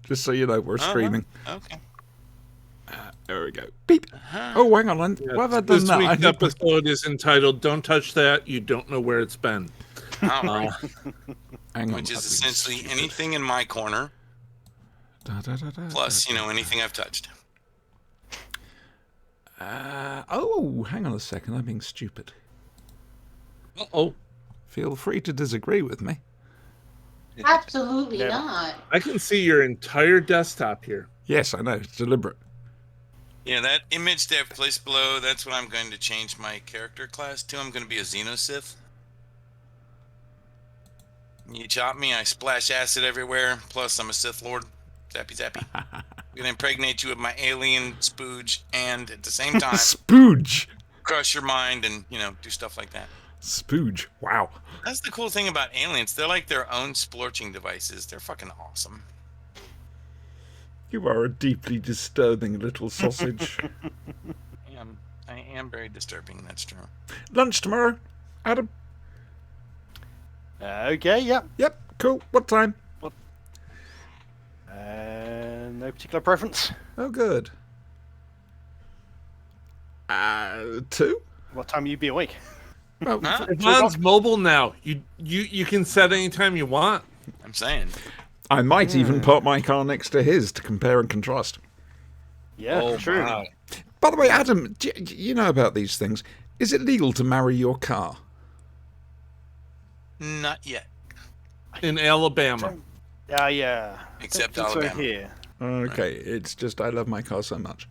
Just so you know, we're streaming. Okay. There we go. Beep. Oh, hang on. Yeah, Why have I done this that? week's episode is entitled "Don't Touch That." You don't know where it's been. All right. Hang on. Which is essentially anything in my corner, plus, anything I've touched. Oh, hang on a second. I'm being stupid. Uh-oh. Feel free to disagree with me. Absolutely not. I can see your entire desktop here. Yes, I know. It's deliberate. Yeah, that image there placed below, that's what I'm going to change my character class to. I'm going to be a Xenosith. You chop me, I splash acid everywhere. Plus, I'm a Sith Lord. Zappy zappy. I'm going to impregnate you with my alien spooge and at the same time... Spooge! Crush your mind and, do stuff like that. Spooge. Wow. That's the cool thing about aliens. They're like their own splorching devices. They're fucking awesome. You are a deeply disturbing little sausage. I am very disturbing, that's true. Lunch tomorrow, Adam? Okay, yeah. Yep, cool. What time? No particular preference. Oh, good. 2? What time will you be awake? Well, Mine's mobile now. You can set any time you want. I'm saying. I might even park my car next to his to compare and contrast. Yeah, true. Wow. By the way, Adam, you know about these things. Is it legal to marry your car? Not yet. In Alabama. Yeah. Except That's Alabama. Here. Okay, it's just I love my car so much.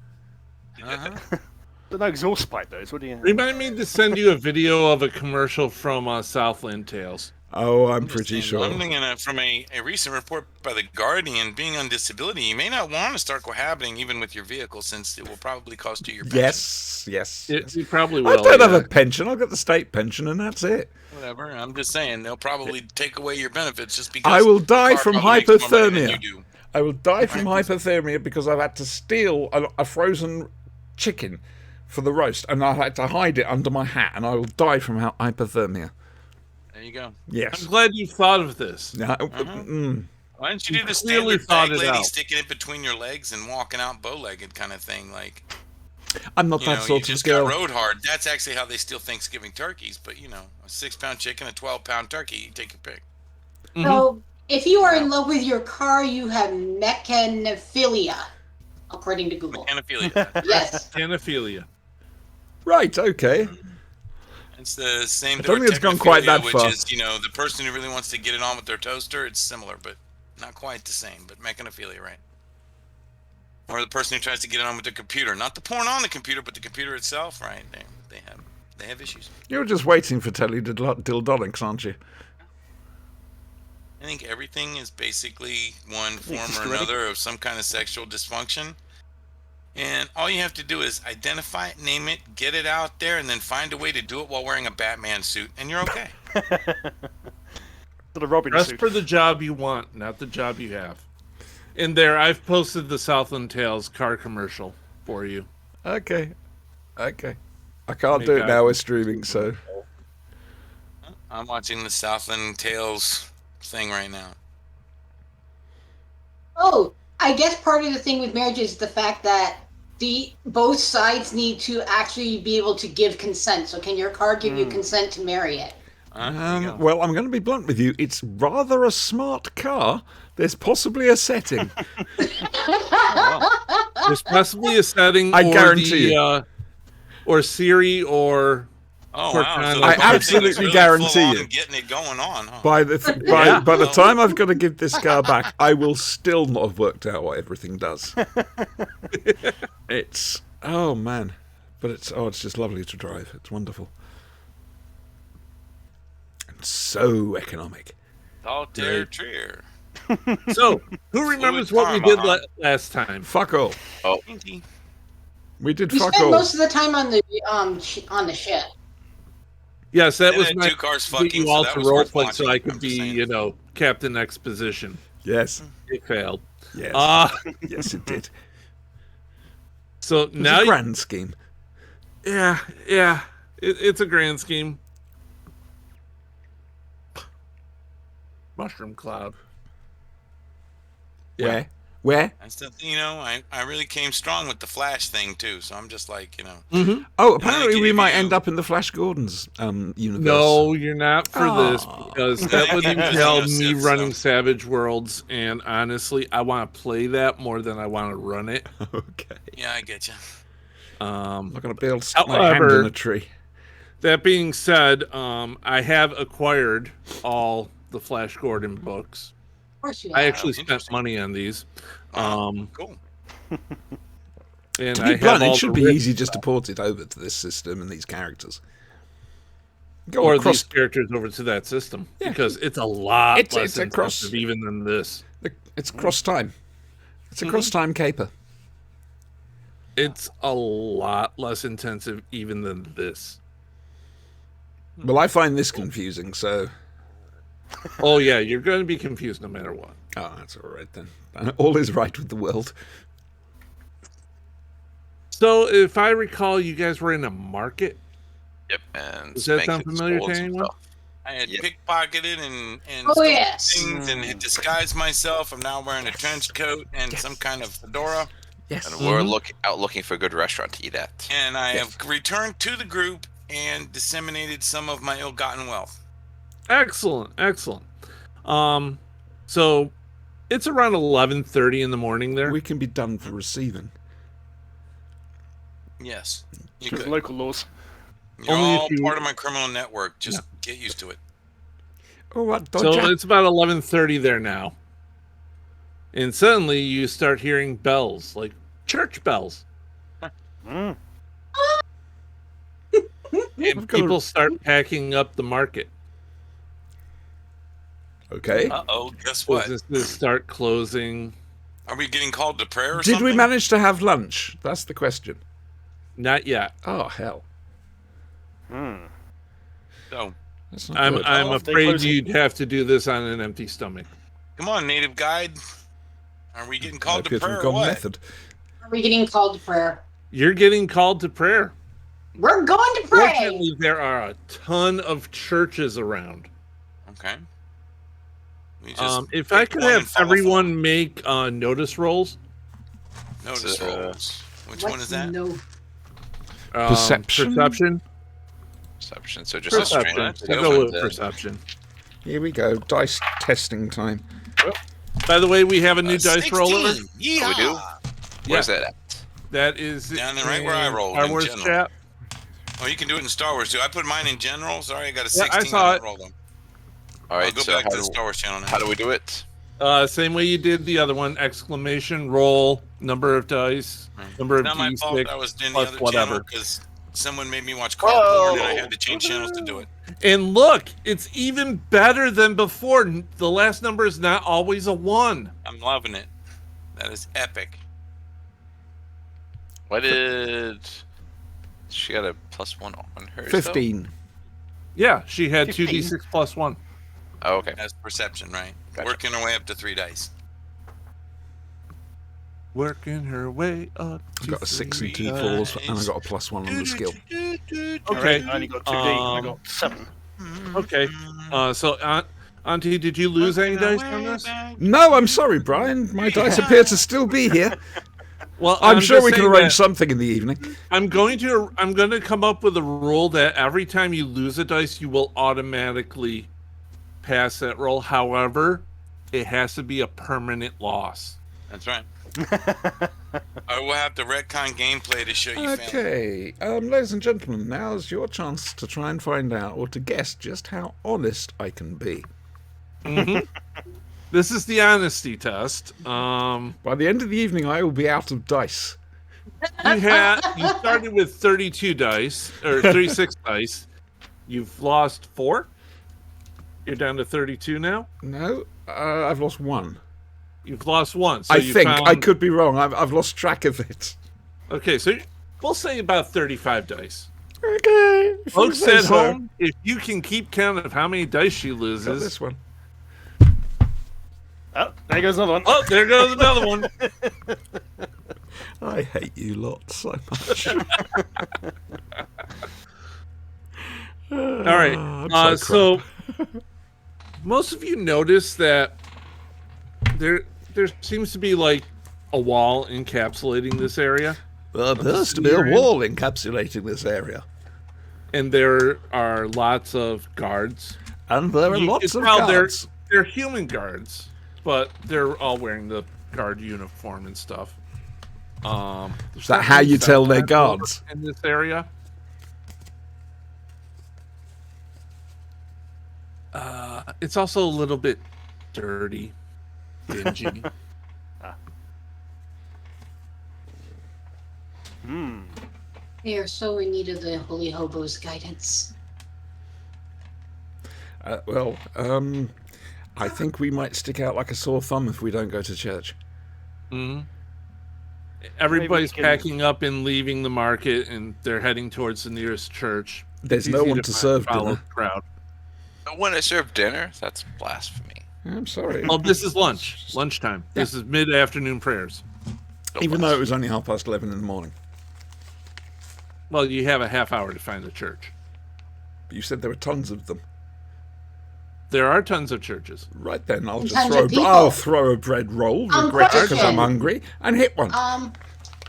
But no exhaust pipe, though. So what do you... Remind me to send you a video of a commercial from Southland Tales. Oh, I'm pretty sure. I'm thinking from a recent report by The Guardian, being on disability, you may not want to start cohabiting even with your vehicle since it will probably cost you your pension. Yes. You probably will. I don't have a pension. I've got the state pension and that's it. Whatever. I'm just saying, they'll probably take away your benefits just because... I will die the car from probably makes more money than hypothermia. you do. I will die from hypothermia because I've had to steal a frozen chicken for the roast and I had to hide it under my hat and I will die from hypothermia. There you go. Yes. I'm glad you thought of this. Why don't you do the clearly standard thought bag it lady out. sticking it between your legs and walking out bow-legged kind of thing? Like, I'm not that you sort of just girl. got road hard. That's actually how they steal Thanksgiving turkeys. But, a 6-pound chicken, a 12-pound turkey, you take your pick. So, if you are in love with your car, you have mechanophilia, according to Google. Mechanophilia. Yes. Anophilia. Right, okay. It's the same. I don't think it's gone quite that far. Which is, the person who really wants to get it on with their toaster. It's similar, but not quite the same. But mechanophilia, right? Or the person who tries to get it on with their computer, not the porn on the computer, but the computer itself, right? They have issues. You're just waiting for Telly Dildonics, aren't you? I think everything is basically one form or another of some kind of sexual dysfunction. And all you have to do is identify it, name it, get it out there, and then find a way to do it while wearing a Batman suit, and you're okay. The Robin Dress suit. for the job you want, not the job you have. In there, I've posted the Southland Tales car commercial for you. Okay. I can't do it now. We're streaming, so. I'm watching the Southland Tales thing right now. Oh, I guess part of the thing with marriage is the fact that both sides need to actually be able to give consent. So can your car give you consent to marry it? Well, I'm going to be blunt with you. It's rather a smart car. There's possibly a setting. There's possibly a setting. I guarantee you. Or Siri or. Oh wow! So I absolutely guarantee you. Getting it going on. Huh? By the time I've got to give this car back, I will still not have worked out what everything does. It's man, but it's just lovely to drive. It's wonderful and so economic. Trier. So, who remembers what we did last time? Fuck all. Oh. We did We fuck spent all. most of the time on the ship. Yes, that was had my two cars get fucking, you so all that to was role worth play so watching, I I'm could just be, saying. Captain Exposition. Yes. It failed. Yes. Yes, it did. So It was now a grand scheme. Yeah. It's a grand scheme. Mushroom cloud. Yeah. Where? I still, I really came strong with the Flash thing too. So I'm just like, Oh, apparently we gave might you- end up in the Flash Gordon's universe. No, you're not for this Aw. because that would There's entail no me Sith running stuff. Savage Worlds, and honestly, I want to play that more than I want to run it. Okay. Yeah, I get you. I'm not going to be able to stick my hand However- in a tree. That being said, I have acquired all the Flash Gordon books. Of course you I have. actually spent interesting. money on these. Cool. And To I be blunt, have all it should the be written easy just to stuff, port it over to this system and these characters. Go or across. these characters over to that system Yeah. because it's a lot It's less across- intensive even than this. It's cross time. It's a cross time caper. It's a lot less intensive even than this. Well, I find this confusing, so. Oh yeah, you're going to be confused no matter what. Oh, that's all right then. All is right with the world. So if I recall, you guys were in a market. Yep, and Does that sound spanking familiar to skulls and anyone? stuff. I had Yep. pickpocketed and Oh, stole yes. things and had disguised myself. I'm now wearing a trench coat and some kind of fedora. Yes. And we're out looking for a good restaurant to eat at. And I have returned to the group and disseminated some of my ill-gotten wealth. Excellent, excellent. So it's around 11:30 in the morning there. We can be done for receiving. Yes. You Because could. local laws. You're Only if all you- part of my criminal network. Just get used to it. All right, So Dodger. it's about 11:30 there now. And suddenly you start hearing bells, like church bells. Mm. And people start packing up the market. Okay. Uh-oh, guess what? Businesses start closing. Are we getting called to prayer or Did something? we manage to have lunch? That's the question. Not yet. Oh, hell. Mm. So, That's not I'm good. They afraid close it. you'd have to do this on an empty stomach. come on, native guide. Are we getting called to Appears we've prayer or gone what? method. Are we getting called to prayer? You're getting called to prayer. We're going to pray. Fortunately, there are a ton of churches around. Okay. We just If I pick could one have and follow everyone make notice rolls. through. Notice rolls. Which one What's is that? No. Perception? Perception. Perception. So just a Perception. strange. We'll go with perception. Here we go. Dice testing time. By the way, we have a new dice 16. roller. Oh, we do? Where's that at? That is Down there, right where I in rolled, Star in Wars general. chat. Oh, you can do it in Star Wars too. I put mine in general. Sorry, I got a Yeah, 16. I saw didn't it. roll them. All I'll right, go so back how to the do, Star Wars channel now. how do we do it? Same way you did the other one. Exclamation, roll, number of dice, number of It's not my fault. d6, I was in the plus other whatever. channel because someone made me watch car porn and I had to change channels to do it. And look, it's even better than before. The last number is not always a 1. I'm loving it. That is epic. Why did she got a +1 on hers? 15. Yeah, she had 15. 2d6 plus 1. Oh, okay. That's perception, right? Gotcha. Working our way up to 3 dice. Working her way up. I got a 6 and 2 Nice. falls, and I got a +1 on the skill. Okay. I only got 2D. I got 7. Okay. So, Auntie, did you lose any dice on this? No, I'm sorry, Brian. My dice appear to still be here. Well, I'm sure just we can saying arrange that something in the evening. I'm going to come up with a rule that every time you lose a dice, you will automatically pass that roll. However, it has to be a permanent loss. That's right. I will have to retcon gameplay to show you family. Okay, ladies and gentlemen, now's your chance to try and find out or to guess just how honest I can be. This is the honesty test. By the end of the evening, I will be out of dice. You started with 32 dice or 36 dice. You've lost 4. You're down to 32 now. No, I've lost 1. You've lost 1. So I you think found... I could be wrong. I've lost track of it. Okay, so we'll say about 35 dice. Okay, if you Folks say at so. home, if you can keep count of how many dice she Got loses. this one. Oh, there goes another one. Oh, there goes another one. I hate you lot so much. All right. I'm So most of you notice that there seems to be like a wall encapsulating this area. There appears to be a wall encapsulating this area. And there are lots of guards. And there are You lots can of tell guards. They're human guards, but they're all wearing the guard uniform and stuff. Is that how you tell they're guards? In this area? It's also a little bit dirty, dingy. They are so in need of the Holy Hobo's guidance. I think we might stick out like a sore thumb if we don't go to church. Mm-hmm. Everybody's Maybe we can- packing up and leaving the market, and they're heading towards the nearest church. There's It's no easy one to find serve follow dinner. the crowd. When I serve dinner, that's blasphemy. I'm sorry. Oh, this is lunchtime. This is mid-afternoon prayers. Even though it was only 11:30 in the morning. Well, you have a half hour to find the church. But you said there were tons of them. There are tons of churches. Right then, I'll just Tons of people. I'll throw a bread roll, regret it because I'm question. hungry, and hit one.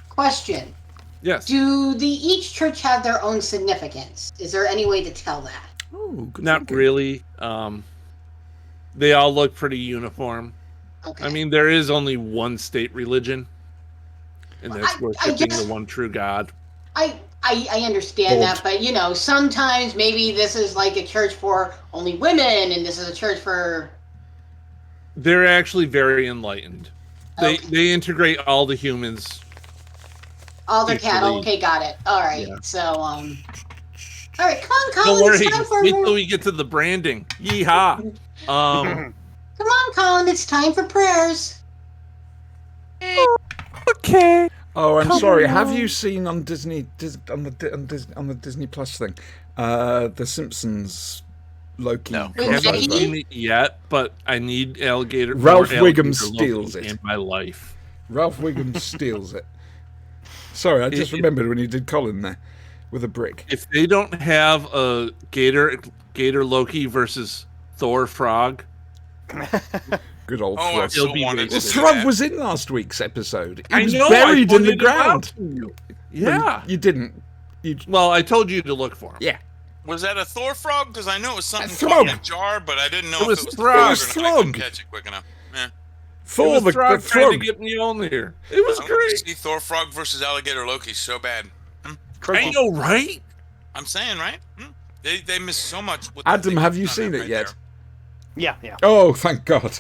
Question. Yes. Do each church have their own significance? Is there any way to tell that? Oh, good Not thinking. really. They all look pretty uniform. Okay. I mean, there is only one state religion, and Well, that's I worshiping just- the one true God. I understand that, but sometimes maybe this is like a church for only women, and this is a church for. They're actually very enlightened. They Okay. they integrate all the humans. All the Usually- cattle. Okay, got it. All right. Yeah. So, all right, come on, Don't Colin. worry. It's time for Wait till we get to the branding. Yeehaw. Come on, Colin. It's time for prayers. Okay. Oh, I'm sorry. Have you seen on Disney on the Disney Plus thing, the Simpsons Loki? No. Wait, I haven't Loki? seen it yet, but I need alligator. Ralph more Wiggum alligator steals Loki it. in my life. Ralph Wiggum steals it. Sorry, I just remembered when you did Colin there with a brick. If they don't have a Gator Loki versus Thor Frog, Good old Oh, I Frog. so It'll be wanted to wasted. see Frog that. was in last week's episode. He I was know buried I in the pointed him out ground. to you. Well, Yeah. you didn't. You Well, I told you to look for him. yeah. Was that a Thor frog? Because I know it was something Throg. caught in a jar, but I didn't know It if was it was Throg. Throg It was or not. I couldn't Throg. catch it quick enough. Eh. Thor It was the Throg trying Frog. to get me on here. It was I want to great. see Thor Frog versus Alligator Loki so bad. I know, right? I'm saying, right? They miss so much. With Adam, the have you thing seen it right yet? Yeah, yeah. Oh, thank God.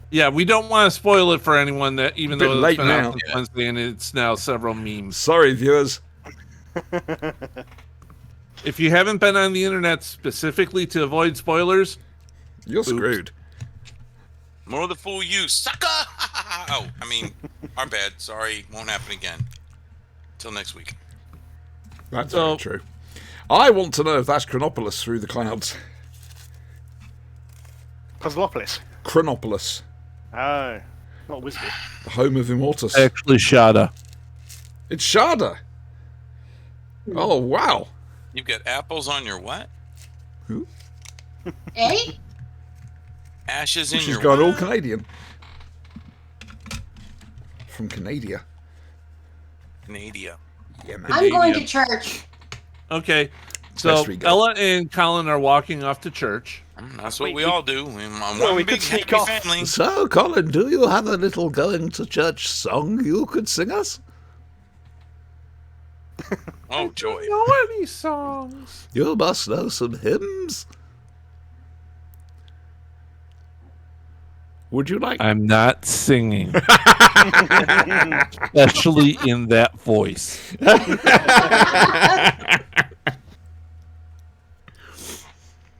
Yeah, we don't want to spoil it for anyone that, even Bit though it's late been now. out since Wednesday and it's now several memes. Sorry, viewers. If you haven't been on the internet specifically to avoid spoilers, You're screwed. More of the fool you, sucker! Oh, I mean, our bad. Sorry, won't happen again. Till next week. That's So- very true. I want to know if that's Chronopolis through the clouds. Cosmopolis. Chronopolis, Oh, not Wizard. the home of Immortus. actually Shada. It's Sharda. Oh, wow. You've got apples on your what? Eh? Ashes in She's your gone all what? Canadian. From Canada. Canada. Yeah, man. I'm going to Canadian. church. Okay, best so we go. Ella and Colin are walking off to church. That's what Wait, we all do. I'm Well, one we big could sneak happy off. family. So, Colin, do you have a little going to church song you could sing us? Oh, joy. Know any songs? You must know some hymns. Would you like? I'm not singing, especially in that voice.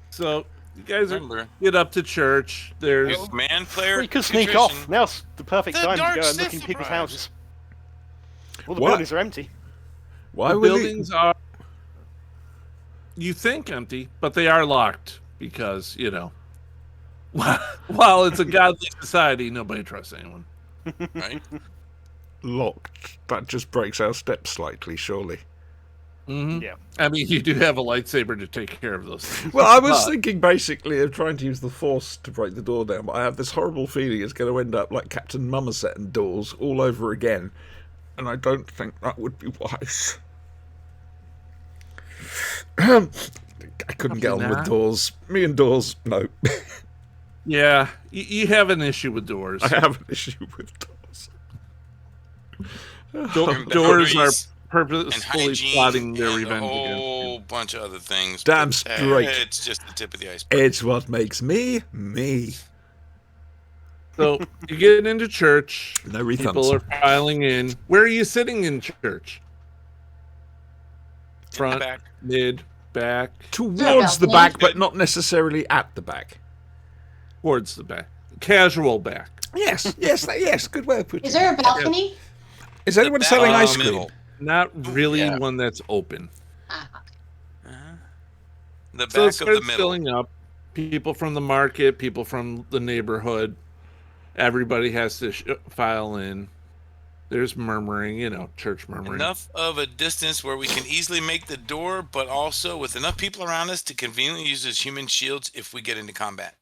So you guys are Remember, get up to church. There's if man player. We could sneak nutrition- off. Now's the perfect The time dark to go and Sith look in people's surprise. houses. All the What? buildings are empty. Why the will buildings are, you think, empty, but they are locked because, you know, while it's a godly society, nobody trusts anyone. Right? locked? That just breaks our steps slightly, surely. Mhm. Yeah. I mean, you do have a lightsaber to take care of those things. Well, I was But- thinking basically of trying to use the Force to break the door down, but I have this horrible feeling it's going to end up like Captain Mummerset and doors all over again, and I don't think that would be wise. I couldn't get on Probably with not. doors. Me and doors, no. Yeah, you have an issue with doors. I have an issue with doors. Doors are Boundaries and purposefully hygiene plotting their and a revenge against whole you. bunch of other things. Damn but, straight. It's just the tip of the iceberg. It's what makes me, me. So you get into church. No refunds. People are filing in. Where are you sitting in church? In the Front, back. mid, back, Towards the balcony? back, but not necessarily at the back. towards the back. Casual back. Yes, yes, good way of putting it. Is there a balcony? Is anyone selling back ice in the cream? middle. Not really Yeah. one that's open. The So it back of starts the middle. filling up. People from the market, people from the neighborhood. Everybody has to file in. There's murmuring, church murmuring. Enough of a distance where we can easily make the door, but also with enough people around us to conveniently use as human shields if we get into combat.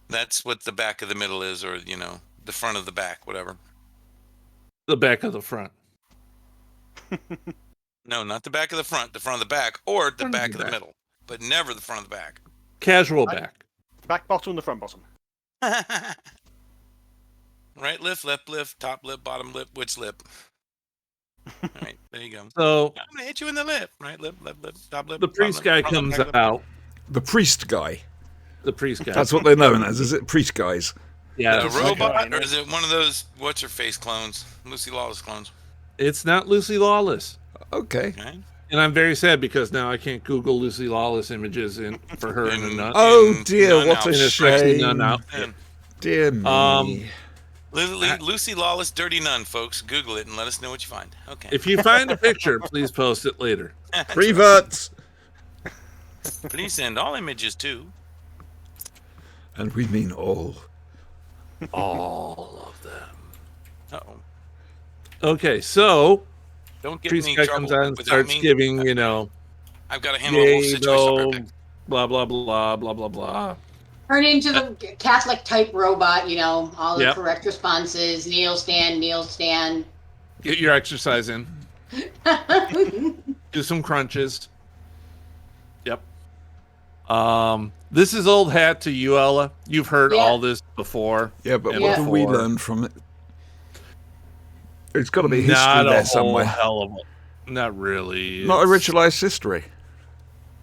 That's what the back of the middle is, or the front of the back, whatever. The back of the front. No, not the back of the front of the back, or the Front of back the of the back. middle, but never the front of the back. Casual back. Back bottom and the front bottom. Right lip, top lip, bottom lip, which lip? All right, there you go. So I'm gonna hit you in the lip. Right lip, top lip. the priest bottom guy lip, front lip, comes back lip. out. The priest guy. The priest guy. That's what they're known as, is it? Priest guys. yeah. The it's robot, okay. or is it one of those what's her face clones, Lucy Lawless clones? It's not Lucy Lawless. Okay. Okay. And I'm very sad because now I can't Google Lucy Lawless images for her in a nut. Oh In dear, nun what a in a outfit. sexy nun shame. outfit. And Dear me. Lucy Lawless, dirty nun, folks. Google it and let us know what you find. Okay. If you find a picture, please post it later. Preverts. Please send all images to. And we mean all. All of them. Uh-oh. Okay, so Don't get priest me in guy trouble comes out and without starts me. giving, I've got to handle the whole yay, situation. no, I'll be right back. blah, blah, blah, blah, blah, blah. Turn into the Catholic type robot, all the Yep. correct responses. Kneel, stand, kneel, stand. Get your exercise in. Do some crunches. Yep. This is old hat to you, Ella. You've heard Yeah. all this before. Yeah, but And what do we before. learn from it? It's got to be history Not a there whole somewhere. hell of a. Not really. Not a It's- ritualized history.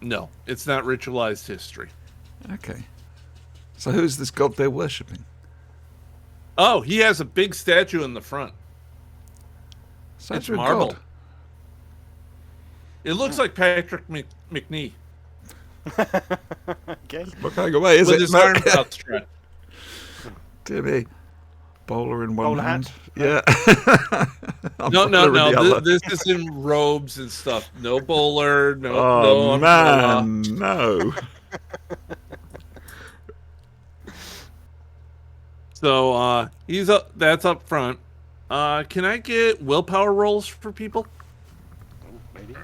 No, it's not ritualized history. Okay. So who's this god they're worshipping? Oh, he has a big statue in the front. Statue It's of marble. God. It looks like Patrick McNee Okay. What kind of way is with it? his No. arms outstretched. Dear me. Bowler in one Bowler hand. hat. Yeah. No, Bowler in the other. This is in robes and stuff. No bowler. No. Oh no umbrella. man, no. So he's up. That's up front. Can I get willpower rolls for people? Maybe.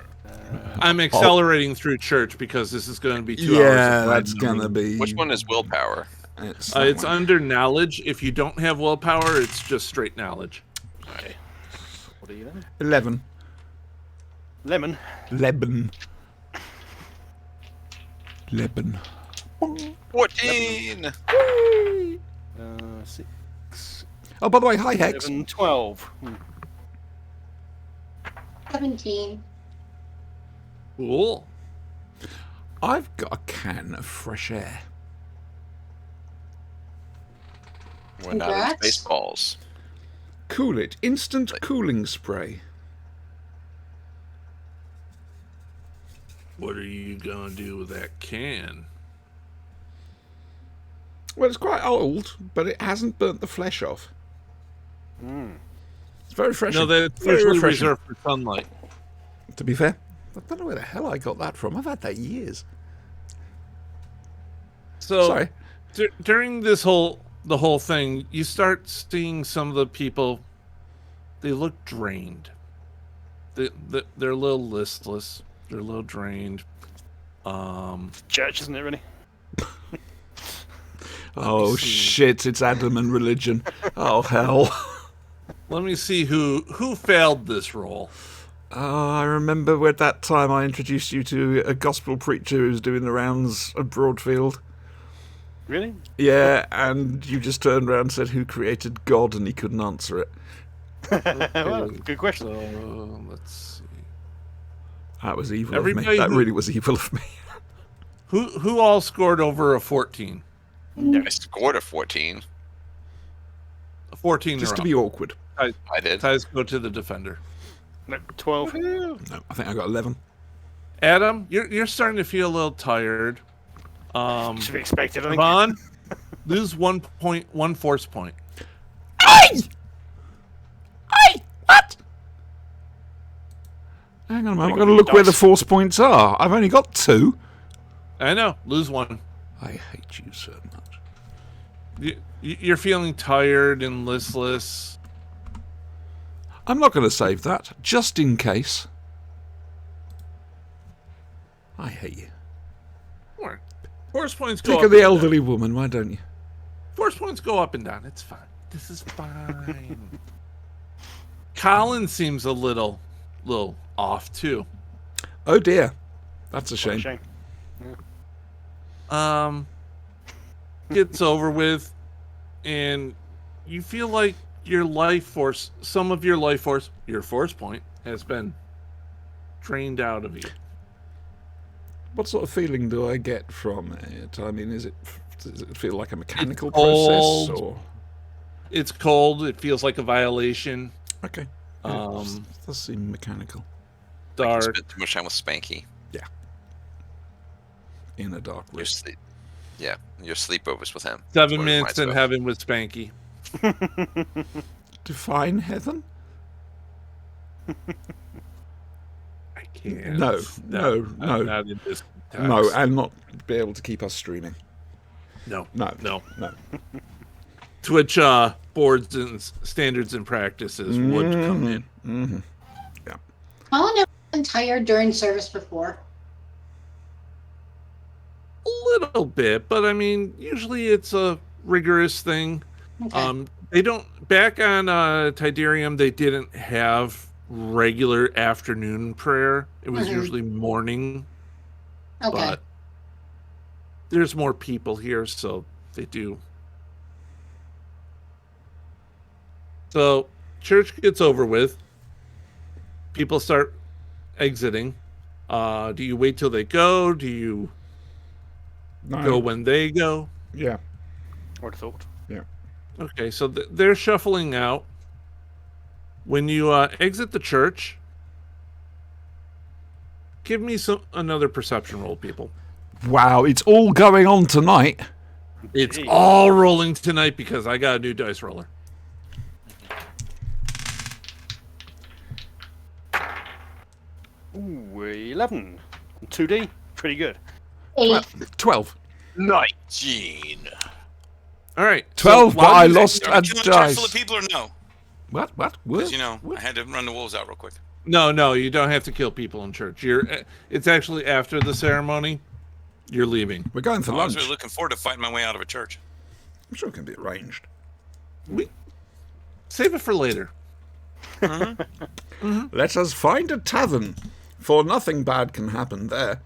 I'm accelerating through church because this is going to be 2 hours. Yeah, of that's random. gonna be. Which one is willpower? It's, It's under knowledge. If you don't have willpower, it's just straight knowledge. Okay. What are you then? 11. Lemon. Lebanon. Lebanon. 14! 6, Oh, by the way, hi Hex. 7, 12. 17. Cool. I've got a can of fresh air. We're not in Congrats. Spaceballs. Cool it. Instant cooling spray. What are you gonna do with that can? Well, it's quite old, but it hasn't burnt the flesh off. Mm. It's very fresh. No, that's very usually refreshing. reserved for sunlight. To be fair, I don't know where the hell I got that from. I've had that years. So Sorry. during the whole thing, you start seeing some of the people. They look drained. They're a little listless. They're a little drained. Church, isn't it, really? Oh see. shit! It's Adam and religion. Oh hell! Let me see who failed this roll. Oh, I remember at that time I introduced you to a gospel preacher who's doing the rounds of Broadfield. Really? Yeah, and you just turned around and said, "Who created God?" and he couldn't answer it. Well, good question. So let's see. That was evil of Everybody me. That who- really was evil of me. Who all scored over a 14? I scored a 14. A 14 Just or to up. be awkward. I did. Ties go to the defender. No, 12. No, I think I got 11. Adam, you're starting to feel a little tired. Should be expected, I think. Vaughn, lose 1 point, 1 force point. Hey! Hey! What? Hang on a moment. I've got to look where the force points are. I've only got 2. I know, lose 1. I hate you so much. You're feeling tired and listless. I'm not going to save that, just in case. I hate you. Alright. Force points go Think up of the and down. elderly woman, why don't you? Force points go up and down. It's fine. This is fine. Colin seems a little off too. Oh dear. That's a What a shame. shame. Gets over with, and you feel like your life force, some of your life force, your force point, has been drained out of you. What sort of feeling do I get from it? I mean, does it feel like a mechanical cold. process or? It's cold. It feels like a violation. Okay. Yeah, Um, does seem mechanical. I Dark. spent too much time with Spanky. In a dark Your room. sleep. Yeah, your sleepovers with him. 7 what it minutes reminds in me of. heaven with Spanky. Define heaven? I can't. No, no, no. Not in this No, context. and not be able to keep us streaming. No. No, No. no. Twitch boards and standards and practices would come in. Mm-hmm. Colin ever been tired during service before? A little bit, but I mean, usually it's a rigorous thing. Okay. They don't. Back on Tidarium, they didn't have regular afternoon prayer. It was Mhm. usually morning. Okay. But there's more people here, so they do. So church gets over with. People start exiting. Do you wait till they go? Do you No. go when they go? Yeah. Would have thought. Okay, so they're shuffling out. When you exit the church, give me another perception roll, people. Wow, it's all going on tonight. It's Gee. all rolling tonight because I got a new dice roller. Ooh, 11. 2D. Pretty good. 8. 12. 19. All right, 12, but while I you- lost Are a we killing a church full dice. of people or no? What? What? Because What? I had to run the wolves out real quick. No, you don't have to kill people in church. It's actually after the ceremony. You're leaving. We're going for I was lunch. really looking forward to fighting my way out of a church. I'm sure it can be arranged. Save it for later. Let us find a tavern, for nothing bad can happen there.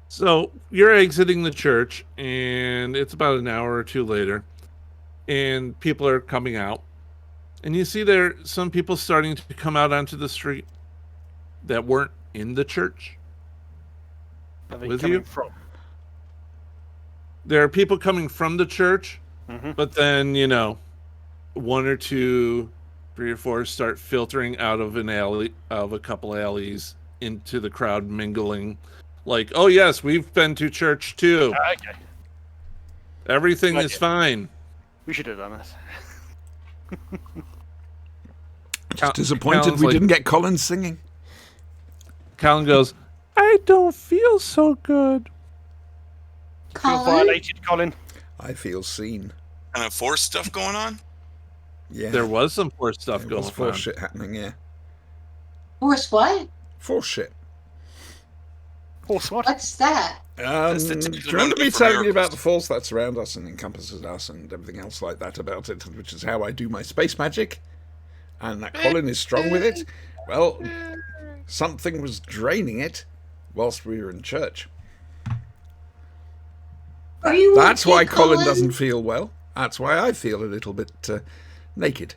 So you're exiting the church, and it's about an hour or two later, and people are coming out, and you see there some people starting to come out onto the street that weren't in the church. Are they With coming you? from? There are people coming from the church, Mhm. but then 1 or 2, 3 or 4 start filtering out of an alley, of a couple alleys, into the crowd, mingling. Like, oh yes, we've been to church too. Okay. Everything Like is it. fine. We should have done that. Just disappointed Colin's we like- didn't get Colin singing. Colin goes, I don't feel so good. Feel Colin? violated, Colin. I feel seen. Kind of force stuff going on. Yeah. There was some poor stuff there going was force on. shit happening, yeah. Horse what? Force shit. Horse what? What's that? That's the Do technical you remember remedy me for telling you miracles. about the force that's around us and encompasses us and everything else like that about it, which is how I do my space magic? And that Colin is strong with it? Well, something was draining it whilst we were in church. Are you? That's okay, why Colin Colin? doesn't feel well. That's why I feel a little bit naked.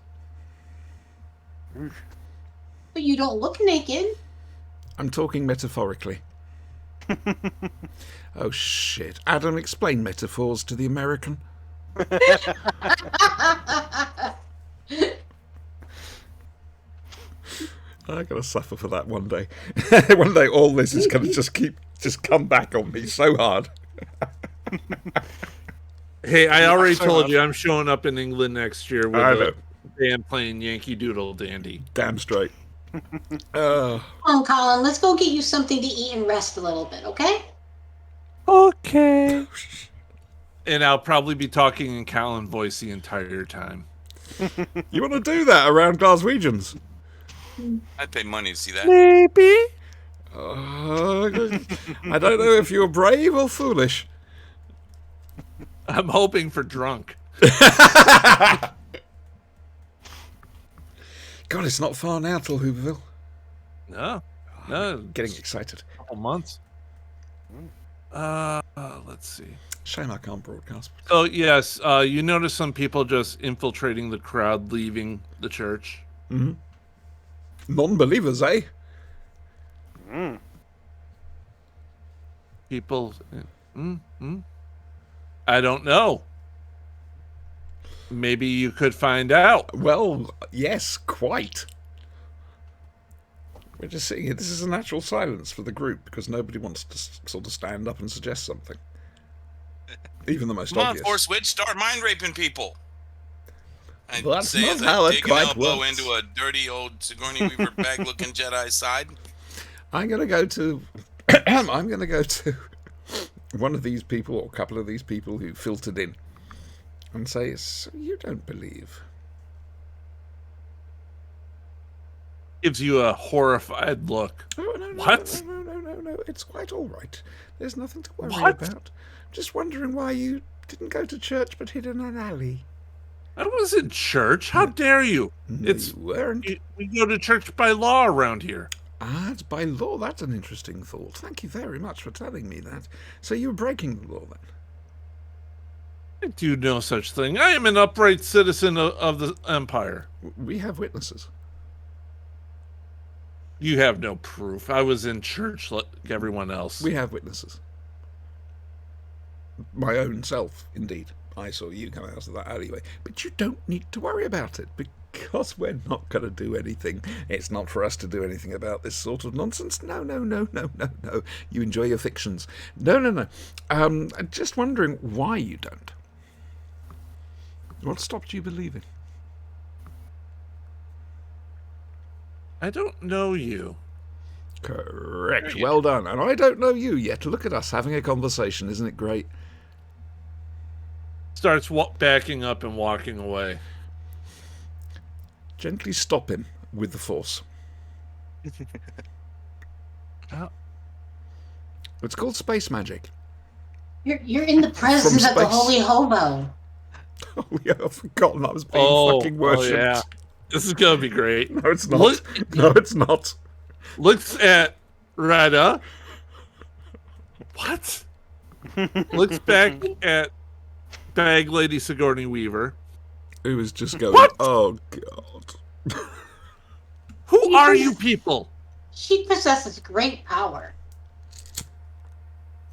But you don't look naked. I'm talking metaphorically. Oh shit. Adam, explain metaphors to the American. I'm gonna suffer for that one day. One day all this is gonna just come back on me so hard. Hey, I already so told much. you I'm showing up in England next year with I a know. band playing Yankee Doodle Dandy. Damn straight. Come on, Colin. Let's go get you something to eat and rest a little bit, okay? Okay. And I'll probably be talking in Colin voice the entire time. You wanna do that around Glaswegians? I'd pay money to see that. Maybe. I don't know if you're brave or foolish. I'm hoping for drunk. God, it's not far now till Hooverville. No. No. Getting excited. Couple months. Let's see. Shame I can't broadcast. Oh, yes. You notice some people just infiltrating the crowd, leaving the church. Non-believers, eh? People. I don't know. Maybe you could find out. Well, yes, quite. We're just sitting here. This is a natural silence for the group because nobody wants to sort of stand up and suggest something. Even the most Come on, obvious. Force Witch, start mind raping people. I'd Well, that's say not as how I it dig an quite elbow works. into a dirty old Sigourney Weaver bag-looking Jedi's side. I'm going to go to. I'm going to go to one of these people or a couple of these people who filtered in and say, "So you don't believe?" Gives you a horrified look. Oh, no, no, What? No. It's quite all right. There's nothing to worry What? about. Just wondering why you didn't go to church but hid in an alley. I was in church. How dare you? No, It's you weren't. we go to church by law around here. Ah, it's by law. That's an interesting thought. Thank you very much for telling me that. So you were breaking the law then? I do no such thing. I am an upright citizen of the empire. We have witnesses. You have no proof. I was in church like everyone else. We have witnesses. My own self, indeed. I saw you come out of that alleyway. But you don't need to worry about it because we're not going to do anything. It's not for us to do anything about this sort of nonsense. No. You enjoy your fictions. No. I'm just wondering why you don't. What stopped you believing? I don't know you. Correct. Well done. And I don't know you yet. Look at us having a conversation. Isn't it great? Starts backing up and walking away. Gently stop him with the force. Oh. It's called space magic. You're in the presence of the space. holy hobo. Oh, yeah, I've forgotten I was being fucking worshipped. yeah. This is gonna be great. No, it's not. Look- No, it's not. Looks at Rada. What? Looks back at Bag Lady Sigourney Weaver. Who was just going, What? oh, God. Who are you people? She possesses great power.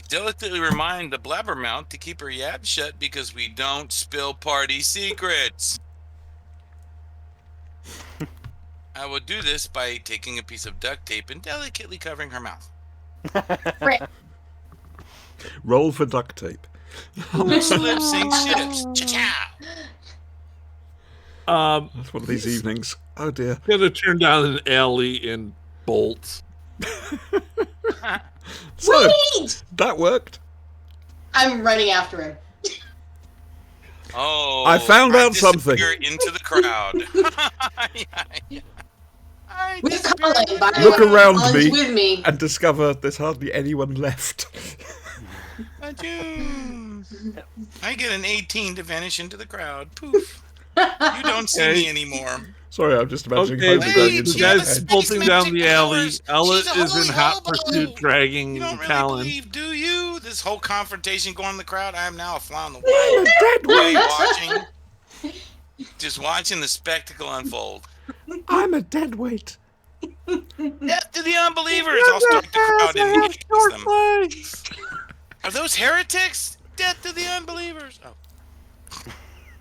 Delicately remind the blabbermouth to keep her yab shut because we don't spill party secrets. I will do this by taking a piece of duct tape and delicately covering her mouth. Frick. Roll for duct tape. Loose lip sync ships. Cha-chow. That's one of these evenings. Oh, dear. Gonna turn down an alley and bolt. So, Wait! that worked. I'm running after him. Oh, I found out something. disappear into the crowd. I With disappeared. Colin, by the Look way. around Colin's me. with me. And discover there's hardly anyone left. Achoo. I get an 18 to vanish into the crowd. Poof. You don't see me anymore. Sorry, I'm just imagining Okay, Homer going Wait, into the she has guy's his head. bolting down the magic alley. powers. Ella She's a is in holy hot hobo. pursuit, dragging You don't really Colin. believe, do you? This whole confrontation going on in the crowd. I am now a fly on the I'm a wall. dead Way weight. watching, just watching the spectacle unfold. I'm a dead weight. Death to the unbelievers! I'll strike the crowd and hit them. Legs. Are those heretics? Death to the unbelievers! Oh,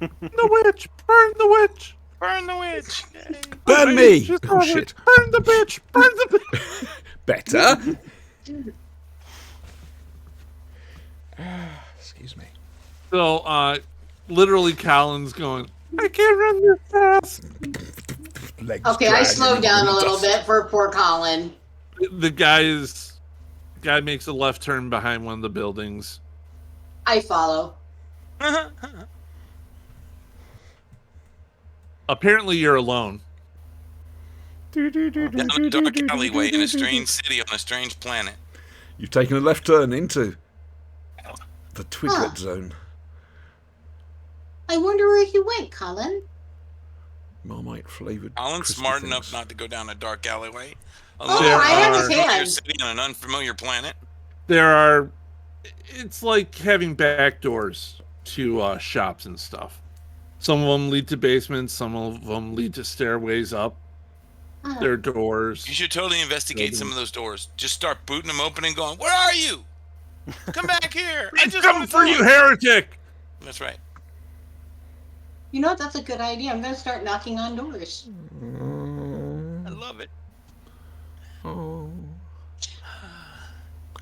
The witch! Burn the witch! burn the witch! Yay. Burn me! Just Oh, burn it. shit. Burn the bitch! Burn the bitch! Better. Excuse me. So, literally, Colin's going, I can't run this fast. Legs Okay, I dragging slowed in down the a little dust. bit for poor Colin. The guy makes a left turn behind one of the buildings. I follow. Apparently, you're alone. Down a dark alleyway in a strange city on a strange planet. You've taken a left turn into the Twiglet Huh. Zone. I wonder where he went, Colin. Marmite flavoured. Colin's crispy smart things. enough not to go down a dark alleyway. Oh, There I are- understand. You're sitting on an unfamiliar planet. It's like having back doors to shops and stuff. Some of them lead to basements, some of them lead to stairways up. Oh. There are doors. You should totally investigate some of those doors. Just start booting them open and going, "Where are you? Come back here! I just Come wanna for go." you, heretic! That's right. You know what? That's a good idea. I'm going to start knocking on doors. I love it. Oh.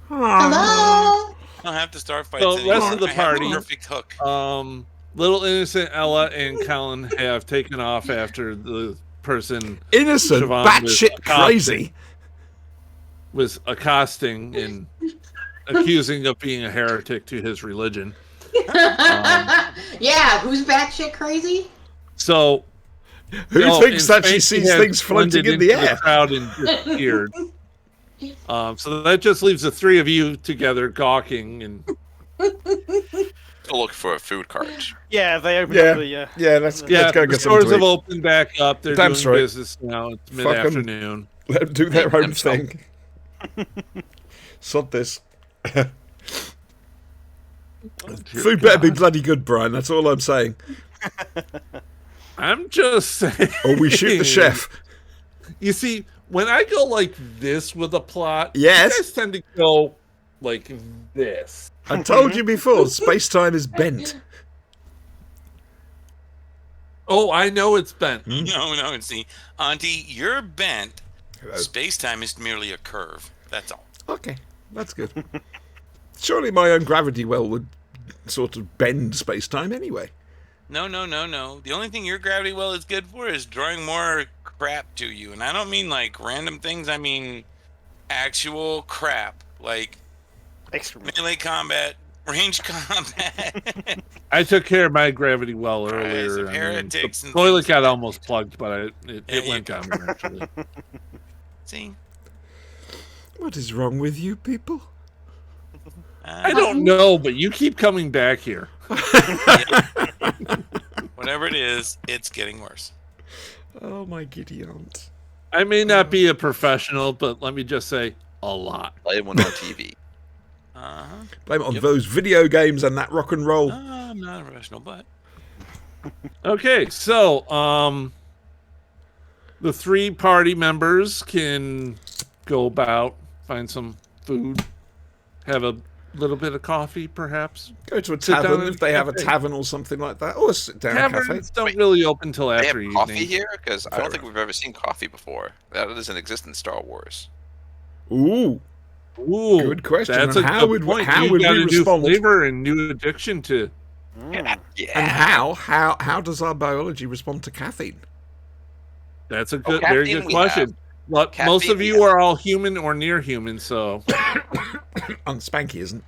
Hello? I don't have to start fights So, anymore. rest of the I have party- perfect hook. Little innocent Ella and Colin have taken off after the person Innocent, Siobhan batshit was crazy. was accosting and accusing of being a heretic to his religion. Yeah, who's batshit crazy? So Who no, thinks and that she Spanky sees has things floating blended in the into air? crowd and disappeared. So that just leaves the three of you together gawking, and Go look for a food cart. Yeah, they opened Yeah. up the. Yeah, let's go the get something stores to have eat. opened back up. They're Damn doing straight. business now. It's Fuck 'em. mid-afternoon. Let them do their own themselves. thing. Sod this. Here Food better be God. bloody good, Brian. That's all I'm saying. I'm just saying. Or we shoot the chef. You see, when I go like this with a plot, Yes. you guys tend to go like this. I told you before, space-time is bent. Oh, I know it's bent. No. See, Auntie, you're bent. Hello. Space-time is merely a curve. That's all. Okay, that's good. Surely my own gravity well would sort of bend space-time anyway. No. The only thing your gravity well is good for is drawing more crap to you. And I don't mean like random things. I mean actual crap. Like Excrement. melee combat, range combat. I took care of my gravity well Cries earlier. of I mean, heretics the and toilet things got like almost plugged, but it There you went go. down eventually. See? What is wrong with you people? I don't know, but you keep coming back here. Whatever it is, it's getting worse. Oh, my giddy aunt. I may not be a professional, but let me just say a lot. Play one on TV. Uh-huh. Blame it on those video games and that rock and roll. I'm not a professional, but Okay, so the three party members can go about, find some food, have a little bit of coffee, perhaps. Go to a Sit down tavern in if they have a cafe. tavern or something like that. Or a sit-down cafe. Taverns don't Wait, really open till They have after coffee evening. here? Because I Fair don't think we've ever seen coffee before. That doesn't exist in Star Wars. Ooh, Ooh, Good question. That's And a how good would- point. how You would got we a new respond? flavor and new addiction to. Yeah. and how does our biology respond to caffeine? That's a Oh, good, very caffeine good we question. But Caffeine most of we you have. are all human or near human, so And Spanky isn't.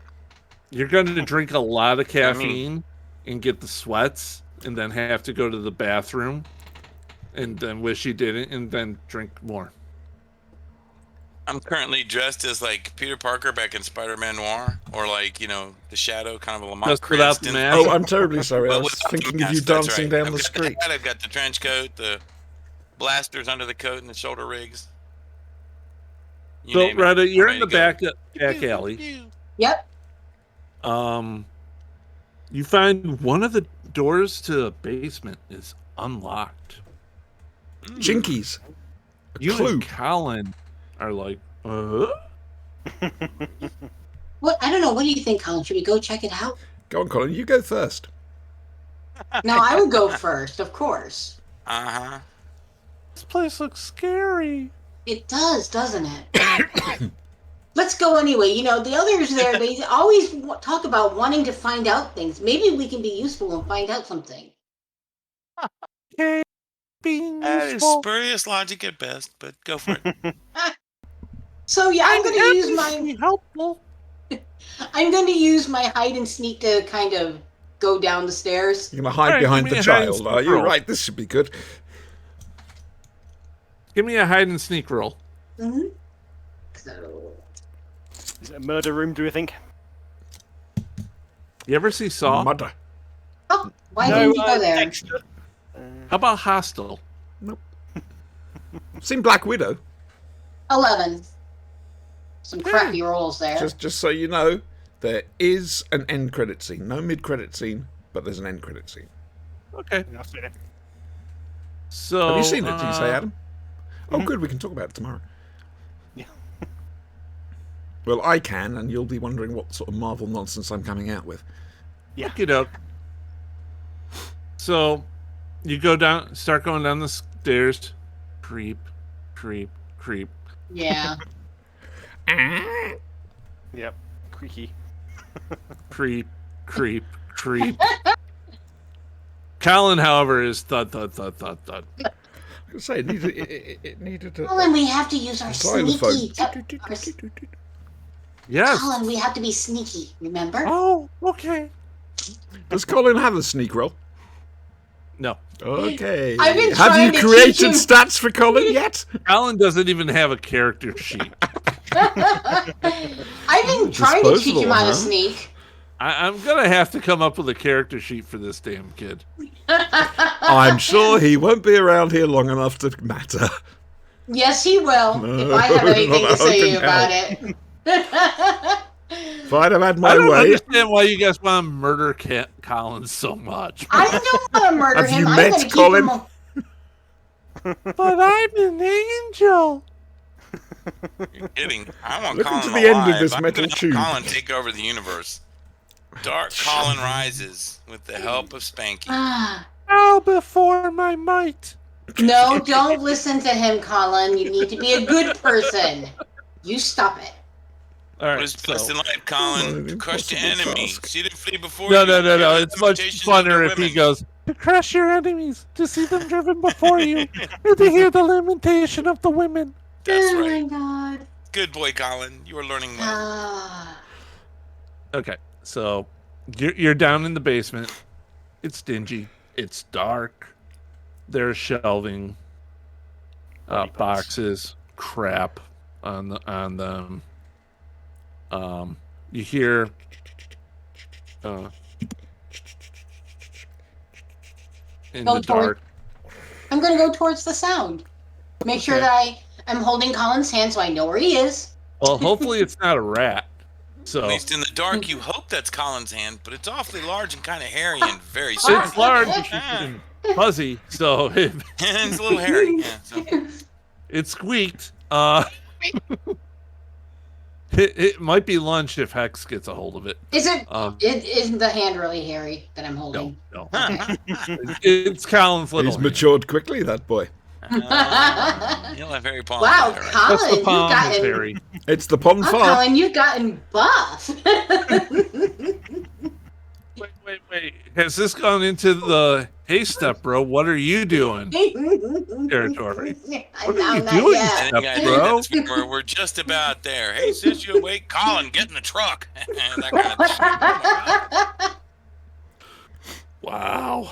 you're going to drink a lot of caffeine and get the sweats, and then have to go to the bathroom, and then wish you didn't, and then drink more. I'm currently dressed as like Peter Parker back in Spider-Man Noir, or like the Shadow, kind of a Lamont Just without the Cranston. mask? Oh, I'm terribly sorry. I But was without the thinking of you mask, that's dancing right. down I've the got street. the hat, I've got the trench coat, the blasters under the coat, and the shoulder rigs. You So, name it. Retta, you're I'm in the ready to back go. alley. Yep. You find one of the doors to the basement is unlocked. Jinkies. You Clue. and Colin are like, What? I don't know. What do you think, Colin? Should we go check it out? Go on, Colin. You go first. No, I would go first, of course. Uh-huh. This place looks scary. It does, doesn't it? Let's go anyway. The others there, they always talk about wanting to find out things. Maybe we can be useful and find out something. Okay, being That is useful. spurious logic at best, but go for it. So yeah, I'm going to use Be helpful. I'm going to use my hide and sneak to kind of go down the stairs. You're going to hide Alright, behind give me the a hide and child, are seek you? roll. Right, this should be good. Give me a hide and sneak roll. Mm-hmm. So Is it a murder room, do you think? You ever see Saw? Mother. oh, why didn't you go there? Dexter. How about Hostel? Seen Black Widow. 11. Some crappy rolls there. Just so you know, there is an end credit scene. No mid credit scene, but there's an end credit scene. Okay. I've seen it. So Have you seen it? Did you say, Adam? Oh, good. We can talk about it tomorrow. Yeah. Well, I can, and you'll be wondering what sort of Marvel nonsense I'm coming out with. Yeah. Get out. So you start going down the stairs. Creep, creep, creep. Yeah. Yep. Creaky. Creep, creep, creep. Colin, however, is thud, thud, thud, thud, thud. I was say it needed a Colin, we have to use our xylophone. sneaky. Yes. Colin, we have to be sneaky. Remember? Oh, okay. Does Colin have a sneak roll? No. Okay. I've been Have trying you to created teach him- stats for Colin yet? Colin doesn't even have a character sheet. I've been trying to teach him how to Disposable, huh? sneak. I'm going to have to come up with a character sheet for this damn kid. I'm sure he won't be around here long enough to matter. Yes, he will. No, if I have anything not to say open about it. If I'd have had I my don't way, understand why you guys want to murder Colin so much. I don't want to murder Have him. you I'm met gonna keep Colin? him. But I'm an angel. You're kidding. I want Look Colin into the end of alive. this I'm metal gonna have tube. Colin take over the universe. Dark Colin rises with the help of Spanky. Ah. Bow before my might. No, don't listen to him, Colin. You need to be a good person. You stop it. All What right. is best in life, Colin? To crush the Impossible enemy. task. See them flee before No, you. no, no, Give no. them It's much limitations of their funner if he women. goes to crush your enemies, to see them driven before you, and to hear the lamentation of the women. That's oh right. my god. Good boy, Colin. You are learning well. Ah. Okay, so you're down in the basement. It's dingy. It's dark. There's shelving, boxes, crap on them. You hear. In Go the toward- dark. I'm gonna go towards the sound. Make sure Okay. that I'm holding Colin's hand so I know where he is. Well, hopefully it's not a rat. So At least in the dark, you hope that's Colin's hand, but it's awfully large and kind of hairy and very small. it's large and fuzzy, so It's a little hairy. Yeah, so. it squeaked. It might be lunch if Hex gets a hold of it. Is it? Um, It isn't the hand really hairy that I'm holding. no. Okay. It's Colin's little. he's hand. matured quickly, that boy. You'll have hairy palms. Wow, right? Just Colin, the you've palm is gotten. hairy. It's the pond Oh, farm. Colin, you've gotten buff. Wait. Has this gone into the hey step, bro? What are you doing? Territory. I'm What are you not doing? yet. And you guys, Bro. we're just about there. Hey, sis, you awake? Colin, get in the truck. That kind of shit. Wow.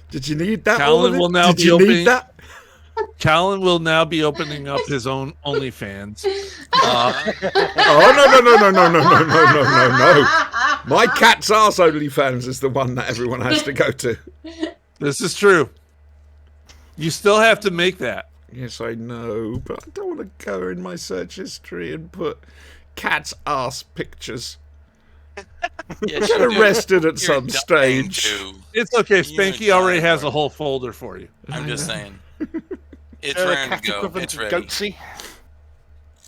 Did you need that? Colin all of it? will now Did be you opening- need that? Colin will now be opening up his own OnlyFans. Oh, no. My cat's arse OnlyFans is the one that everyone has to go to. This is true. You still have to make that. Yes, I know, but I don't want to go in my search history and put cat's arse pictures. Yes, Get you do. arrested at You're some dying stage. to. It's okay. You're Spanky already dying has for a it. whole folder for you. I'm just saying. It's The raring cat to go. equivalent It's of ready. Goatsy.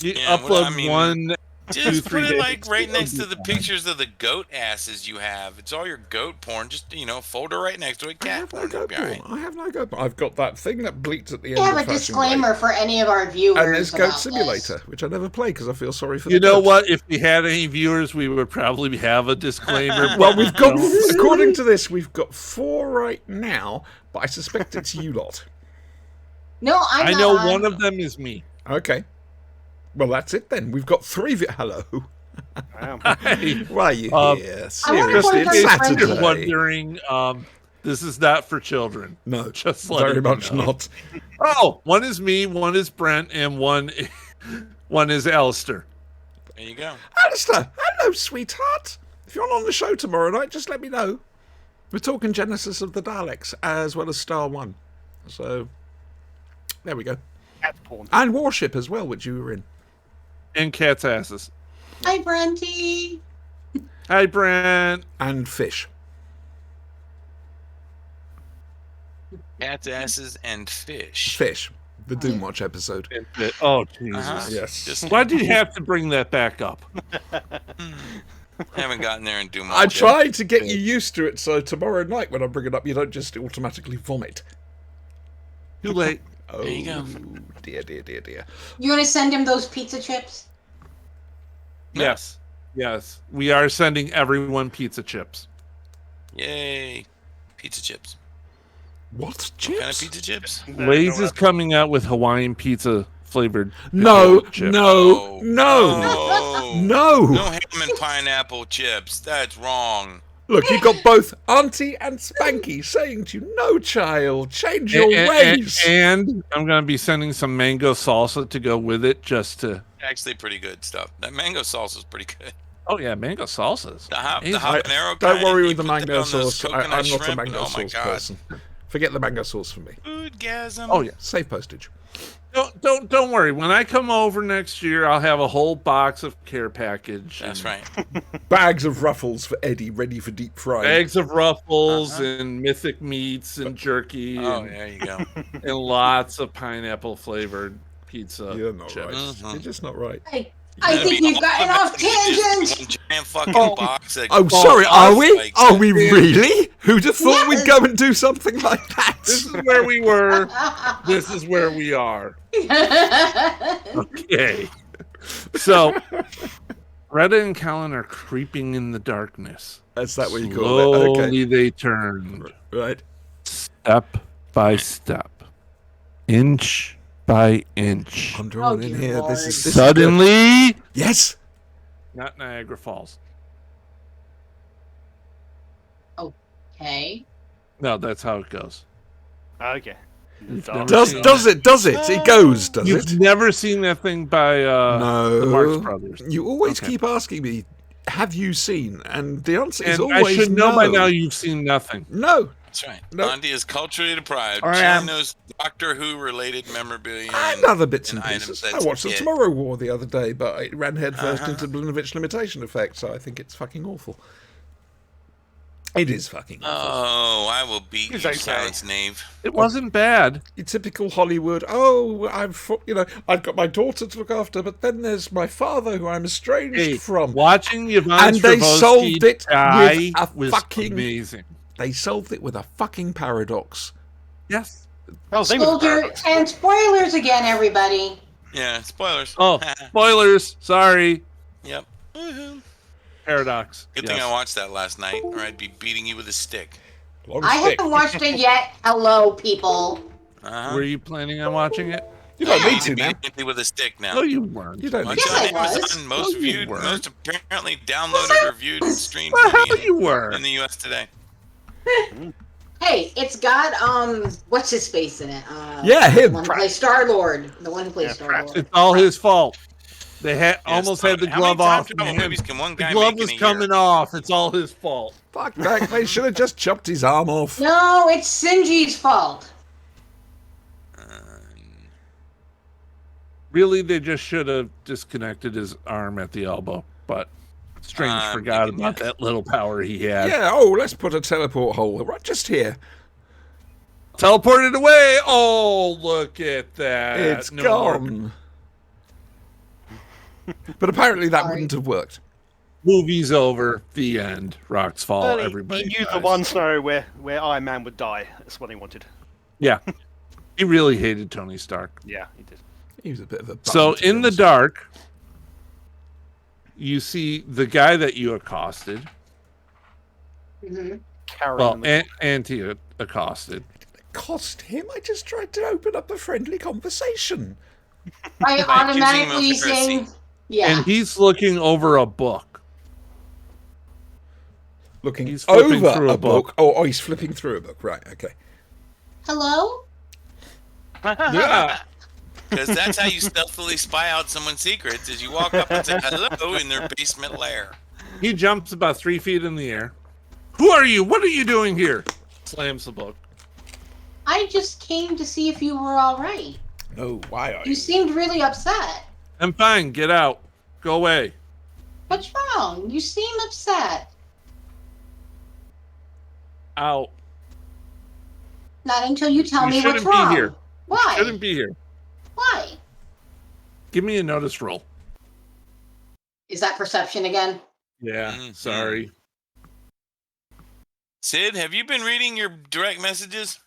You Yeah, upload well, I mean, one. Just 2-3 put it days. like right next to the It'll be fine. pictures of the goat asses you have. It's all your goat porn. Just folder right next to it. I Cat have no porn. It'll goat be all right. porn. I have no goat porn. I've got that thing that bleats at the end We have of a Fashion disclaimer Break. for any of our viewers. And there's Goat about Simulator, this. which I never play because I feel sorry for You the know goats. what? If we had any viewers, we would probably have a disclaimer. Well, we've got, No. according to this, we've got 4 right now, but I suspect it's you lot. No, I'm I not know on. one of them is me. Okay. Well, that's it then. We've got 3 Hello. Wow. Why are you Um, here? I wonder Just Seriously, in what it's case friends you're Saturday. wondering, this is not for children. No, Just letting very you much know. not. Oh, one is me, one is Brent, and one is Alistair. There you go. Alistair, hello, sweetheart. If you're on the show tomorrow night, just let me know. We're talking Genesis of the Daleks as well as Star 1. So, there we go. Cat porn. And Warship as well, which you were in. And cats' asses. Hi, Brenty. Hi, Brent. And Fish. Cats, asses, and fish. Fish. The Doomwatch episode. Oh, Jesus. Uh-huh. Yes. Just Why do you have to bring that back up? haven't gotten there and do much. I yet. tried to get you used to it so tomorrow night when I bring it up, you don't just automatically vomit. Too late. Oh, There you go. dear. You want to send him those pizza chips? Yes. Yes. We are sending everyone pizza chips. Yay. Pizza chips. What? What kind of Chips? pizza chips? Lay's is coming out with Hawaiian pizza flavored. No, potato chips. no, no, No. no. No ham and pineapple chips. That's wrong. Look, you got both Auntie and Spanky saying to you, no, child, change your ways. And I'm going to be sending some mango salsa to go with it just to. Actually, pretty good stuff. That mango sauce is pretty good. Oh, yeah, mango salsas. The Amazing. habanero Don't kind, worry you with the put that mango on those sauce. coconut I'm not a shrimp. mango Oh my sauce God. person. Forget the mango sauce for me. Foodgasm. Oh, yeah. Save postage. Don't worry. When I come over next year, I'll have a whole box of care package. That's and right. Bags of Ruffles for Eddie, ready for deep frying. Eggs of Ruffles Uh-huh. and Mythic Meats and jerky Oh, and, there you go. and lots of pineapple flavored pizza. You're not chips. right. Mhm. You're just not right. I think we've gotten off tangent. One giant fucking Oh. box. Of Oh, sorry, are we? like- Are we really? Who'd have thought we'd go and do something like that? This is where we were. This is where we are. Okay. So, Retta and Colin are creeping in the darkness. That's that what you call it? Slowly they turn, Right. step by step, inch by inch. I'm drawn Oh, in dear here. Lord. This is good. Suddenly, Yes. not Niagara Falls. Okay. No, that's how it goes. Okay. You've Dark. never Does seen it? Does it? It goes, does You've it? never seen that thing by the Marx No. Brothers. You always Okay. keep asking me, have you seen? And the answer is And always I should know no. by now you've seen nothing. No. That's right. Nope. Gandhi is culturally deprived. I She am. only knows Doctor Who related memorabilia. And other bits and and items, pieces. I that's watched the it. Tomorrow War the other day, but it ran headfirst Uh-huh. into Blinovich limitation effect, so I think it's fucking awful. It is fucking awful. Oh, I will beat It's you, okay. silence knave. It wasn't bad. Your typical Hollywood. Oh, I've got my daughter to look after, but then there's my father who I'm estranged Hey, from. watching Yvonne And they Stravosky solved it die with a was fucking- amazing. They solved it with a fucking paradox. Yes. Oh, they were the Soldier paradox. and spoilers again, everybody. Yeah, spoilers. Oh, spoilers. Sorry. Yep. Woohoo. Paradox. Good thing I watched that last night, or I'd be beating you with a stick. Long I stick. haven't watched it yet. Hello, people. Uh-huh. Were you planning on watching it? You don't You need to beat now. me with a stick now. No, you weren't. You don't need Watch to. Yes, on I was. Amazon, most No, you viewed, weren't. most apparently downloaded, reviewed, and streamed Well, movie you were. in the U.S. today. Hey, it's got what's his face in it? Yeah, The him. one who plays Star Lord. The one who plays Yeah, Star Pratt. Lord. It's all his fault. They Yes, almost so had the how many glove time off, travel man. movies can one The guy glove make in was a year? coming off. It's all his fault. Fuck that. They should have just chopped his arm off. No, it's Shinji's fault. Really, they just should have disconnected his arm at the elbow. But Strange I'm forgot thinking about yes. that little power he had. Yeah, oh, let's put a teleport hole right just here. Teleported away. Oh, look at that. It's No more. gone. But apparently that Sorry. wouldn't have worked. Movie's over. The end. Rocks fall. Well, Everybody he knew the dies. one scenario where Iron Man would die. That's what he wanted. Yeah. He really hated Tony Stark. Yeah, he did. He was a bit of a bum, So to be in the honest. dark, you see the guy that you accosted. Hmm. Carrying Well, them. Auntie accosted. Cost him? I just tried to open up a friendly conversation. I By accusing him of automatically heresy. saying, yeah. And he's looking over a book. Looking He's flipping over through a a book. Oh, he's flipping through a book. Right, okay. Hello? Yeah. Because that's how you stealthily spy out someone's secrets, is you walk up and say hello in their basement lair. He jumps about 3 feet in the air. Who are you? What are you doing here? Slams the book. I just came to see if you were all right. No, why are You you? seemed really upset. I'm fine. Get out. Go away. What's wrong? You seem upset. Out. Not until you tell You me what's shouldn't be wrong. here. Why? Shouldn't be here. Why? Give me a notice roll. Is that perception again? Yeah. Mhm. Sorry. Sid, have you been reading your direct messages?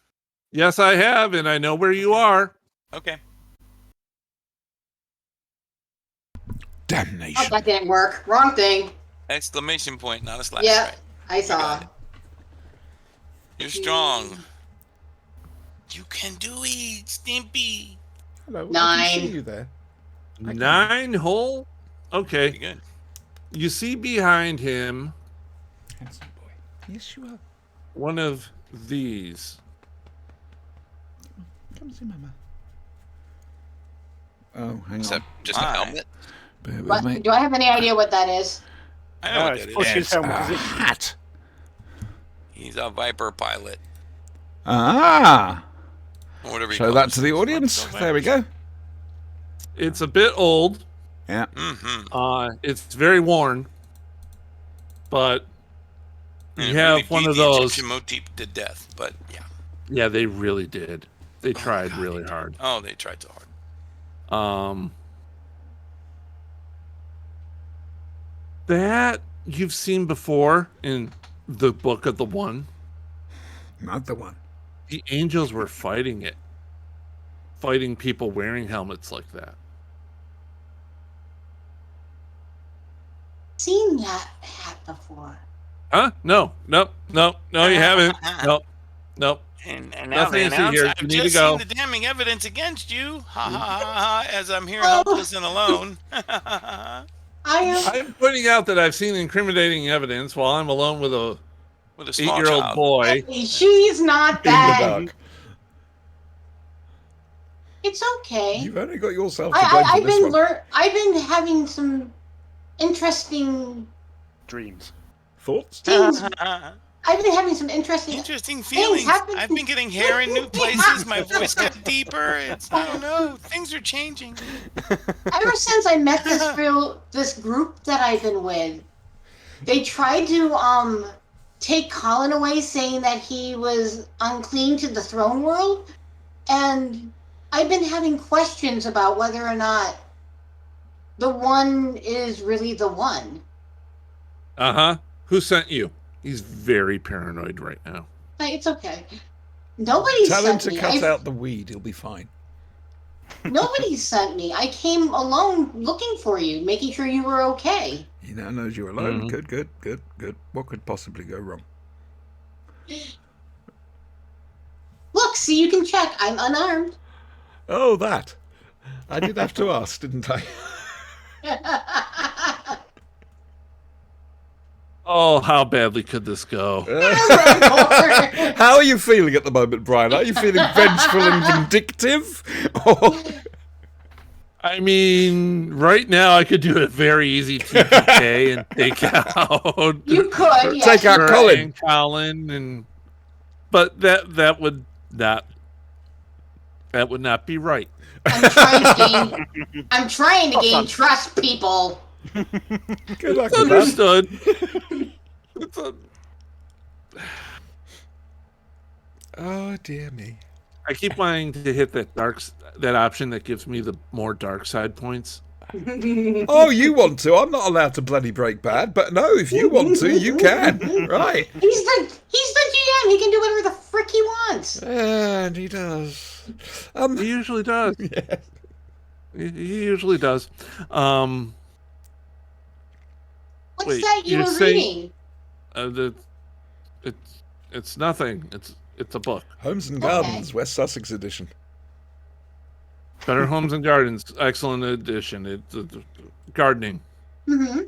Yes, I have, and I know where you are. Okay. Damnation. Oh, that didn't work. Wrong thing. Exclamation point, not a slash. Yeah, Right. I saw. it. You're strong. You can do it, Stimpy. Hello, I 9. can see you there. 9 hole? Okay. Pretty good. You see behind him Handsome boy. Yes, you are. one of these. Come see Mama. Oh, hang Is on. that just a My. helmet? Bear with What? me. Do I have any idea what that is? I know what it's that pushing is. his helmet A 'cause it- hat. He's a Viper pilot. Ah. Or whatever you Show call that it. to the audience. There we go. It's a bit old. Yeah. Mm-hmm. It's very worn, but you have one of the those. Egyptian motif to death, but yeah. Yeah, they really did. They tried God, really they hard. Oh, they tried so hard. That you've seen before in the Book of the One. Not the one. The angels were fighting it, fighting people wearing helmets like that. Seen that hat before. Huh? No, nope, nope, no, you haven't. Nope, nope. And now Nothing they to see announce, here. I've You need to just go. seen the damning evidence against you. Ha ha ha ha, as I'm here Oh. helpless and alone. I am. I'm pointing out that I've seen incriminating evidence while I'm alone with a With a small 8-year-old child. boy. She's not In the bad. dark. It's okay. You've only got yourself to blame for I've this been one. I've been having some interesting dreams. Thoughts? things. I've been having some interesting. Interesting feelings. happen. I've been getting hair in new places. My voice got deeper. I don't know. Things are changing. Ever since I met this group that I've been with, they tried to take Colin away, saying that he was unclean to the throne world, and I've been having questions about whether or not the one is really the one. Uh-huh. Who sent you? He's very paranoid right now. It's okay. Nobody Tell him sent to me. cut out the weed. He'll be fine. Nobody sent me. I came alone looking for you, making sure you were okay. He now knows you're alone. Mhm. Good, good, good, good. What could possibly go wrong? Look, see, you can check. I'm unarmed. Oh, that. I did have to ask, didn't I? Oh, how badly could this go? How are you feeling at the moment, Brian? Are you feeling vengeful and vindictive? Or I mean, right now I could do a very easy TPK and take out You could, yes. take out her Colin? and Colin, but that would not be right. I'm trying to gain trust, people. Good luck It's with that. understood. Oh dear me. I keep wanting to hit that option that gives me the more dark side points. Oh, you want to? I'm not allowed to bloody break bad, but no, if you want to, you can. Right. He's the GM. He can do whatever the frick he wants. And he does. He usually does. Yeah. He usually does. What's Wait, that you you're were saying- reading? It's nothing. It's a book. Homes and Gardens, West Sussex edition. Better Homes and Gardens, excellent edition. It's gardening. Mm-hmm.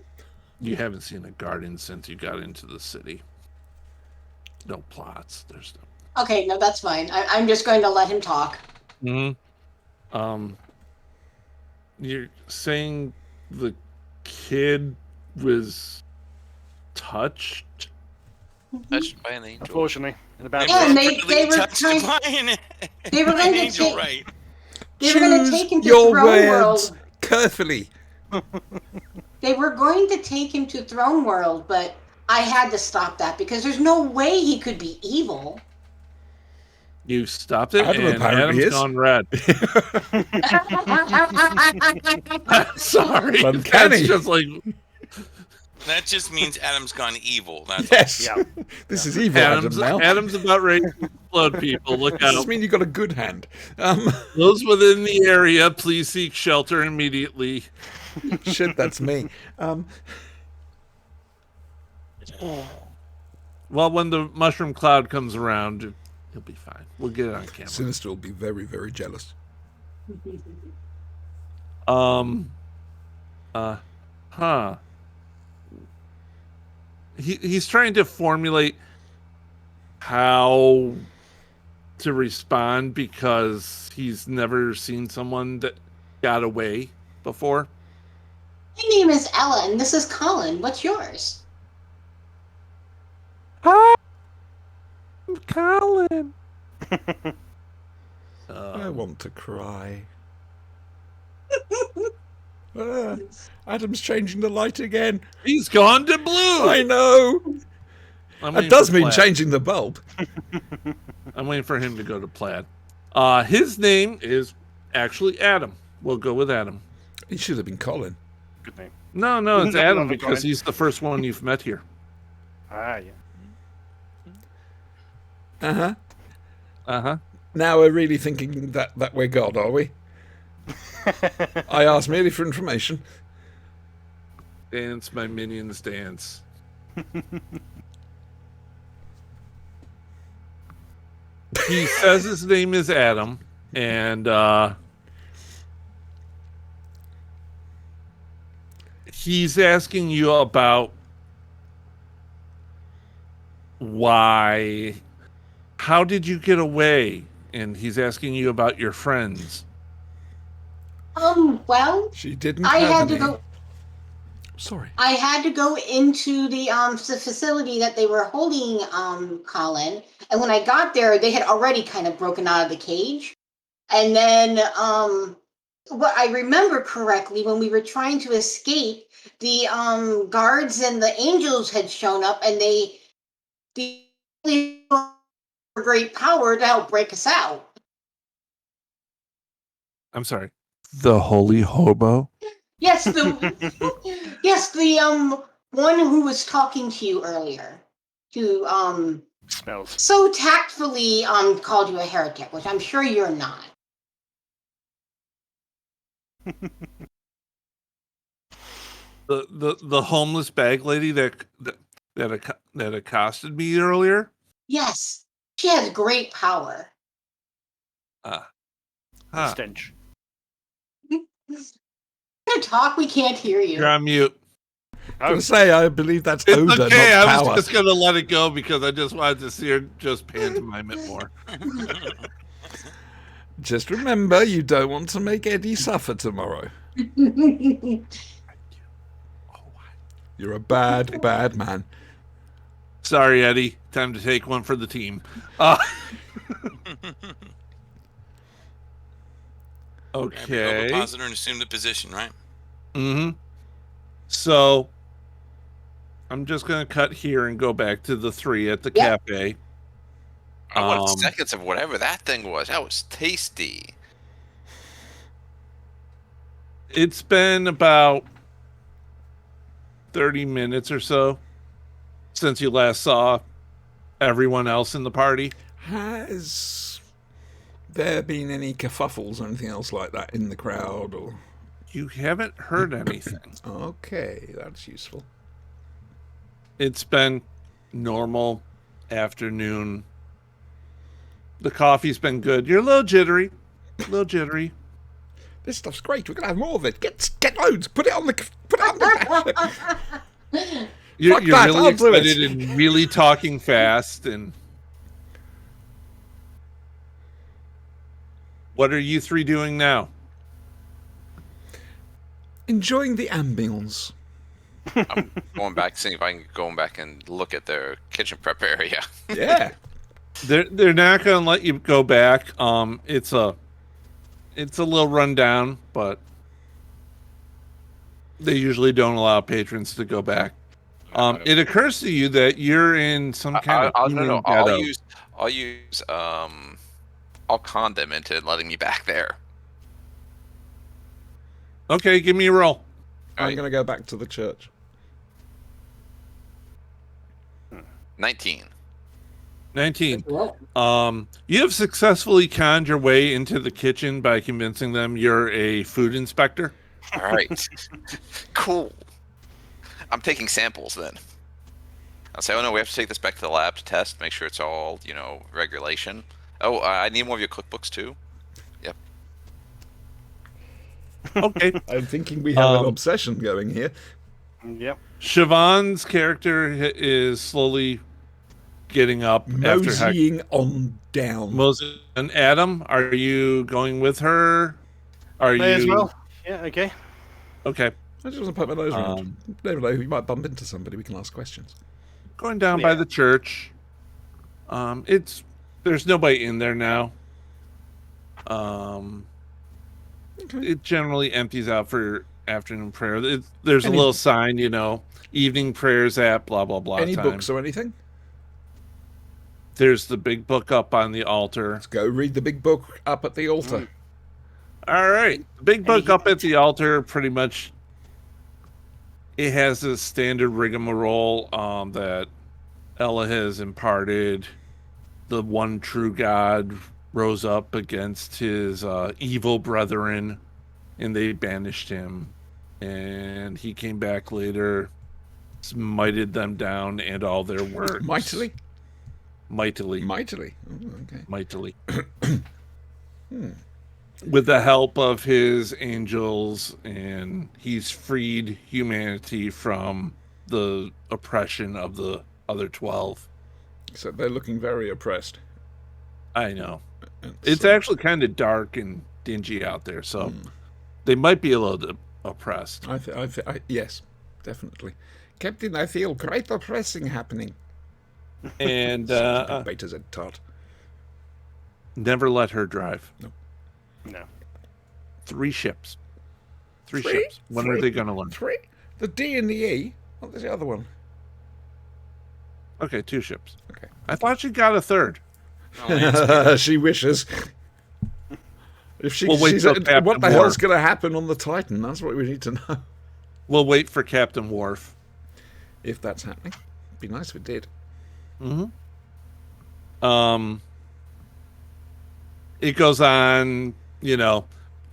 You haven't seen a garden since you got into the city. No plots. There's no. Okay, no, that's fine. I'm just going to let him talk. Mm-hmm. You're saying the kid was touched? Touched by an angel. Unfortunately, in a bad Yeah, and way. they were touched trying- by an they were going to angel, take- right? They were going to Choose take him to your Throne words World. carefully. They were going to take him to Throne World, but I had to stop that because there's no way he could be evil. You stopped it, Adam and apparently Adam's is. gone red. Sorry, Uncanny. that's just like That just means Adam's gone evil. That's Yes. Yeah. This is evil, Adam, now. Adam's about ready to explode. People, look Does out! this mean you got a good hand? Those within the area, please seek shelter immediately. Shit, that's me. Well, when the mushroom cloud comes around, he'll be fine. We'll get it on camera. Sinister will be very, very jealous. He's trying to formulate how to respond because he's never seen someone that got away before. My name is Ella, and this is Colin. What's yours? Hi, I'm Colin. I want to cry. Adam's changing the light again. He's gone to blue. I know. I'm That waiting does for mean Plaid. changing the bulb. I'm waiting for him to go to Plaid. His name is actually Adam. We'll go with Adam. He should have been Colin. Good name. No, it's No, Adam no, because Colin. he's the first one you've met here. Ah, yeah. Uh-huh. Uh-huh. Now we're really thinking that we're God, are we? I asked merely for information. Dance, my minions dance. He says his name is Adam, and he's asking you about how did you get away? And he's asking you about your friends. Well, She didn't I have had to any. go. Sorry. I had to go into the facility that they were holding Colin, and when I got there, they had already kind of broken out of the cage. And then, what I remember correctly, when we were trying to escape, the guards and the angels had shown up, and they great power to help break us out. I'm sorry. The Holy Hobo? Yes, the one who was talking to you earlier, who Smells. so tactfully called you a heretic, which I'm sure you're not. The homeless bag lady that accosted me earlier? Yes, she has great power. Stench. To talk, we can't hear you. You're on mute. I was going to say, I believe that's It's odor, okay. not I power. was just gonna let it go because I just wanted to see her just pantomime it more. Just remember, you don't want to make Eddie suffer tomorrow. You're a bad, bad man. Sorry, Eddie. Time to take one for the team. Be Okay. ovipositor and assume the position, right? Mm-hmm. So I'm just gonna cut here and go back to the 3 at the Yep. cafe. I wanted seconds of whatever that thing was. That was tasty. It's been about 30 minutes or so since you last saw everyone else in the party. Has there been any kerfuffles or anything else like that in the crowd? Or You haven't heard anything. okay, that's useful. It's been normal afternoon. The coffee's been good. You're a little jittery. This stuff's great. We're gonna have more of it. Get loads. Put it on the dash. You're Fuck that, really I'll do it. excited and really talking fast. And what are you 3 doing now? Enjoying the ambience. I'm going back, seeing if I can go back and look at their kitchen prep area. Yeah. They're not going to let you go back. It's a little rundown, but they usually don't allow patrons to go back. It occurs to you that you're in some kind of No. ghetto. I'll con them into letting me back there. Okay, give me a roll. I'm gonna go back to the church. 19. 19. You have successfully conned your way into the kitchen by convincing them you're a food inspector. All right. Cool. I'm taking samples then. I'll say, oh no, we have to take this back to the lab to test, make sure it's all, regulation. Oh, I need more of your cookbooks too. Yep. Okay. I'm thinking we have an obsession going here. Yep. Siobhan's character is slowly getting up after Moseying on down. Moses and Adam, are you going with her? Are May as you well. Yeah, okay. Okay. I just want to put my nose around. Never know, you might bump into somebody. We can ask questions. Going down by the church. There's nobody in there now. It generally empties out for afternoon prayer. There's a little sign, evening prayers at blah blah blah. Any time. books or anything? There's the big book up on the altar. Let's go read the big book up at the altar. All right. The big book up at the altar, pretty much, it has a standard rigmarole that Ella has imparted. The one true God rose up against his evil brethren, and they banished him. And he came back later, smited them down and all their works. Mightily? Mightily. Oh, okay. Mightily. With the help of his angels, and he's freed humanity from the oppression of the other 12. So they're looking very oppressed. I know. It's actually kind of dark and dingy out there, so they might be a little oppressed. Yes, definitely. Captain, I feel great oppressing happening. And Beta's a tart. never let her drive. No. 3 ships. 3 ships. When are they going to learn? 3? The D and the E? What was the other one? Okay, 2 ships. Okay. I thought you got a 3rd. She wishes. If she, We'll wait she's till what Captain the hell's Worf. going to happen on the Titan? That's what we need to know. We'll wait for Captain Worf. If that's happening, it'd be nice if it did. It goes on,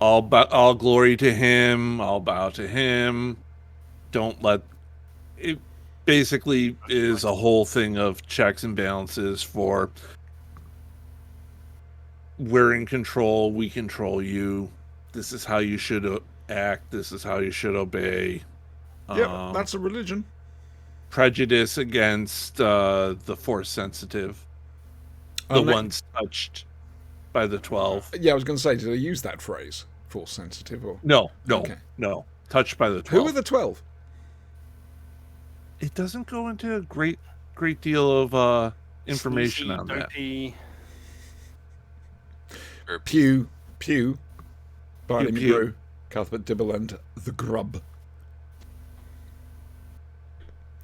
all glory to him, all bow to him. Don't let it. Basically, is a whole thing of checks and balances for we're in control, we control you. This is how you should act. This is how you should obey. Yeah, that's a religion. Prejudice against the Force sensitive, the ones touched by the 12. Yeah, I was going to say, did I use that phrase? Force sensitive or No, Okay. no. Touched by the 12. Who are the 12? It doesn't go into a great deal of information Sneezy, on that. dopey. Pew, Barney Pew, pew. McGrew, Cuthbert Dibble, and the Grub.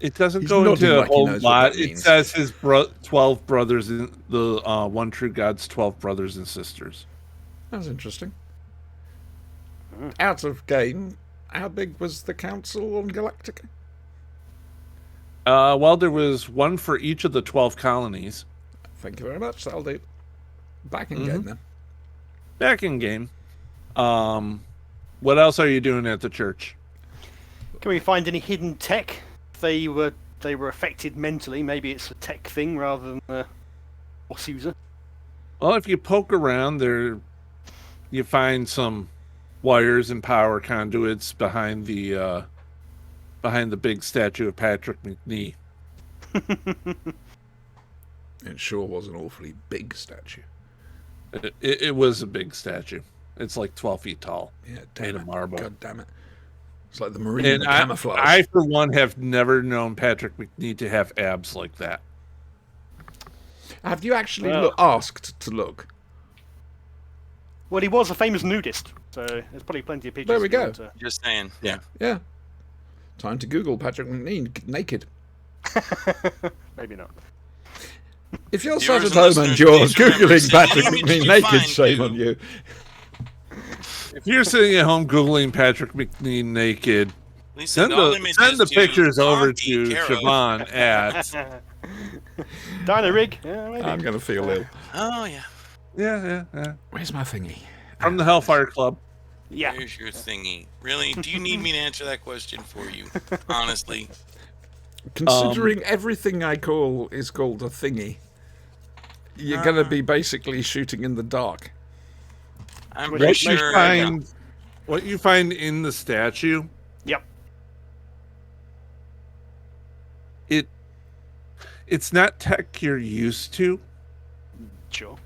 It doesn't He's go nodding into a like he whole knows what lot. that It means. says his 12 brothers, in the one true God's 12 brothers and sisters. That's interesting. Out of game, how big was the council on Galactica? Well, there was one for each of the 12 colonies. Thank you very much. That'll do. Back in game then. Back in game. What else are you doing at the church? Can we find any hidden tech? They were affected mentally. Maybe it's a tech thing rather than a Force user. Well, if you poke around there, you find some wires and power conduits behind the big statue of Patrick McNee. It sure was an awfully big statue. It was a big statue. It's like 12 feet tall. Yeah, Made damn of it. marble. God damn it. It's like the marine And camouflage. I, for one, have never known Patrick McNee to have abs like that. Have you actually Well. asked to look? Well, he was a famous nudist, so there's probably plenty of pictures. There we if you go. want to- Just saying. Yeah. Yeah. Time to Google Patrick McNee naked. Maybe not. If you're Viewers sat at and home and listeners, you're please remember, Googling see Patrick the image McNee you naked, find shame you. on you. If you're sitting at home Googling Patrick McNee naked, At least send all the images to pictures over Conti to Caro. Siobhan at... Dino rig? Yeah, maybe. I'm going to feel ill. Oh, yeah. Yeah. Where's my thingy? From the Hellfire Club. Yeah. Here's your thingy. Really? Do you need me to answer that question for you? Honestly. Considering everything I call is called a thingy, you're going to be basically shooting in the dark. I'm What pretty What you sure. find, what you find in the statue, Yep. it's not tech you're used to. Sure.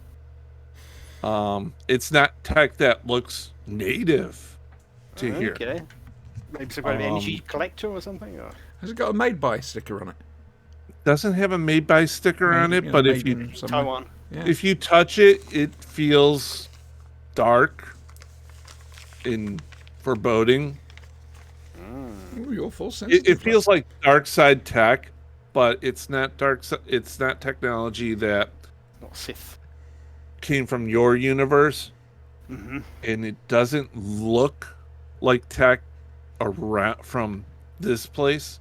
It's not tech that looks native to here. Okay. Maybe some kind of energy collector or something? Or... Has it got a made by sticker on it? Doesn't have a made by sticker on it, You know, but if made you in somewhere. Taiwan. Yeah. if you touch it, it feels dark and foreboding. Ooh, you're full It sensitive. feels like dark side tech, but it's not it's not technology that Not Sith. came from your universe, Mm-hmm. and it doesn't look like tech around from this place.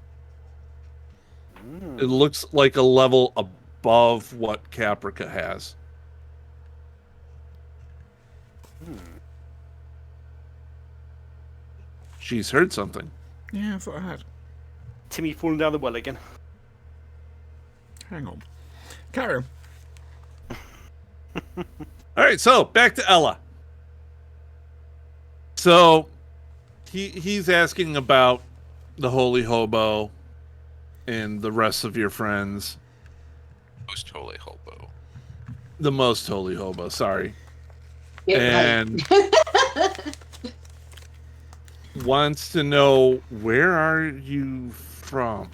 It looks like a level above what Caprica has. She's heard something. Yeah, I thought I had. Timmy falling down the well again. Hang on. Carry on. All right, so back to Ella. So he's asking about the Holy Hobo and the rest of your friends. Most holy hobo. The most holy hobo, sorry. Yeah, And wants to know, where are you from?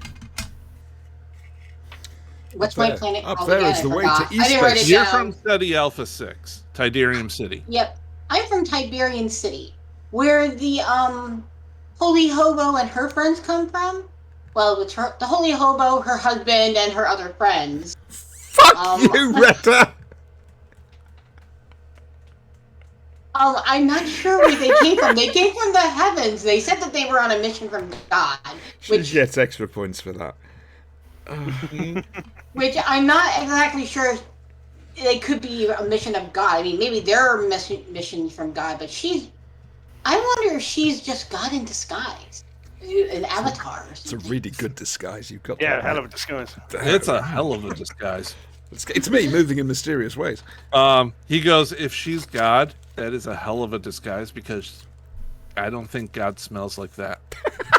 What's Up my there. planet Up called there again? is I the way forgot. to I didn't write East it You're down. from Study Alpha 6, Tidarium City. Yep. I'm from Tiberian City, where the Holy Hobo and her friends come from. Well, it's the Holy Hobo, her husband, and her other friends. Fuck you, Retta! I'm not sure where they came from. They came from the heavens. They said that they were on a mission from God, She which gets extra points for that. which I'm not exactly sure. They could be a mission of God. I mean, maybe they're missions from God, but I wonder if she's just God in disguise, an avatar or It's a something. really good disguise you've got. Yeah, there, hell mate. of a disguise. It's a hell of a disguise. It's me moving in mysterious ways. He goes, if she's God, that is a hell of a disguise, because I don't think God smells like that.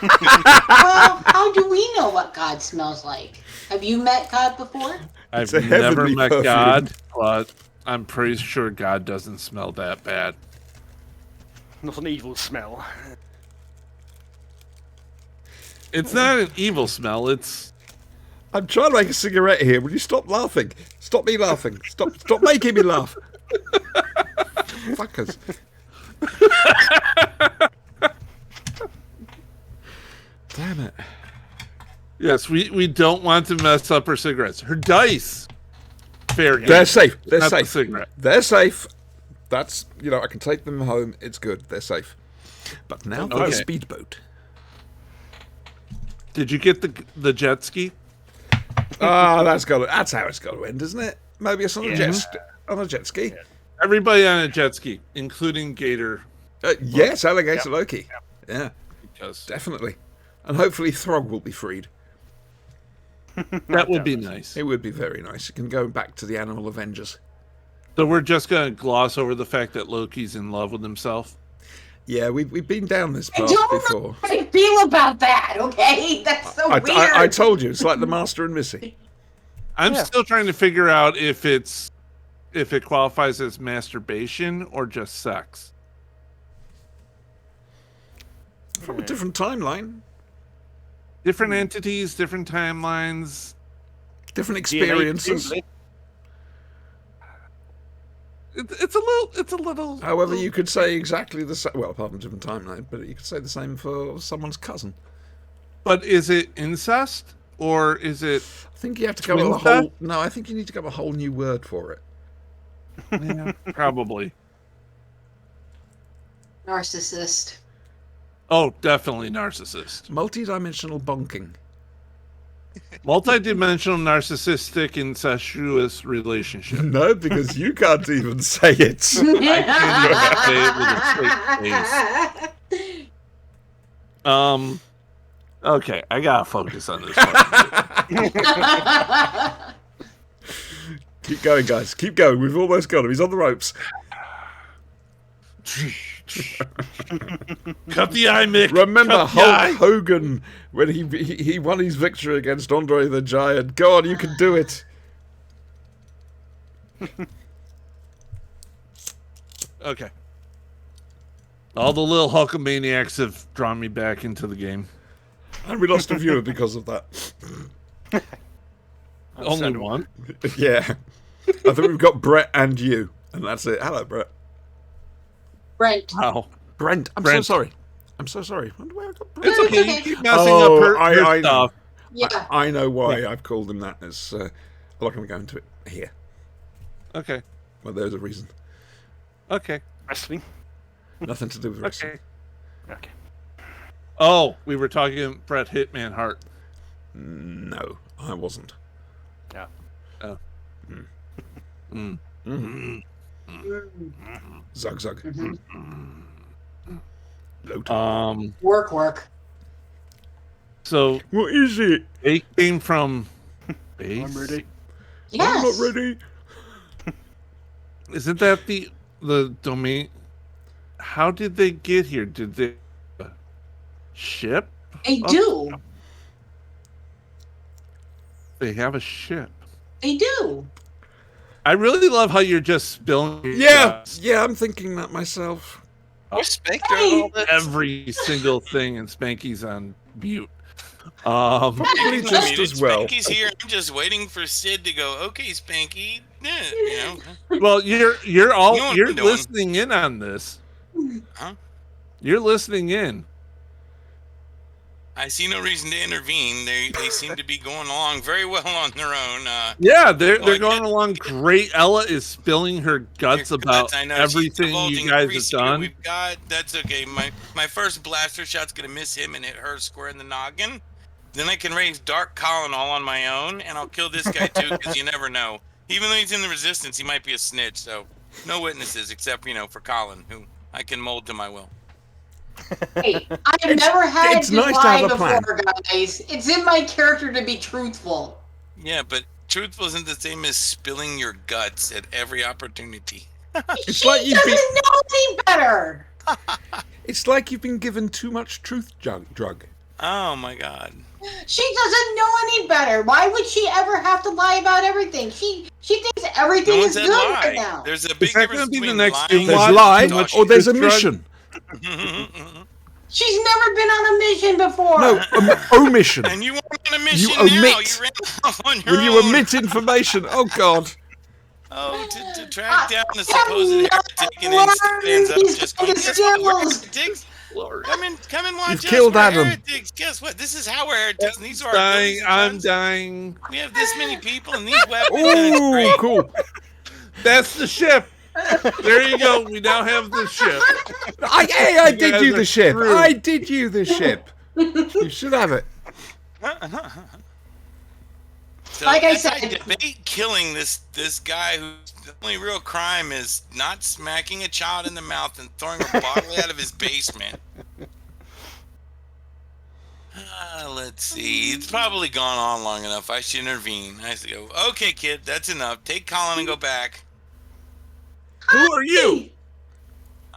Well, how do we know what God smells like? Have you met God before? I've a never heavenly met perfume. God, but I'm pretty sure God doesn't smell that bad. Not an evil smell. It's not an evil smell. It's I'm trying to make a cigarette here. Will you stop laughing? Stop me laughing. Stop making me laugh. Fuckers. Damn it. yes. We don't want to mess up her cigarettes. Her dice. Fair game. They're safe. They're Not the safe. cigarette. They're safe. That's, I can take them home. It's good. They're safe. But now for the Okay. speedboat. Did you get the jet ski? That's how it's got to end, isn't it? Maybe it's on a jet ski. Everybody on a jet ski, including Gator, Yes, Alligator Loki. Yeah, because definitely. And hopefully Throg will be freed. that would be nice. It would be very nice. It can go back to the Animal Avengers. So we're just gonna gloss over the fact that Loki's in love with himself. Yeah, we've been down this I path don't know before. how I feel about that, okay? That's so weird. I told you, it's like the Master and Missy. I'm Yeah. still trying to figure out if it qualifies as masturbation or just sex. From a different timeline, Different entities, different timelines. different DNA experiences. presumably. It's a little. However, you could say exactly the same. Well, apart from different timeline, but you could say the same for someone's cousin. But is it incest or is it? I think you have to come up with a Twin whole. No, I think you need to come up with a whole new word for it. Yeah, probably. Narcissist. Oh, definitely narcissist. Multi-dimensional bonking. Multi-dimensional narcissistic incestuous relationship. No, because you can't even say it. I can't even say it with a straight face. Okay, I gotta focus on this one. Keep going, guys. Keep going. We've almost got him. He's on the ropes. Cut the eye, Mick. Remember Cut the eye. Hulk Hogan when he won his victory against Andre the Giant. Go on, you can do it. Okay. All the little Hulkamaniacs have drawn me back into the game. And we lost a viewer because of that. Only one. Yeah. I think we've got Brett and you. And that's it. Hello, Brett. Brent. Wow. Brent. I'm Brent. so sorry. I'm so sorry. I wonder where I got Brent. It's okay. okay. You keep messing Oh, up her I stuff. Yeah. I know why I've called him that. It's, I'm not going to go into it here. Okay. Well, there's a reason. Okay. Wrestling. Nothing to do with wrestling. Okay. Okay. Oh, we were talking Bret Hitman Hart. No, I wasn't. Yeah. Oh. Zug zug. Load. Work. So What is it? they came from base. I'm ready. Yes. I'm not ready. Isn't that the domain? How did they get here? Did they ship? They do. They have a ship. They do. I really love how you're just spilling Yeah, I'm thinking that myself. You spanked her and all that. every single thing, and Spanky's on mute. Probably just as well. Spanky's here. I'm just waiting for Sid to go. Okay, Spanky. Yeah, you know. Well, you're You know what you're I'm doing. listening in on this. Huh? You're listening in. I see no reason to intervene. They seem to be going along very well on their own. Yeah, they're Well, I going did- along great. Ella is spilling her guts Your about guts, I know, she's everything divulging you guys every have secret done. We've got that's okay. My first blaster shot's gonna miss him and hit her square in the noggin. Then I can raise Dark Colin all on my own, and I'll kill this guy too because you never know. Even though he's in the resistance, he might be a snitch. So no witnesses except for Colin, who I can mold to my will. Hey, I've never had it's to nice to lie have a plan. before, guys. It's in my character to be truthful. Yeah, but truthful isn't the same as spilling your guts at every opportunity. It's He like you've doesn't been. know any better. It's like you've been given too much truth drug. Oh my God. She doesn't know any better. Why would she ever have to lie about everything? She thinks everything No one is said good lie. right now. There's a Is big that difference going to be the between next lying There's and lie talking. or there's a This drug- mission. She's never been on a mission before. No, omission. And you weren't on a mission You now. omit. You ran off on your When own. you omit information, oh God. Oh, to track down the have supposed not heretic and instead ends up learned just these going, guess what? We're skills. heretics. Lord. Come and watch You've us. killed We're Adam. heretics. Guess what? This is how we're heretics. And these are our Dying. abilities and I'm guns. dying. We have this many people and these weapons, and it's Ooh, great. cool. That's the ship. There you go. We now have the ship. I did guys you are the ship. screwed. I did you the ship. You should have it. So Like I as said- debate killing this guy whose only real crime is not smacking a child in the mouth and throwing a bottle out of his basement. Let's see. It's probably gone on long enough. I should intervene. I should go, okay, kid, that's enough. Take Colin and go back. Who are you?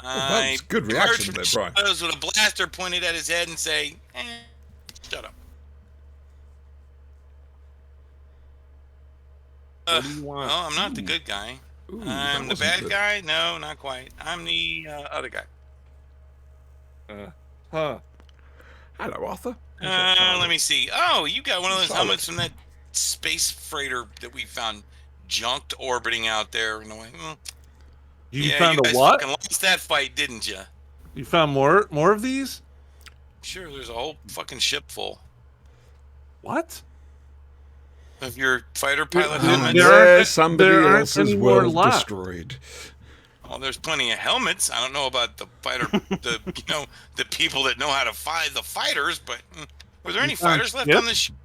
that's good emerge reaction from there, the Brian. shadows with a blaster pointed at his head and say, shut up. What do you want? Oh, I'm not the good guy. Ooh, that I'm the wasn't bad good. guy? No, not quite. I'm the other guy. Huh. Hello, Arthur. Let me see. Oh, you got one of those Solid. helmets from that space freighter that we found junked orbiting out there. And I'm like, You yeah, found you a guys what? fucking lost that fight, didn't you? You found more of these? Sure, there's a whole fucking ship full What? of your fighter pilot There- helmets. there aren't- There's somebody there aren't else's any more world left. destroyed. Well, there's plenty of helmets. I don't know about the fighter, the people that know how to fight the fighters, but were there any You found fighters left ship? on the ship?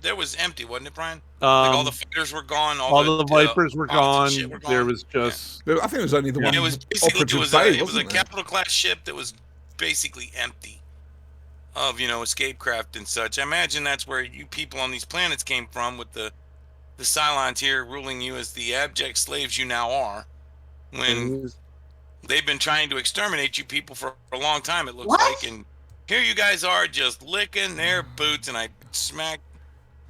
There was empty, wasn't it, Brian? Like all the fighters were gone. all the Vipers were pilots and gone. shit were There gone. was just I think it was only the Yeah. one It was basically operative bay, it was a wasn't there? capital class ship that was basically empty of escape craft and such. I imagine that's where you people on these planets came from, with the Cylons here ruling you as the abject slaves you now are. When they've been trying to exterminate you people for a long time, it looks What? like, and here you guys are just licking their boots, and I smack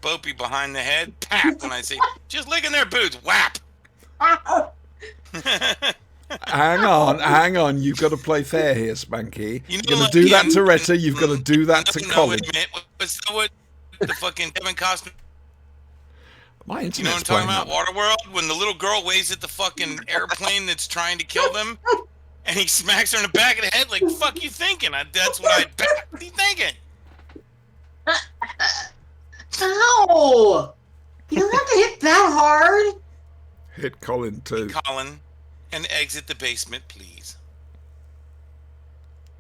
Bopey behind the head, pap, and I say, just licking their boots, whap. Hang on. You've got to play fair here, Spanky. You know You're going what, to do that Ian? to Retta. You've got to do that to No, Colin. wait a minute. What's what the fucking Kevin Costner? My You know what I'm internet's talking playing about? that. Waterworld, when the little girl waves at the fucking airplane that's trying to kill them, and he smacks her in the back of the head. Like, fuck you thinking? That's what I bet. What are you thinking? Ow! You don't have to hit that hard. Hit Colin too. Colin, and exit the basement, please.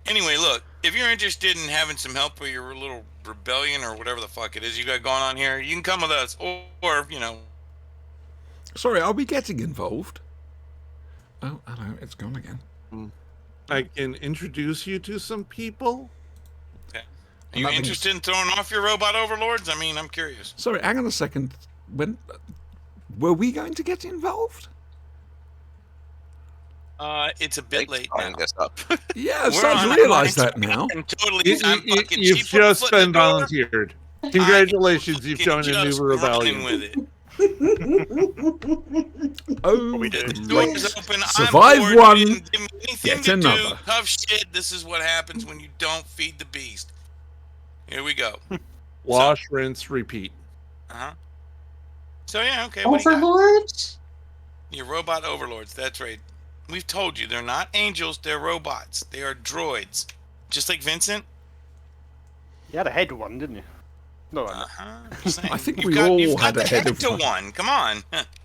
Anyway, look, if you're interested in having some help with your little rebellion or whatever the fuck it is you got going on here, you can come with us, or Sorry, are we getting involved? Oh, hello, it's gone again. I can introduce you to some people. are you interested in throwing off your robot overlords? I mean, I'm curious. Sorry, hang on a second. When were we going to get involved? It's a bit late now. This up. Yeah, I'm We're starting on to realise line. that now. I'm totally. You, I'm fucking you've cheap with a just foot in been the door. volunteered. Congratulations, you've Fucking joined a just new rebellion. running with it. Oh, We did. The door's open. Survive I'm bored. one, You didn't give me anything get to another. do. Tough shit. This is what happens when you don't feed the beast. Here we go. Wash, rinse, repeat. So yeah, okay. What do you got? Overlords? Your robot overlords. That's right. We've told you they're not angels. They're robots. They are droids. Just like Vincent. You had a head one, didn't you? No, Just saying. I think You've we got, all you've had got a the head of to one. one. Come on.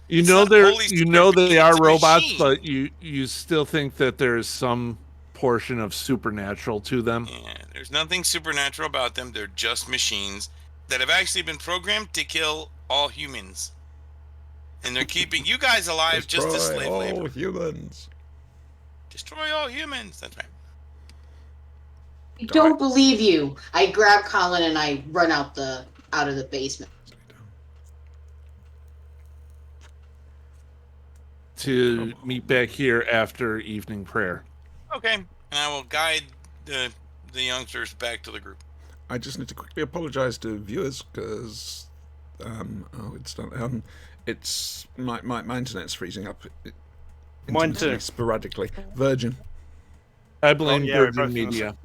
You It's know not they're holy you know spirit, they are it's a robots, machine. but you still think that there's some portion of supernatural to them. Yeah, there's nothing supernatural about them. They're just machines that have actually been programmed to kill all humans. And they're keeping you guys alive just as Destroy slave all labor. humans. Destroy all humans. That's right. I don't believe you. I grab Colin and I run out of the basement. To meet back here after evening prayer. Okay. And I will guide the youngsters back to the group. I just need to quickly apologise to viewers because it's done. It's my internet's freezing up. Mine too. Sporadically. Virgin. I blame yeah, we're Virgin both Media.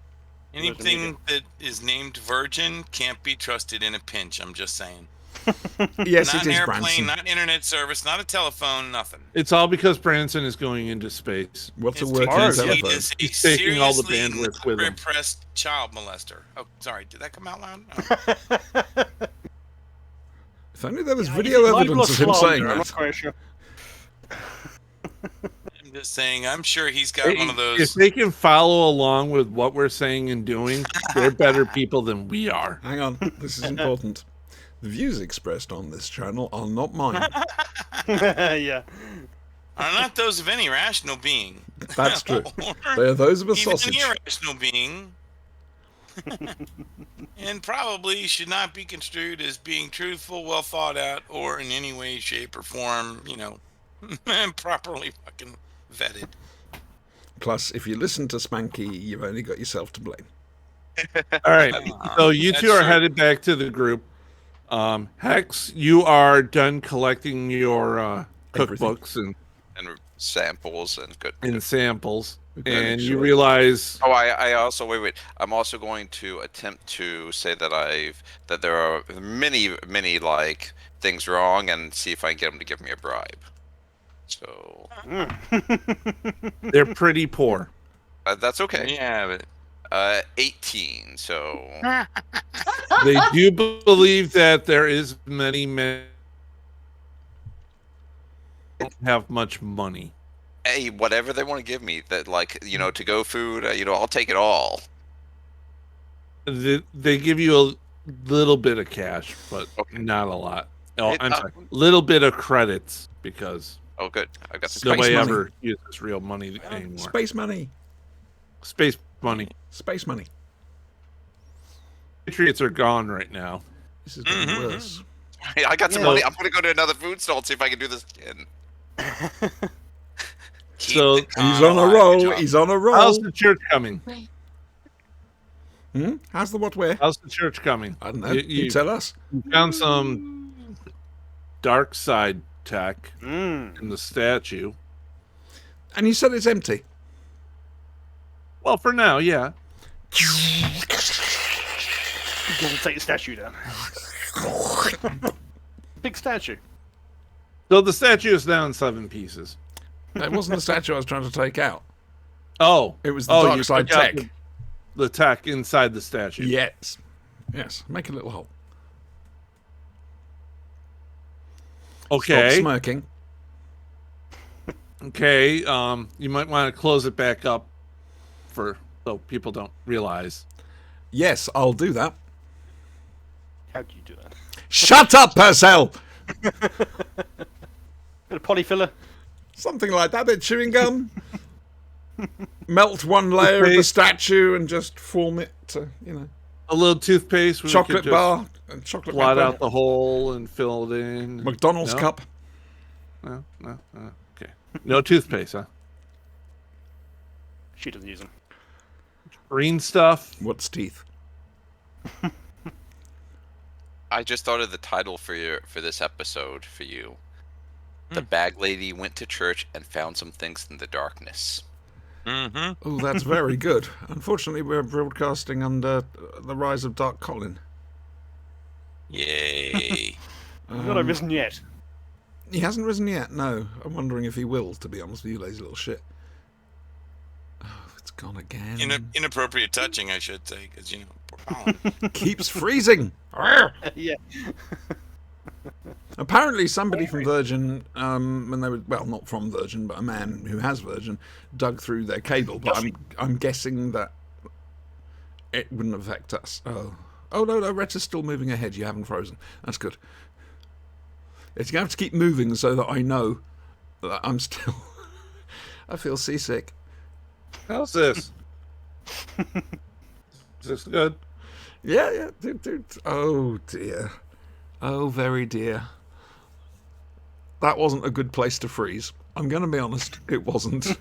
Anything that is named Virgin can't be trusted in a pinch. I'm just saying. Yes, Not it an is airplane, Branson. not internet service, not a telephone, nothing. It's all because Branson is going into space. What's a It's working because tomorrow, he telephone? is a He's taking all the seriously bandwidth with him. repressed child molester. Oh, sorry. Did that come out loud? Oh. If only there was Is video it libel evidence or of him slander? saying I'm not that. quite sure. I'm just saying. I'm sure he's got one of If those. they can follow along with what we're saying and doing, they're better people than we are. Hang on, this is important. The views expressed on this channel are not mine. Yeah. Are not those of any rational being. That's true. Or They are those of a even sausage. an irrational being. And probably should not be construed as being truthful, well thought out, or in any way, shape, or form, properly fucking vetted. Plus, if you listen to Spanky, you've only got yourself to blame. All right. So you That's two are true. headed back to the group. Hex, you are done collecting your Everything. cookbooks and And samples and good. samples, Okay, and you sure. realize Oh, I also wait. I'm also going to attempt to say that there are many like things wrong, and see if I can get them to give me a bribe. So they're pretty poor. that's okay. Yeah, but 18. So They do believe that there is many men don't have much money. hey, whatever they want to give me, that to go food, I'll take it all. They give you a little bit of cash, but Okay. not a lot. Oh, It- I'm sorry, little bit of credits because Oh, good. I've got the Space nobody money. ever uses real money anymore. Space money. Space money. Space money. Patriots are gone right now. This is getting Mhm. worse. Hey, I got some Yeah. money. I'm gonna go to another food stall and see if I can do this again. keep So, the He's con on a alive, roll. John. He's on a How's roll. the church coming? How's the what where? How's the church coming? I don't know. You- You tell us. You found some dark side tech Mm. in the statue. And you said it's empty. Well, for now, yeah. He doesn't take the statue down. Big statue. So the statue is now in 7 pieces. That wasn't the statue I was trying to take out. Oh, It was the dark side took out tech. The tech inside the statue. Yes. Yes. Make a little hole. Stop Okay. smirking. Okay. You might want to close it back up so people don't realize. Yes, I'll do that. How do you do that? Shut up, Purcell! Bit of polyfiller. Something like that. Bit of chewing gum. Melt one layer of the Toothpaste. statue and just form it to, A little toothpaste. where we chocolate could just bar and chocolate Blot wrapper. out the hole and fill it in. McDonald's No? cup. No. Okay. No toothpaste, huh? She doesn't use them. Green stuff. What's teeth? I just thought of the title for this episode for you. The bag lady went to church and found some things in the darkness. Mm-hmm. Oh, that's very good. Unfortunately, we're broadcasting under the rise of Dark Colin. Yay. He's not arisen yet. He hasn't risen yet, no. I'm wondering if he will, to be honest with you, lazy little shit. Oh, it's gone again. Inappropriate touching, I should say, because, poor Colin. Keeps freezing. Arrgh. Yeah. Apparently, somebody from Virgin, when they were not from Virgin, but a man who has Virgin, dug through their cable. But I'm guessing that it wouldn't affect us. Oh no, Rhetta's still moving ahead. You haven't frozen. That's good. It's going to have to keep moving so that I know that I'm still. I feel seasick. How's this? Is this good? Yeah, dude. Oh dear. Oh, very dear. That wasn't a good place to freeze. I'm going to be honest, it wasn't.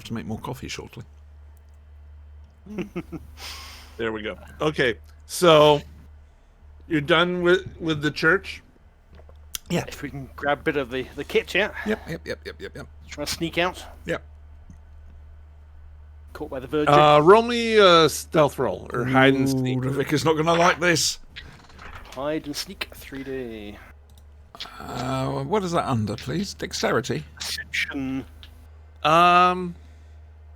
to make more coffee shortly. There we go. Okay, so you're done with the church? Yeah. If we can grab a bit of the kit, yeah. Yep. Try to sneak out. Yep. Caught by the Virgin. Roll me a stealth roll or hide and sneak. Ooh, the vicar's not going to like this. Hide and sneak 3D. What is that under, please? Dexterity. Perception. Um,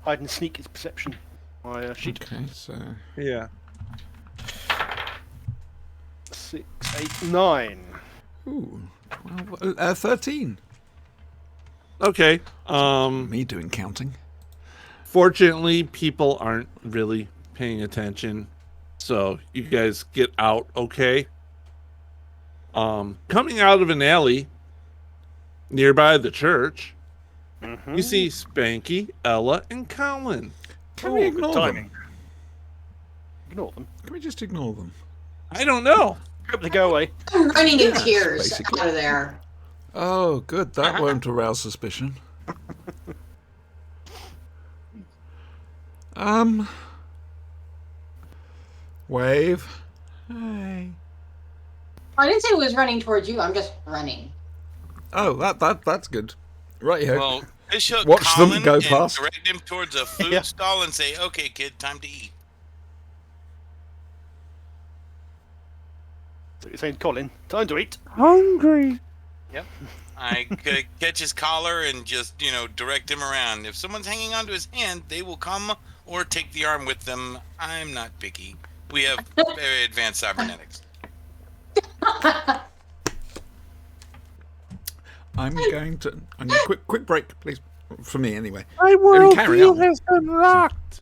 Hide and sneak is perception. My sheet. Okay, so yeah. 6, 8, 9. ooh, 13. Okay. Me doing counting. Fortunately, people aren't really paying attention, so you guys get out okay. Coming out of an alley nearby the church, Mm-hmm. you see Spanky, Ella, and Colin. Can we good ignore timing. them? Ignore them. Can we just ignore them? I don't know. Hope they go away. I'm running in tears basically. out of there. Oh, good. That won't arouse suspicion. Wave. Hey. I didn't say it was running towards you. I'm just running. Oh, that's good. Right here. Well, fish hook Watch them Colin go and past. direct him towards a food Yeah. stall and say, "Okay, kid, time to eat." So you're saying, Colin, time to eat. Hungry. Yep. I could catch his collar and just, direct him around. If someone's hanging onto his hand, they will come or take the arm with them. I'm not picky. We have very advanced cybernetics. I'm going to quick break, please, for me anyway. My carry worldview on. has been rocked.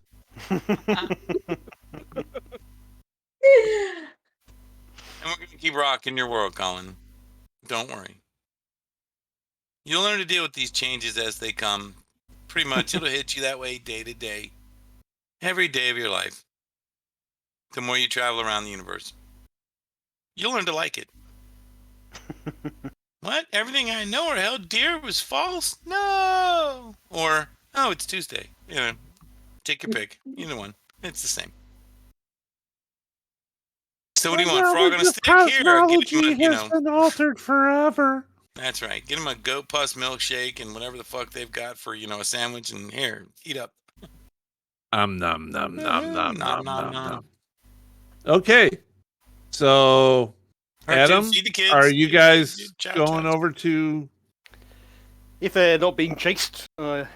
And we're going to keep rocking your world, Colin. Don't worry. You'll learn to deal with these changes as they come. Pretty much, it'll hit you that way day to day. Every day of your life. The more you travel around the universe. You'll learn to like it. What? Everything I know or held dear was false? No! Or, oh, it's Tuesday. Take your pick. Either one. It's the same. So what do you want? Frog on a stick here? Or get him a, been altered forever. That's right. Get him a goat pus milkshake and whatever the fuck they've got for, a sandwich, and here, eat up. Nom nom nom nom nom nom nom. nom. Okay, so Adam, Feed the kids. are you guys Ciao, going ciao. over to? If they're not being chased, have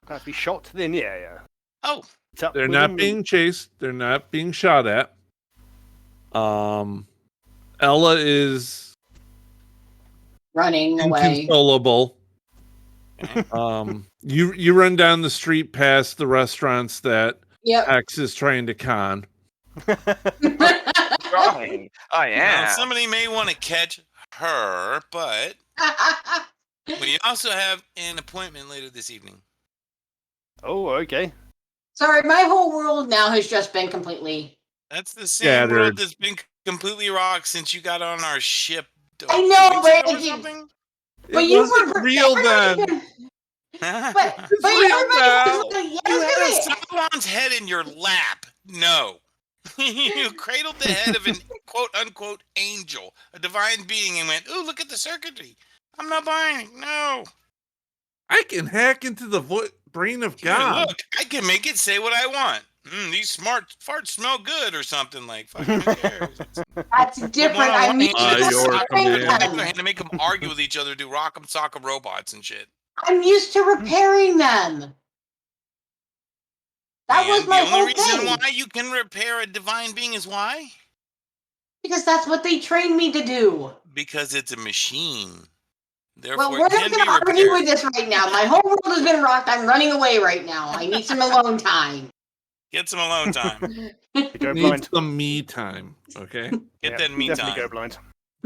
to be shot, then yeah. Oh, It's up They're with not them. being chased. They're not being shot at. Ella is Running away. inconsolable. You run down the street past the restaurants that Yep. X is trying to con. Right. Oh yeah. Now, somebody may want to catch her, but we also have an appointment later this evening. Oh, okay. Sorry, my whole world now has just been completely. That's the same Scattered. world that's been completely rocked since you got on our ship. I know, 2 weeks but ago or it- something? But It you wasn't were real then. But real everybody now. was like, You yeah, had I was a gonna- Sauron's head in your lap. No. You cradled the head of an quote unquote angel, a divine being, and went, "Ooh, look at the circuitry. I'm not buying it. No. I can hack into the brain of Here, God. look, I can make it say what I want. These smart farts smell good or something like. Fucking who cares? That's different. I'm One-on-one used to By your repairing command. on the other them. hand, to make them argue with each other, do rock'em sock'em robots and shit. I'm used to repairing them. That was And my the whole only reason thing. why you can repair a divine being is why? Because that's what they trained me to do. Because it's a machine. Well, Therefore, we're it not can going be to argue repaired. with this right now. My whole world has been rocked. I'm running away right now. I need some alone time. Get some alone time. Go Needs blind. some me time. Okay. Get Yeah, that me definitely time. go blind.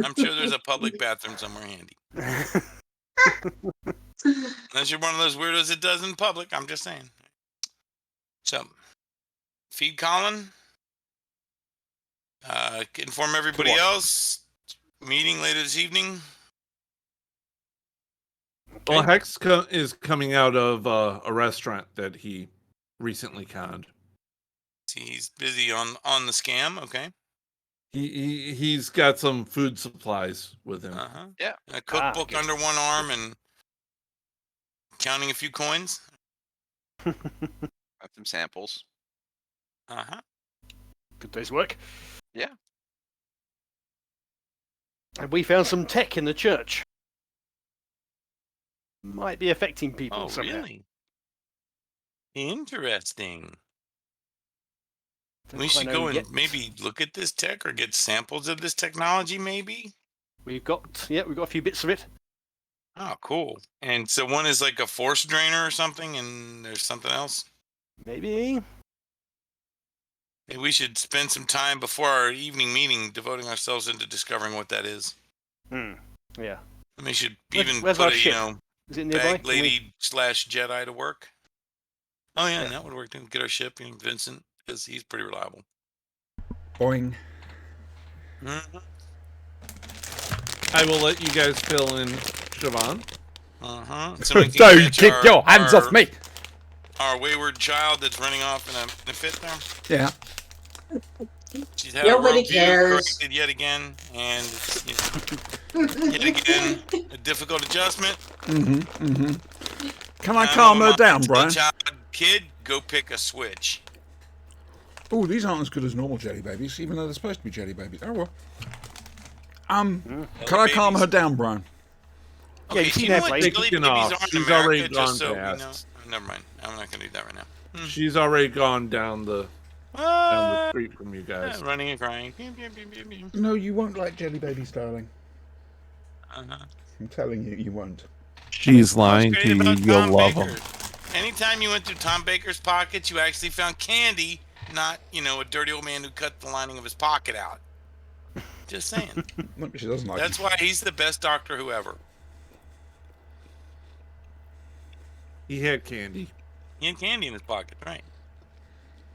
I'm sure there's a public bathroom somewhere handy. Unless you're one of those weirdos that does in public, I'm just saying. So, feed Colin. Inform everybody Come on. else. Meeting later this evening. Okay. Well, Hex is coming out of a restaurant that he recently conned. He's busy on the scam. Okay. He's got some food supplies with him. Uh-huh. Yeah. A cookbook good. under one arm and counting a few coins. Got some samples. Uh-huh. Good day's work. Yeah. And we found some tech in the church. Might be affecting people Oh, somehow. really? Interesting. Don't We quite should know go and yet. maybe look at this tech or get samples of this technology, maybe? We've got a few bits of it. Oh, cool. And so one is like a force drainer or something, and there's something else? Maybe. Maybe we should spend some time before our evening meeting devoting ourselves into discovering what that is. Yeah. And we should Where's- even where's put our a, ship? Is it nearby? bag lady / Jedi to work. Oh, yeah, Yeah. that would work too. Get our ship, Vincent, because he's pretty reliable. Boing. Mm-hmm. I will let you guys fill in Siobhan. Uh-huh. Don't keep your hands off me. Our wayward child that's running off in a fit there. Yeah. She's had Nobody a worldview cares. corrected yet again, and it's, yet again a difficult adjustment. Can I calm her down, Brian? Child, kid, go pick a switch. Oh, these aren't as good as normal jelly babies, even though they're supposed to be jelly babies. Oh well. Can I calm her down, Brian? Yeah, Okay, you do see you know that what place. jelly Taking babies off. are in She's America? already Just gone so we know. past. Oh, never mind. I'm not going to do that right now. She's already gone down the street from you guys. Running and crying. No, you won't like jelly babies, darling. Uh-huh. I'm telling you, you won't. She's lying What's to great you. about You'll Tom love Baker? them. Anytime you went through Tom Baker's pockets, you actually found candy, not, a dirty old man who cut the lining of his pocket out. Just saying. No, she doesn't like That's it. why he's the best Doctor Who ever. He had candy. He had candy in his pocket, right?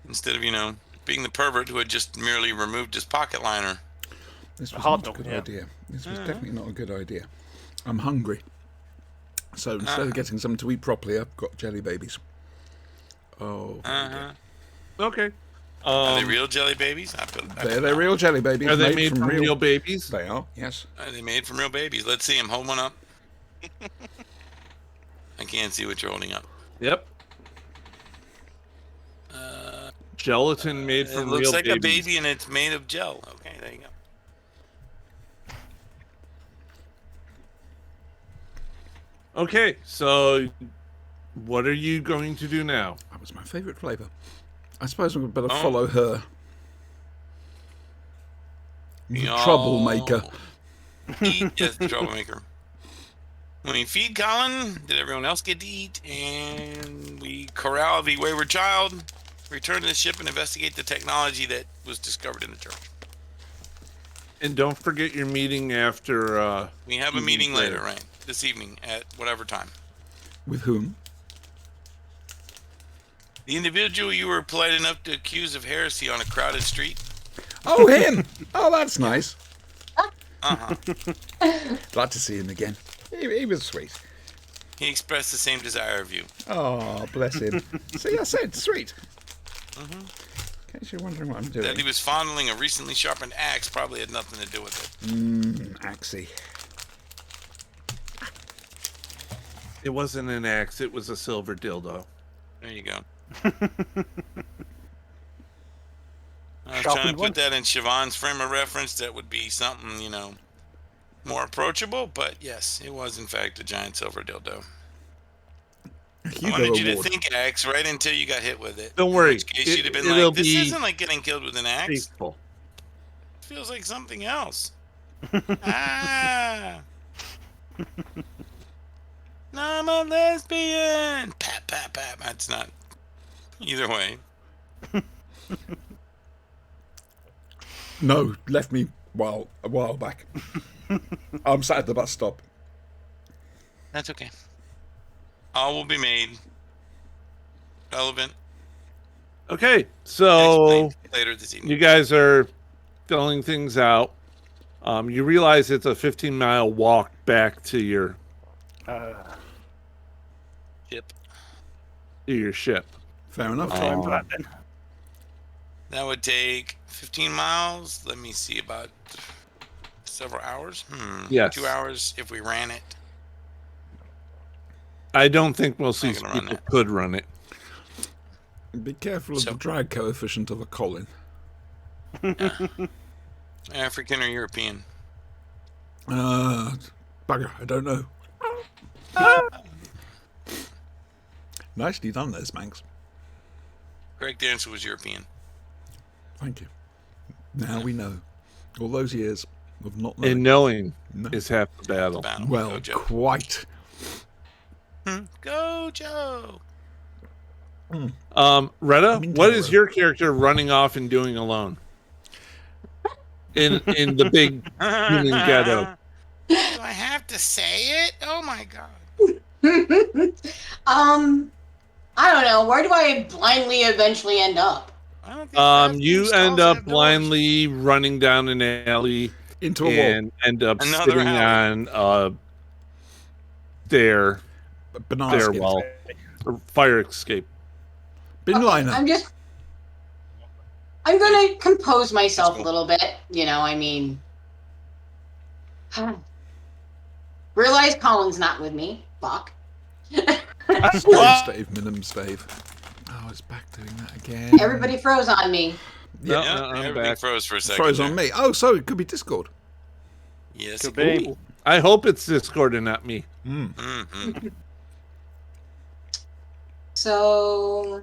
Instead of, being the pervert who had just merely removed his pocket liner. This was hot not a dog, good yeah. idea. This was definitely not a good idea. I'm hungry. So instead of getting something to eat properly, I've got jelly babies. Oh, very good. Okay. Are they real jelly babies? They're real jelly babies. Are they made from real babies? They are, yes. Are they made from real babies? Let's see him. Hold one up. I can't see what you're holding up. Yep. Gelatin made It from looks real like babies. a baby and it's made of gel. Okay, there you go. Okay, so what are you going to do now? That was my favourite flavour. I suppose I'm better Oh. follow her. The Y'all troublemaker. Eat, yes, the troublemaker. When we feed Colin, did everyone else get to eat? And we corral the wayward child, return to the ship, and investigate the technology that was discovered in the church. And don't forget your meeting after. We have a evening meeting prayer. later, right? This evening at whatever time. With whom? The individual you were polite enough to accuse of heresy on a crowded street. Oh, him! Oh, that's nice. Uh-huh. Glad to see him again. He was sweet. He expressed the same desire of you. Oh, bless him. See, I said sweet. In case you're wondering what I'm That he doing. was fondling a recently sharpened axe probably had nothing to do with it. Axie. It wasn't an axe, it was a silver dildo. There you go. I was Sharpened trying to one? put that in Siobhan's frame of reference. That would be something, more approachable. But yes, it was in fact a giant silver dildo. I Hugo wanted you to Award. think axe right until you got hit with it. Don't worry, In which case you'd have been it'll like, this be isn't like getting killed with an axe. Faithful. It feels like something else. Ah. No, I'm a lesbian. Pat, pat, pat. That's not. Either way. No, left me a while back. I'm sat at the bus stop. That's okay. All will be made relevant. Okay, so Explained later this evening. you guys are filling things out. You realize it's a 15-mile walk back to your Yep. to your ship. Fair enough. Time for that then. That would take 15 miles. Let me see, about several hours. Yes. 2 hours if we ran it. I don't think most of Not these gonna run people that. could run it. Be careful of So- the drag coefficient of a Colin. African or European? Bugger, I don't know. Nicely done there, Smanks. Correct answer was European. Thank you. Now we know. All those years of not knowing. And knowing No. is half the battle. Battle. Well, Go Joe. quite. Go Joe. Retta, I'm in what is terror. your character running off and doing alone? In the big human ghetto. Do I have to say it? Oh my god. I don't know. Where do I blindly eventually end up? I don't think bathrooms, You stalls end up have doors. blindly running down an alley Into a wall. and end up Another sitting alley. on a Banana skin. stairwell, or fire escape. Bin liner. I'm gonna compose myself That's a cool. little bit. You know, I mean, realize Colin's not with me. Fuck. Minimum stave. Oh, it's back doing that again. Everybody froze on me. No, Yeah, no, I'm everything back. froze for a second. Froze there. on me. Oh, so it could be Discord. Yes. Could be. Ooh. I hope it's Discord and not me. Mm-hmm. So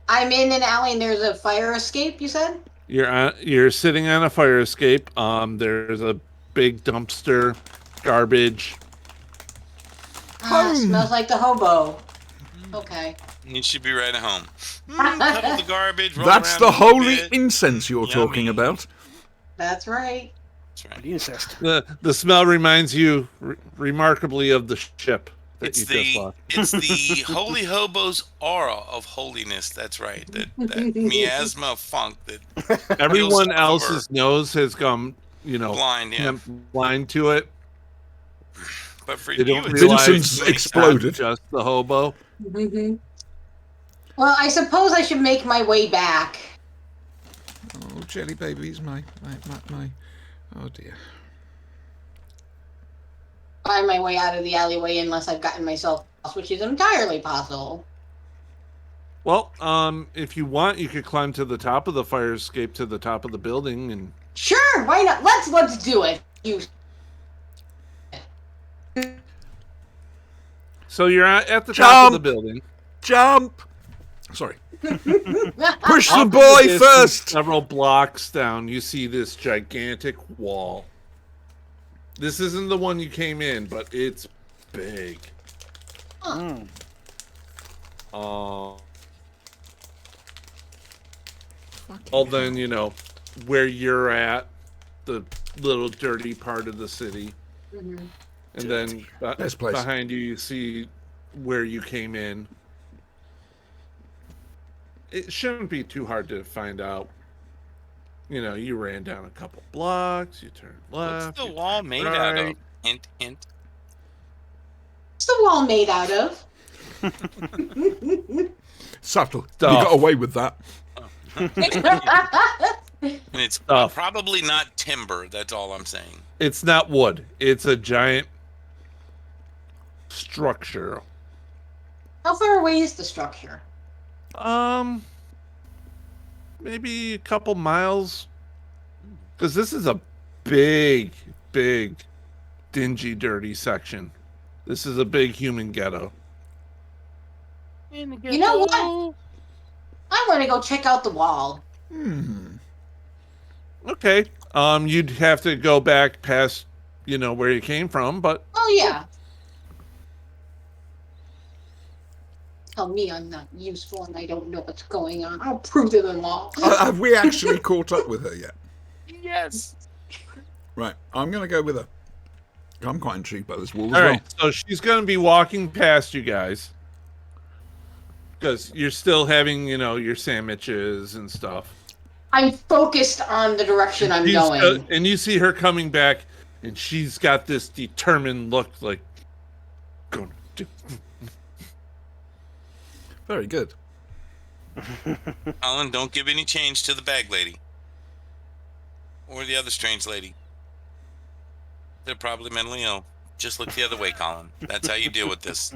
I'm in an alley and there's a fire escape. You said? You're sitting on a fire escape. There's a big dumpster, garbage. Home. Smells like the hobo. Okay. You should be right at home. Cuddle the garbage. Roll That's around the a little holy bit. incense you're talking Yummy. about. That's right. That's right. The incest. The smell reminds you remarkably of the ship that It's you just the left. it's the holy hobo's aura of holiness. That's right. That miasma of funk that Everyone over. else's nose has come, blind. Yeah. blind to it. But for They you, don't it's realize Vincent's it's not exploded. just the hobo. Well, I suppose I should make my way back. Oh, jelly babies, my. Oh dear. Find my way out of the alleyway unless I've gotten myself lost, which is entirely possible. Well, if you want, you could climb to the top of the fire escape to the top of the building, and Sure, why not? Let's do it. You. so you're at the top of the Jump! building. Jump! Sorry. Push Off the in boy distance, first! Several blocks down, you see this gigantic wall. This isn't the one you came in, but it's big. Mm. Then, where you're at, the little dirty part of the city. Mhm. And then Best place. behind you, you see where you came in. It shouldn't be too hard to find out. You ran down a couple blocks, you turned left. what's the you wall turned made out of? right. Hint, hint. What's the wall made out of? Subtle. Stuff. You got away with that. And it's Stuff. probably not timber. That's all I'm saying. It's not wood. It's a giant structure. How far away is the structure? Maybe a couple miles. Because this is a big, dingy, dirty section. This is a big human ghetto. You know what? I'm gonna go check out the wall. Okay. You'd have to go back past, where you came from, but Oh yeah. Tell me I'm not useful and I don't know what's going on. I'll prove to them all. Have we actually caught up with her yet? Yes. Right. I'm going to go with her. I'm quite intrigued by this wall as all well. right. So she's going to be walking past you guys. Because you're still having, your sandwiches and stuff. I'm focused on the direction I'm going. And you see her coming back, and she's got this determined look like, going to do. Very good. Colin, don't give any change to the bag lady. Or the other strange lady. They're probably mentally ill. Just look the other way, Colin. That's how you deal with this.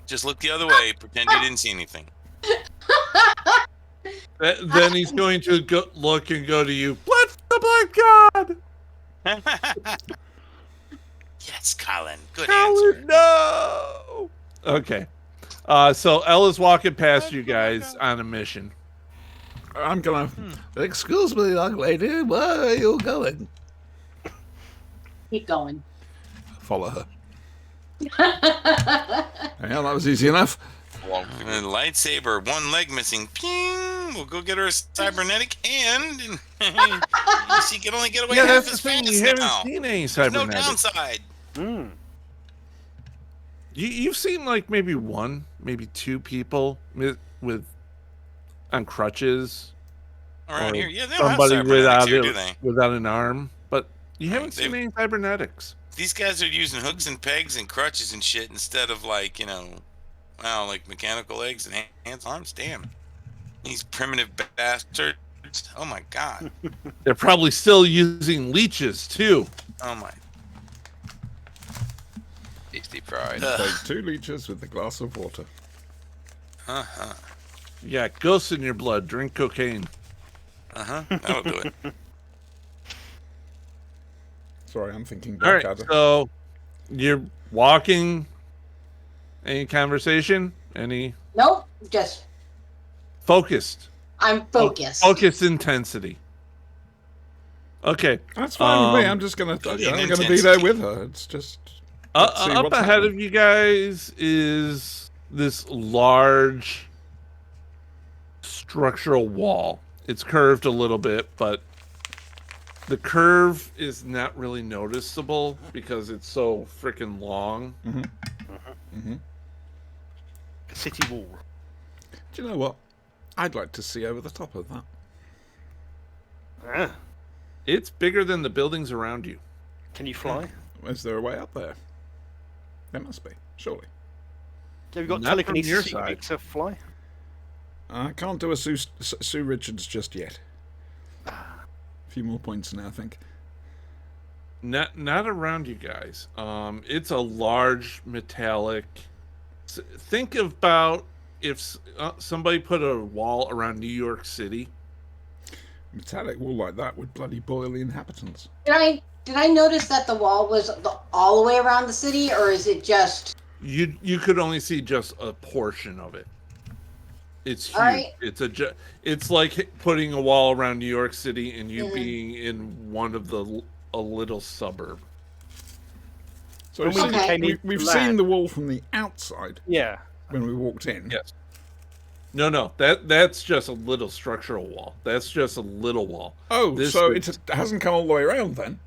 Just look the other way. Pretend you didn't see anything. Then he's going to look and go to you. Bless the Black God! Yes, Colin. Good Colin, answer. no! Okay. So Ella's walking past you guys on a mission. I'm gonna. Excuse me, young lady. Where are you going? Keep going. Follow her. Yeah, that was easy enough. And lightsaber, one leg missing. Ping! We'll go get her a cybernetic hand. And she can only get away Yeah, half that's the as thing. fast You haven't now. seen any There's no cybernetics. downside. Hmm. You've seen like maybe one, maybe two people with on crutches. Around or here, yeah, they don't have somebody cybernetics here, do they? without an arm. But you haven't They've- seen any cybernetics. These guys are using hooks and pegs and crutches and shit instead of like, like mechanical legs and hands, arms. Damn. These primitive bastards. Oh my god. They're probably still using leeches too. Oh my. Tasty fried. Take 2 leeches with a glass of water. Uh-huh. Yeah, ghosts in your blood. Drink cocaine. Uh-huh. That'll do it. Sorry, I'm thinking All right, Blackadder. so you're walking. Any conversation? Any Nope, just focused? I'm focused. Focus intensity. Okay. That's fine with me. Um, I'm just gonna. I'm in gonna be intensity. there with her. It's just. Let's see Up what's ahead happening. of you guys is this large structural wall. It's curved a little bit, but the curve is not really noticeable because it's so freaking long. City wall. Do you know what? I'd like to see over the top of that. Ah. It's bigger than the buildings around you. Can you fly? Is there a way up there? There must be, surely. Have you got Not from your telekinesis side. to fly? I can't do a Sue Richards just yet. A few more points now, I think. Not around you guys. It's a large metallic. Think about if somebody put a wall around New York City. Metallic wall like that would bloody boil the inhabitants. Did I notice that the wall was all the way around the city, or is it just? You could only see just a portion of it. It's huge. All right. It's like putting a wall around New York City and you Mhm. being in one of a little suburb. So When we've, we seen, came we, into we've land- seen the wall from the outside Yeah. when we walked in. Yes. No, that's just a little structural wall. That's just a little wall. Oh, This so is- it hasn't come all the way around then?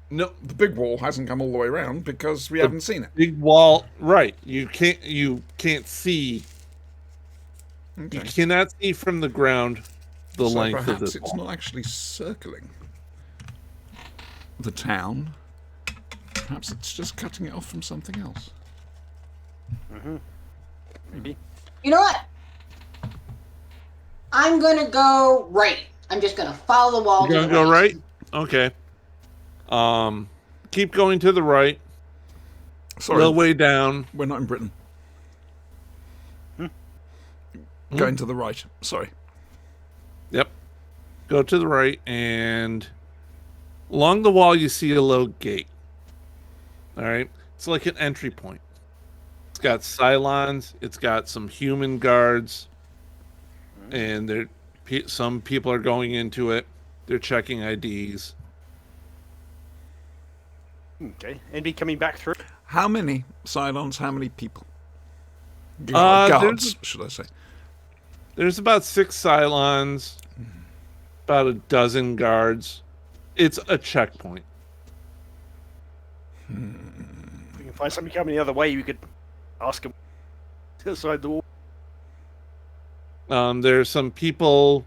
No, The big wall hasn't come all the way around because we haven't seen it. big wall. Right. You can't see. Okay. You cannot see from the ground the So length of perhaps this it's wall. not actually circling the town. Perhaps it's just cutting it off from something else. Maybe. You know what? I'm gonna go right. I'm just gonna follow the wall. You're to gonna the go right? Okay. Keep going to the right. Sorry, Little way down. we're not in Britain. Going to the right. Sorry. Yep. Go to the right, and along the wall you see a little gate. All right. It's like an entry point. It's got Cylons. It's got some human guards, and some people are going into it. They're checking IDs. Okay. Anybody coming back through? How many Cylons? How many people? There's Guards, should I say? There's about 6 Cylons, about a dozen guards. It's a checkpoint. We can find somebody coming the other way. We could ask them outside the wall. There's some people,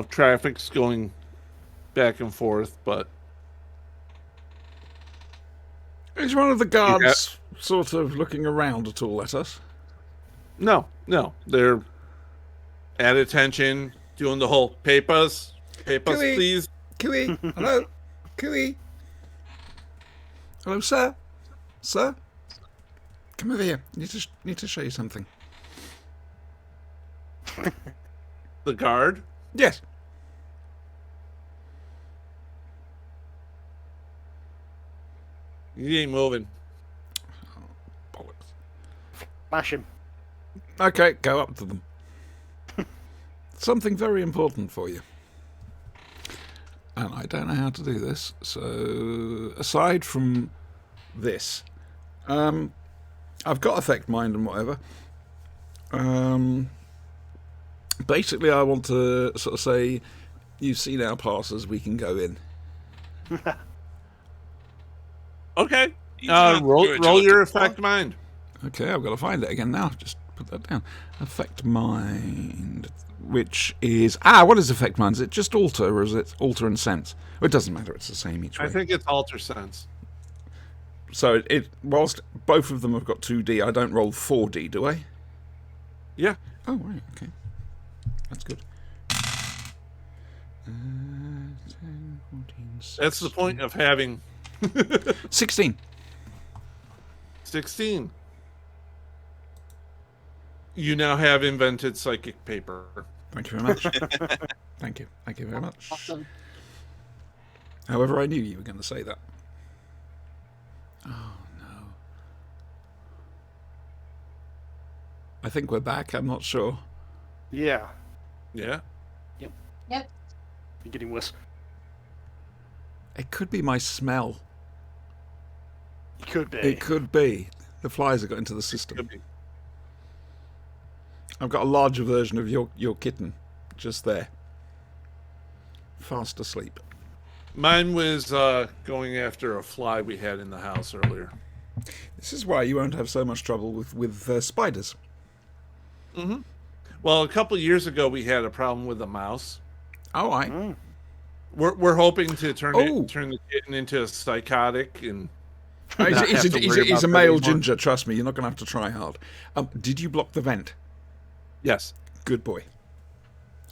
traffic's going back and forth, but Is one of the guards sort of looking around at all at us? no, No, they're at attention, doing the whole papers, Cooey. please. Cooey, hello? Cooey? Hello, sir? Sir? Come over here. Need to show you something. The guard. Yes. He ain't moving. Bollocks. Smash him. Okay, go up to them. Something very important for you. And I don't know how to do this, so aside from this, I've got affect mind and whatever. Basically, I want to sort of say, you've seen our passes, we can go in. Okay. You don't have to do Roll it, Joe. your affect mind. Okay, I've got to find it again now. Just put that down. Affect mind, which is what is affect mind? Is it just alter, or is it alter and sense? Well, it doesn't matter. It's the same each way. I think it's alter sense. So whilst both of them have got 2D, I don't roll 4D, do I? Yeah. Oh right, okay, that's good. 10, 14, That's the point of having 16. 16. You now have invented psychic paper. Thank you very much. Thank you very much. Awesome. However, I knew you were going to say that. Oh no. I think we're back. I'm not sure. Yeah. Yeah. Yep. You're getting worse. It could be my smell. Could be. It could be. The flies have got into the system. Could be. I've got a larger version of your kitten just there. Fast asleep. Mine was going after a fly we had in the house earlier. This is why you won't have so much trouble with spiders. Mm-hmm. Well, a couple years ago we had a problem with a mouse. Oh, Mm. We're hoping to turn Oh. turn the kitten into a psychotic and He's, not he's, have a, to he's, worry a, he's a about that male anymore. ginger, trust me, you're not going to have to try hard. Did you block the vent? Yes. Good boy.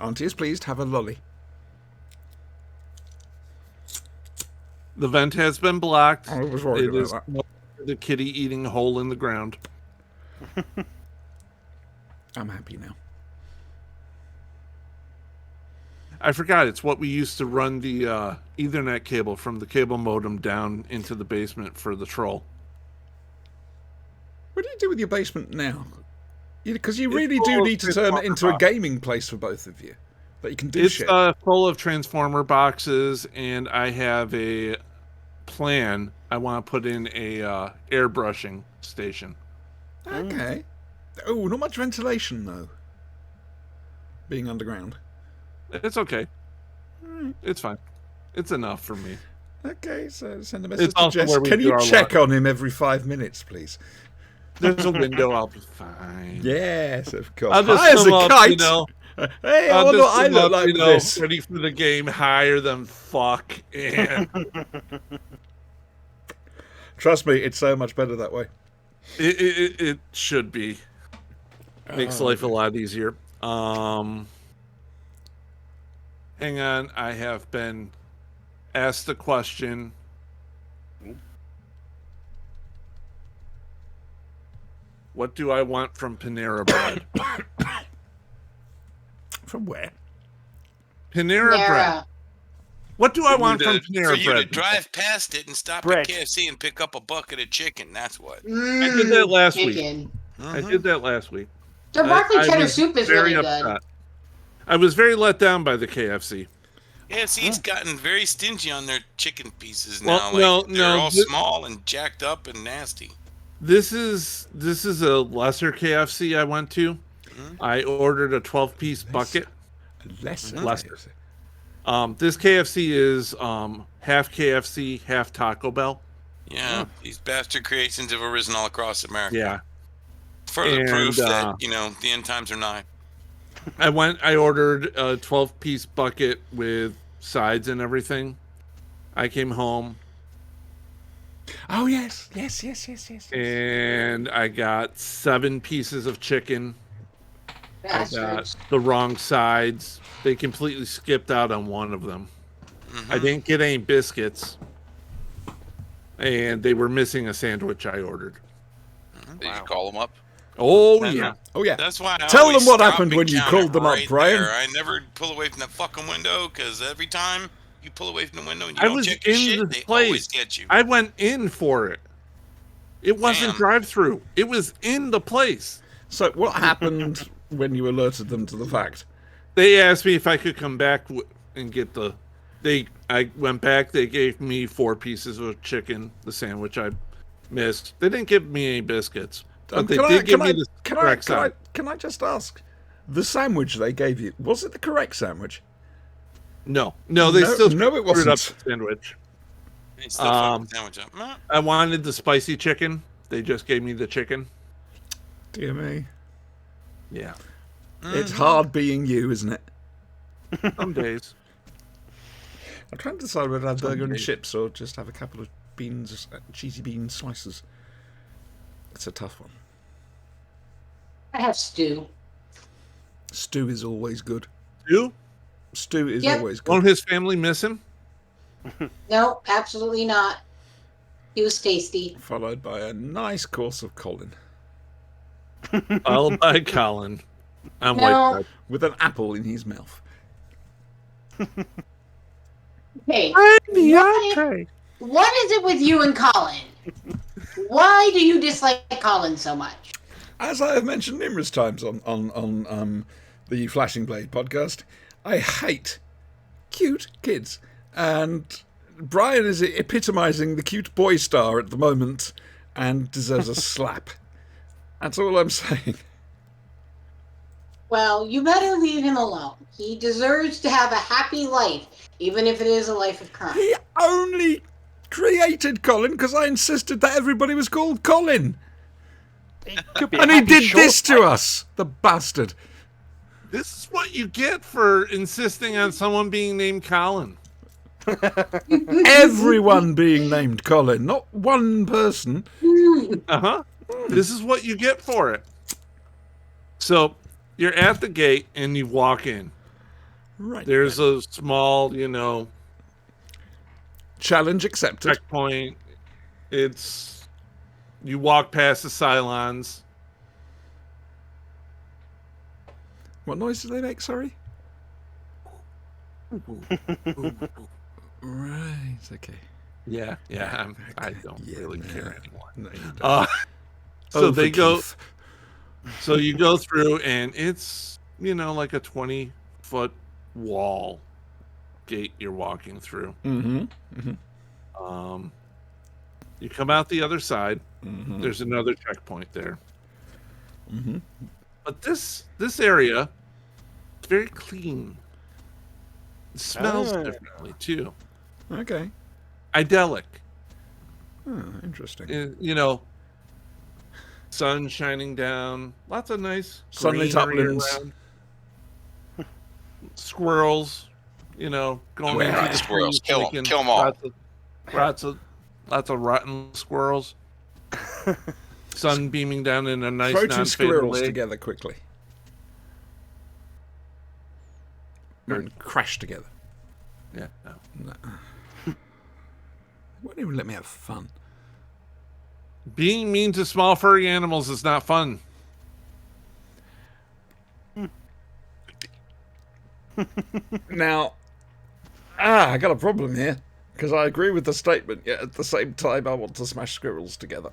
Auntie is pleased, have a lolly. The vent has been blocked. I was worried It about is that. the kitty eating a hole in the ground. I'm happy now. I forgot, it's what we used to run the Ethernet cable from the cable modem down into the basement for the troll. What do you do with your basement now? Because you It's really full do of need to turn it into a gaming place for both of you. That you can do It's shit. full of transformer boxes, and I have a plan. I want to put in a airbrushing station. Okay. Oh, not much ventilation, though. Being underground. It's okay. It's fine. It's enough for me. Okay, so send a message It's to also Jess. where we Can do you our check lot. on him every 5 minutes, please? There's a window. I'll be fine. Yes, of course. I'll just High as come a up, kite. you know. Hey, I I'll wonder just what I come look up, like you with know, this. ready for the game, higher than fuck, and Trust me, it's so much better that way. it should be. Makes life a lot easier. Hang on, I have been asked the question. What do I want from Panera Bread? From where? Panera Bread. Nara. What do I want from For Panera you to Bread? drive past it and stop Bread. at KFC and pick up a bucket of chicken. That's what. I did that last week. Chicken. I did that last week. Their broccoli I cheddar was soup is very really good. upset. I was very let down by the KFC. KFC's gotten very stingy on their chicken pieces Well, now. They're no, all this- small and jacked up and nasty. This is a lesser KFC I went to. I ordered a 12-piece bucket. Lesser. Lesser. This KFC is half KFC, half Taco Bell. Yeah, these bastard creations have arisen all across America. Yeah. Further And, proof that, the end times are nigh. I ordered a 12-piece bucket with sides and everything. I came home Oh, yes. Yes. and I got 7 pieces of chicken I got Bastards. the wrong sides. They completely skipped out on one of them. I didn't get any biscuits, and they were missing a sandwich I ordered. Did you call them up? Oh Then- yeah, Oh yeah. That's why I Tell always them what stop happened and when you count called it them up, right Brian. there. I never pull away from the fucking window because every time you pull away from the window and you I don't was check your in shit, the they place. always get you. I went in for it. It wasn't Damn. drive-through. It was in the place. So what happened when you alerted them to the fact? They asked me if I could come back and get the. I went back. They gave me 4 pieces of chicken, the sandwich I missed. They didn't give me any biscuits, but they did give me the correct side. Can I just ask? The sandwich they gave you, was it the correct sandwich? No, they No, still no, it screwed up wasn't. the sandwich. They still fuck the sandwich up. Meh. I wanted the spicy chicken. They just gave me the chicken. Dear me. Yeah, It's hard being you, isn't it? some days. I'm trying to decide whether to have burger and days. chips or just have a couple of beans, cheesy bean slices. It's a tough one. I have stew. Stew is always good. You? Stew is Yep. always Won't good. his family miss him? No, absolutely not. He was tasty. Followed by a nice course of Colin. Followed by Colin. I'm No. white bread. With an apple in his mouth. Hey, what is it with you and Colin? Why do you dislike Colin so much? As I have mentioned numerous times on the Flashing Blade podcast, I hate cute kids. And Brian is epitomising the cute boy star at the moment and deserves a slap. That's all I'm saying. Well, you better leave him alone. He deserves to have a happy life, even if it is a life of crime. He only created Colin because I insisted that everybody was called Colin. It could be a And he happy did short this to life. us, the bastard. This is what you get for insisting on someone being named Colin. Everyone being named Colin, not one person. Uh-huh. This is what you get for it. So you're at the gate and you walk in. Right. There's a small, Challenge accepted. checkpoint. You walk past the Cylons. What noise do they make, sorry? Right, okay. Yeah, I don't Yeah, really no. care anymore. No, you don't. So they go. Overkill. So you go through, and it's like a 20-foot wall gate you're walking through. Mm-hmm. You come out the other side. Mm-hmm. There's another checkpoint there. Mm-hmm. But this area is very clean. It smells Ah. differently too. Okay. Idyllic. Oh, interesting. Sun shining down. Lots of nice Sunlit greenery uplands. around. Squirrels. Going Where into are the the squirrels? trees, Kill 'em. making Kill 'em all. Lots of rotten squirrels. Sun beaming down in a nice Throw two non-faded squirrels way. together quickly. And crash together. Yeah. No. Won't even let me have fun. Being mean to small furry animals is not fun. Now, I got a problem here. Because I agree with the statement, yet at the same time I want to smash squirrels together.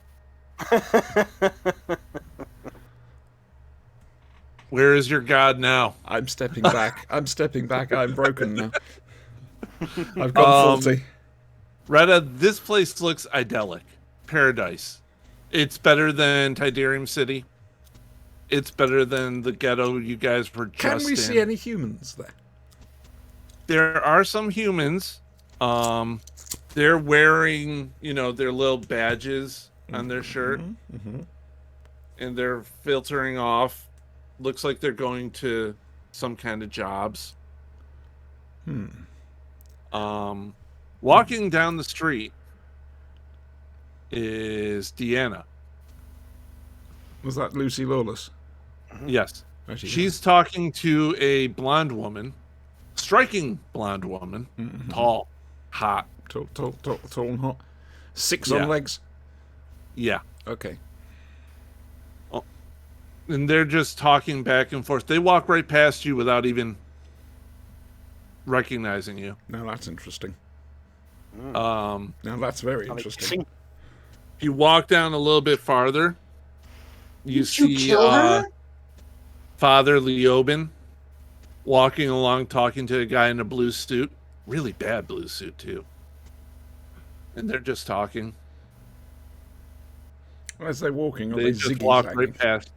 Where is your god now? I'm stepping back. I'm stepping back. I'm broken now. I've gone faulty. Retta, this place looks idyllic. Paradise. It's better than Tidarium City. It's better than the ghetto you guys were just Can we in. see any humans there? There are some humans. They're wearing, their little badges on their shirt. Mm-hmm. And they're filtering off. Looks like they're going to some kind of jobs. Walking down the street is Deanna. Was that Lucy Lawless? Yes. Where's she She's talking to a blonde woman, striking blonde woman, tall, hot. going? Tall and hot. 6 Yeah. on legs. Yeah. Okay. And they're just talking back and forth. They walk right past you without even recognizing you. Now that's interesting. Now that's very Are they interesting. kissing? you walk down a little bit farther, you Did you see kill her? Father Leoben walking along talking to a guy in a blue suit. Really bad blue suit, too. And they're just talking. As they're walking, are They they just walk ziggy-zagging? right past.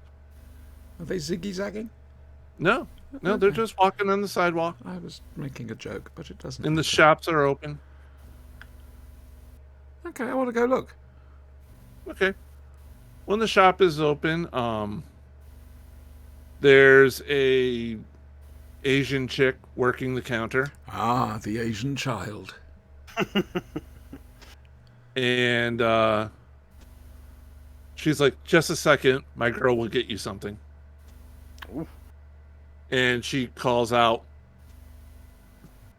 Are they ziggy-zagging? No, they're just walking on the sidewalk. I was making a joke, but it doesn't. And the matter. shops are open. Okay, I want to go look. Okay. When the shop is open, there's a Asian chick working the counter, Ah, the Asian child. and she's like, "Just a second, my girl will get you something." Ooh. And she calls out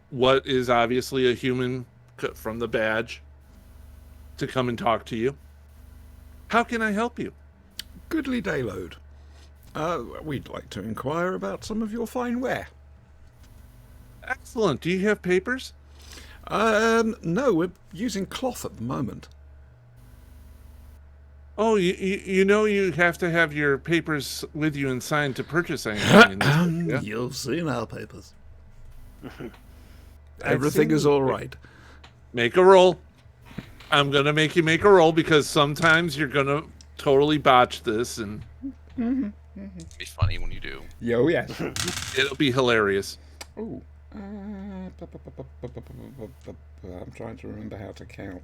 what is obviously a human from the badge to come and talk to you. How can I help you? Goodly Dayload. We'd like to inquire about some of your fine ware. Excellent. Do you have papers? No, we're using cloth at the moment. Oh, you know you have to have your papers with you and signed to purchase anything. In this, yeah? You've seen our papers. I've Everything seen is them. all right. Make a roll. I'm gonna make you make a roll because sometimes you're gonna totally botch this, and It'd be funny when you do. Yo, yes. it'll be hilarious. Ooh. I'm trying to remember how to count.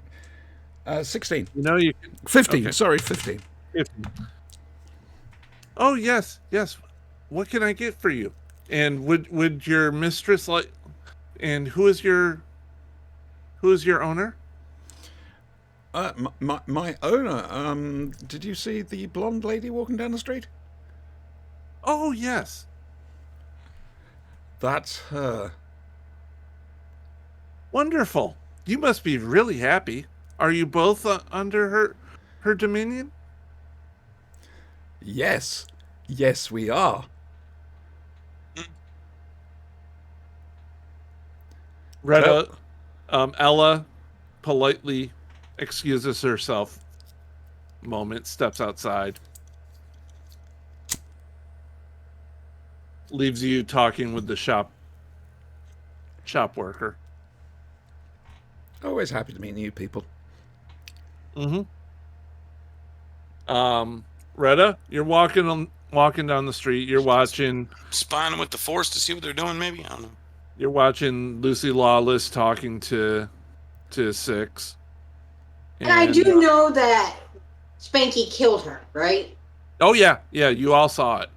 16. You know you can. 15. Okay. Sorry, 15. Oh yes. What can I get for you? And would your mistress like? And who is your owner? My owner. Did you see the blonde lady walking down the street? Oh yes. That's her. Wonderful. You must be really happy. Are you both under her dominion? Yes. Yes, we are. Retta, Ella politely excuses herself. Moment, steps outside. Leaves you talking with the shop worker. Always happy to meet new people. Retta, you're walking down the street. You're watching Spying with the force to see what they're doing, maybe? I don't know. You're watching Lucy Lawless talking to Six. And I do know that Spanky killed her, right? Oh yeah, you all saw it.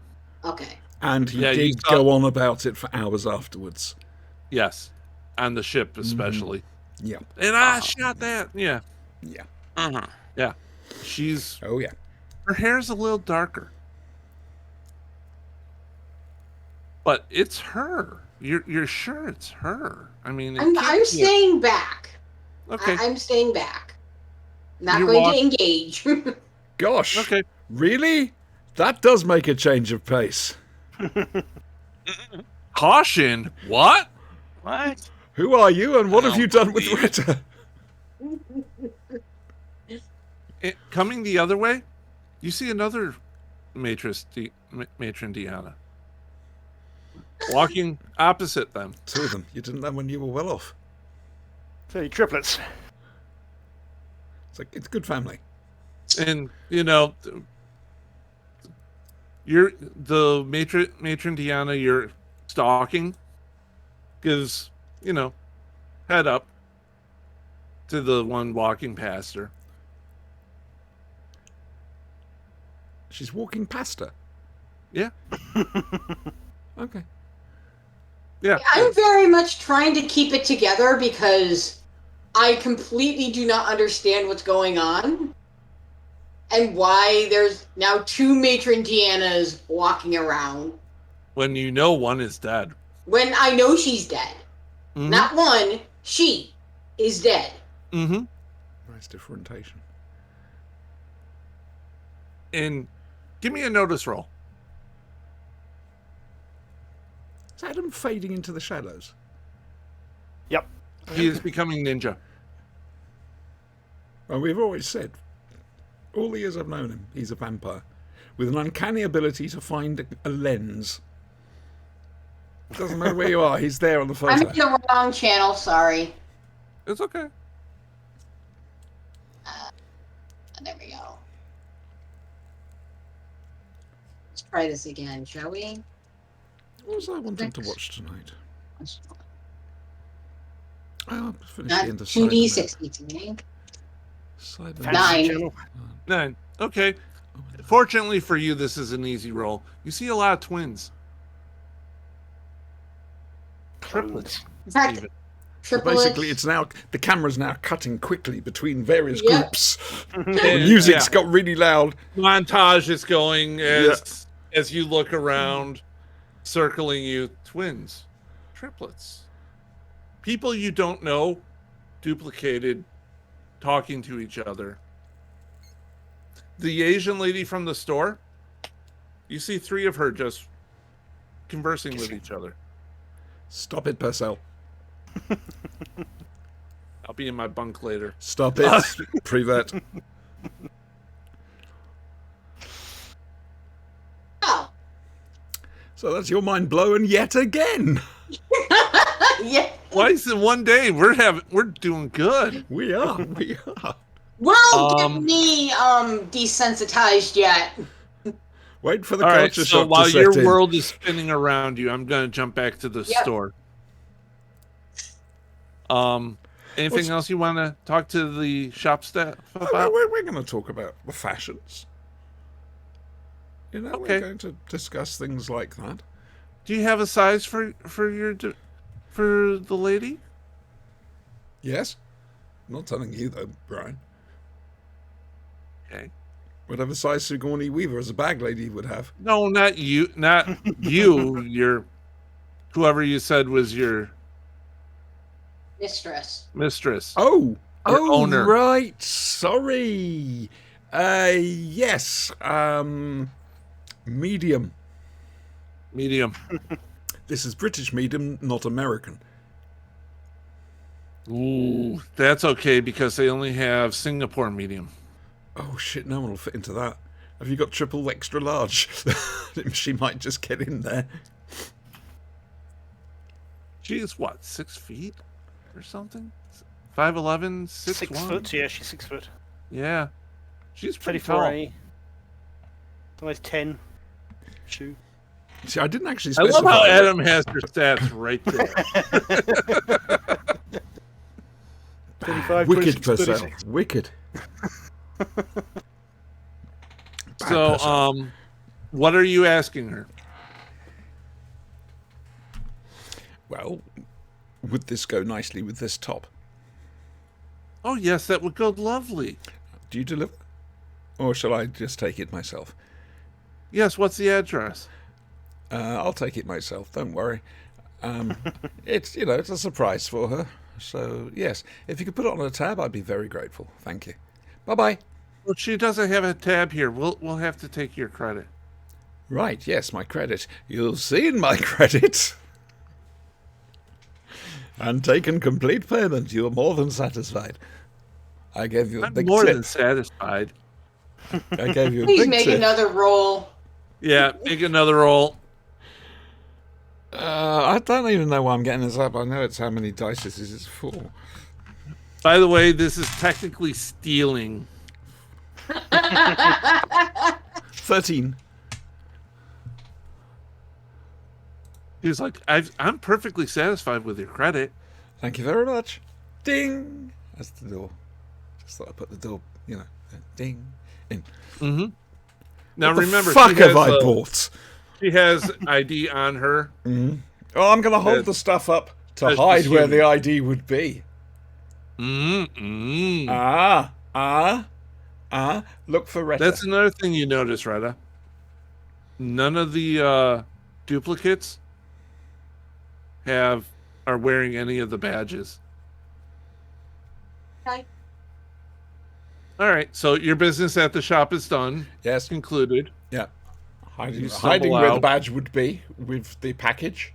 Okay. And he Yeah, you did saw- go on about it for hours afterwards. Yes, on the ship especially. Yeah. And I shot that. Yeah, Yeah. Uh-huh. yeah. She's Oh, yeah. her hair's a little darker, but it's her. You're sure it's her? I mean, it I'm can't be- staying back. Okay. I'm staying back. Not You going walk- to engage. Gosh. Okay. Really? That does make a change of pace. Caution. What? What? Who are you and what I have you don't done with believe- Retta? Coming the other way, you see another matron Deanna walking opposite them. 2 of them. You didn't know when you were well off. So triplets. It's like, it's good family. And you're the matron Deanna you're stalking gives head up to the one walking past her. She's walking past her. Yeah. Okay. Yeah. I'm very much trying to keep it together because I completely do not understand what's going on and why there's now 2 matron Deannas walking around. When you know one is dead. When I know she's dead. Mhm. Not one, she is dead. Mm-hmm. Nice differentiation. And give me a notice roll. Is Adam fading into the shadows? Yep. He is becoming ninja. Well, we've always said, all the years I've known him, he's a vampire with an uncanny ability to find a lens. Doesn't matter where you are, he's there on the I'm photo. in the wrong channel, sorry. It's okay. There we go. Let's try this again, shall we? What was I wanting to watch tonight? Oh, I finished the Not end of 2D Cybermen. 63. Cybermen. Fantasy 9. channel. 9. Okay. Fortunately for you, this is an easy roll. You see a lot of twins. Triplets. In fact, Even. So triplets. basically, it's now the camera's now cutting quickly between various Yep. groups. The music's got really loud. Montage is going as you look around, circling you. Twins. Triplets. People you don't know, duplicated, talking to each other. The Asian lady from the store, you see 3 of her just conversing with each other. Stop it, Purcell. I'll be in my bunk later. Stop it. Pre-vet. Oh. So that's your mind blown yet again. Yeah. Twice in one day. We're doing good. We are. We are. Well, get me desensitized yet. Wait for the All right, culture so shock while to set your in. world is spinning around you, I'm gonna jump back to the Yep. store. Anything What's- else you want to talk to the shop staff Oh, about? we're going to talk about the fashions. You know, Okay. we're going to discuss things like that. Do you have a size for the lady? Yes? I'm not telling you, though, Brian. Okay. Whatever size Sigourney Weaver as a bag lady would have. No, not you. Not you. Your whoever you said was your Mistress. mistress. Oh! Your Oh, owner. right. Sorry. Yes. Medium. Medium. This is British medium, not American. Ooh, that's okay because they only have Singapore medium. Oh, shit, no one will fit into that. Have you got triple extra large? She might just get in there. She's what, 6 feet or something? 5'11", 6'1"? 6 foot, yeah, she's 6 foot. Yeah, she's pretty tall. 34A. Almost 10. Shoe. See, I didn't actually I specify. love how Adam has her stats right there. 35, Wicked 26, Purcell. 36. Wicked. Bad So, Purcell. what are you asking her? Well, would this go nicely with this top? Oh, yes, that would go lovely. Do you deliver? Or shall I just take it myself? Yes, what's the address? I'll take it myself, don't worry. It's, it's a surprise for her. So, yes, if you could put it on a tab, I'd be very grateful. Thank you. Bye-bye. Well, she doesn't have a tab here. We'll have to take your credit. Right, yes, my credit. You'll see in my credit. And taken complete payment. You are more than satisfied. I gave you a I'm big more tip. than satisfied. I gave you a Please big make tip. another roll. Yeah, make another roll. I don't even know why I'm getting this up. I know it's how many dice this is. It's 4. By the way, this is technically stealing. 13. He was like, I'm perfectly satisfied with your credit. Thank you very much. Ding. That's the door. Just thought I'd put the door, ding, in. Mm-hmm. Now What remember, the fuck she has, have I bought? She has ID on her. Oh, I'm going to hold the stuff up to That's hide where human. the ID would be. Mm-mm. Look for Retta. That's another thing you notice, Retta. None of the duplicates are wearing any of the badges. Okay. All right, so your business at the shop is done. Yes. Concluded. Yeah. You Hiding stumble where the out. badge would be with the package.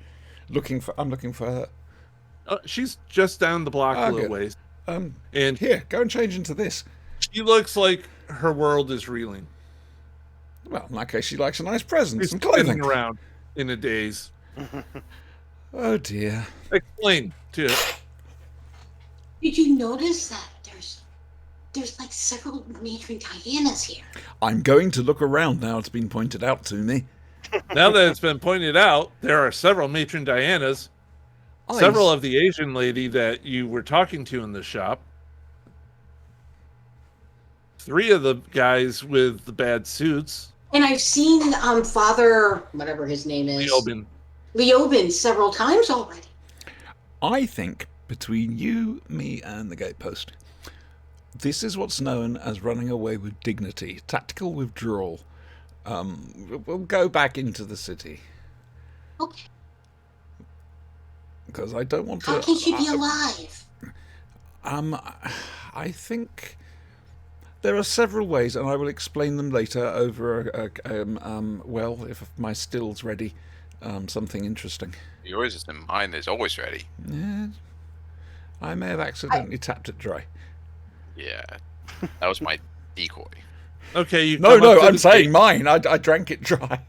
I'm looking for her. She's just down the block a little good. ways. And And here, go and change into this. she looks like her world is reeling. Well, in that case, she likes a nice present She's and spinning clothing. around in a daze. Oh dear. Explain to it. Did you notice that there's like several matron Dianas here? I'm going to look around now. It's been pointed out to me. Now that it's been pointed out, there are several matron Dianas. Several of the Asian lady that you were talking to in the shop. 3 of the guys with the bad suits. And I've seen Father, whatever his name is, Leobin several times already. I think between you, me, and the gatepost, this is what's known as running away with dignity, tactical withdrawal. We'll go back into the city. Okay. Because I don't want to. How can she be alive? I think there are several ways, and I will explain them later over. Well, if my still's ready, something interesting. Yours is in mine is always ready. Yeah, I may have accidentally tapped it dry. Yeah, that was my decoy. Okay, you No, come up to I'm the saying gate. mine. I drank it dry.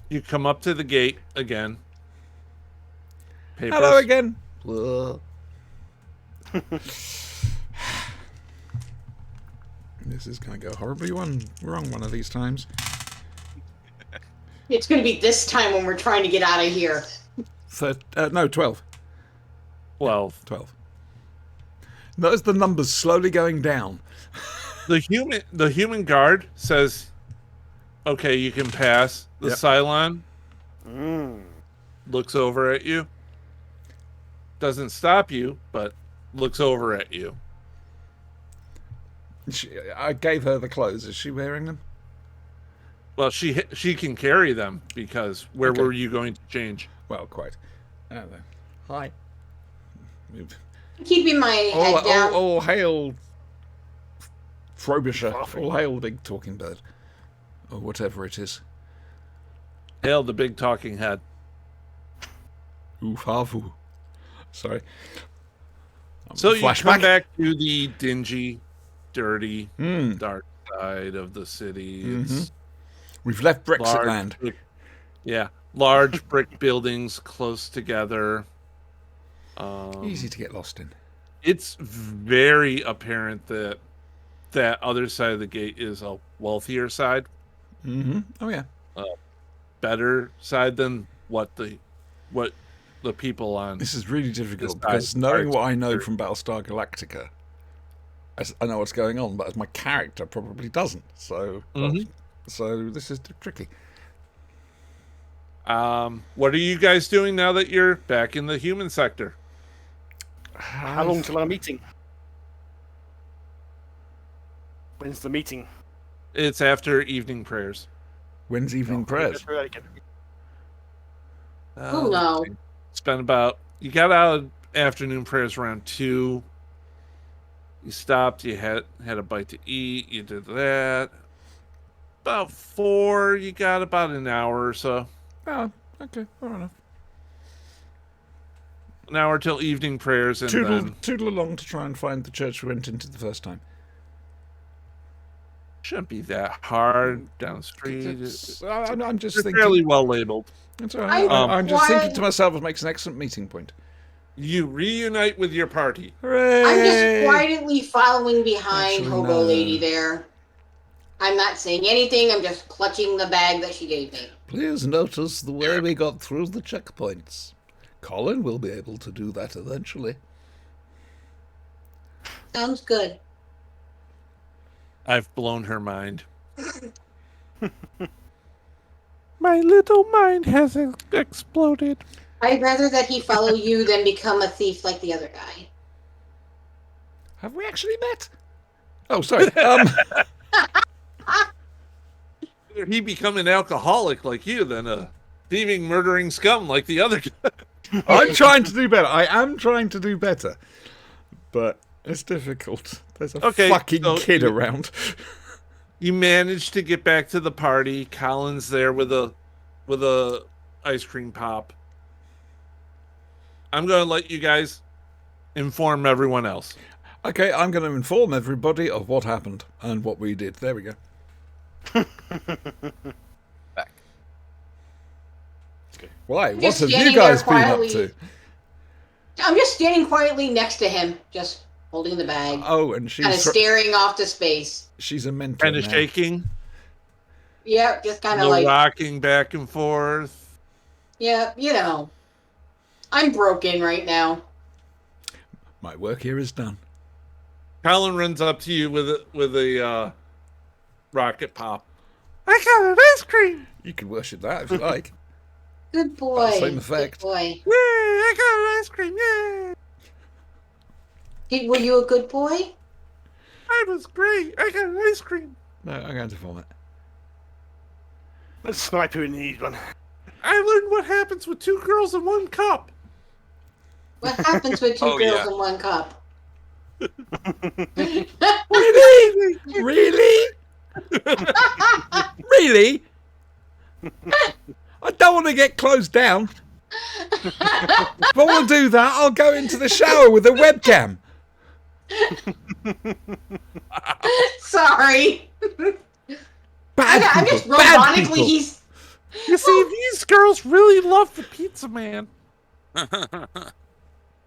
You come up to the gate again. Papers. Hello again. This is going to go horribly wrong one of these times. It's going to be this time when we're trying to get out of here. 12. 12. 12. Notice the numbers slowly going down. The human guard says, "Okay, you can pass." The Yep. Cylon looks over at you. Doesn't stop you, but looks over at you. I gave her the clothes. Is she wearing them? Well, she can carry them because where Okay. were you going to change? Well, quite. Hi. Move. Keeping my head down. All hail Frobisher. All hail the big talking bird. Or whatever it is. Hail the big talking head. Oof, hafu. Sorry. So you come Flashback. back to the dingy, dirty, Mm. dark side of the city. Mhm. It's We've left Brexit large land. large brick buildings close together. Easy to get lost in. It's very apparent that that other side of the gate is a wealthier side, Mm-hmm. Oh, yeah. better side than what the people on. This is really difficult This because side knowing is what I know very- from Battlestar Galactica, I know what's going on, but as my character probably doesn't. So, Mhm. so this is tricky. What are you guys doing now that you're back in the human sector? How long till our meeting? When's the meeting? It's after evening prayers. When's evening Oh, prayers? go again. Oh, no. You got out of afternoon prayers around 2. You stopped, you had a bite to eat, you did that. About 4, you got about an hour or so. Oh, okay, fair enough. An hour till evening prayers, and then Toodle along to try and find the church we went into the first time. shouldn't be that hard down the street. I'm just It's thinking. fairly well labeled. It's all right. I'm I'm just thinking quiet. to myself, it makes an excellent meeting point. You reunite with your party. Hooray! I'm just quietly following behind Actually, Hobo no. Lady there. I'm not saying anything. I'm just clutching the bag that she gave me. Please notice the way we got through the checkpoints. Colin will be able to do that eventually. Sounds good. I've blown her mind. My little mind has exploded. I'd rather that he follow you than become a thief like the other guy. Have we actually met? Oh, sorry. Either he become an alcoholic like you than a thieving, murdering scum like the other guy. I'm trying to do better. I am trying to do better. But it's difficult. There's a Okay, fucking so kid you- around. You manage to get back to the party. Colin's there with a ice cream pop. I'm going to let you guys inform everyone else. Okay, I'm going to inform everybody of what happened and what we did. There we go. Back. Why? What Just have you standing there guys been up quietly. to? I'm just standing quietly next to him, just holding the bag, Oh, and kind of she's staring off to space. she's a mentor Kind of now. shaking, Yeah, just kind of little like, rocking back and forth. yeah, you know. I'm broken right now. My work here is done. Colin runs up to you with a rocket pop. I got an ice cream. You can worship that if you like. Good boy. Same effect. Good boy. Yeah, I got an ice cream. Yeah, Were you a good boy? I was great. I got an ice cream. No, I'm going to vomit. Let's snipe who needs one. I learned what happens with 2 girls in 1 cup. What happens with two Oh, girls yeah. in one cup? Really? Really? Really? I don't want to get closed down. If I want to do that, I'll go into the shower with a webcam. Sorry. Bad I'm people. just Bad robotically, people. he's. You see, these girls really love the pizza man.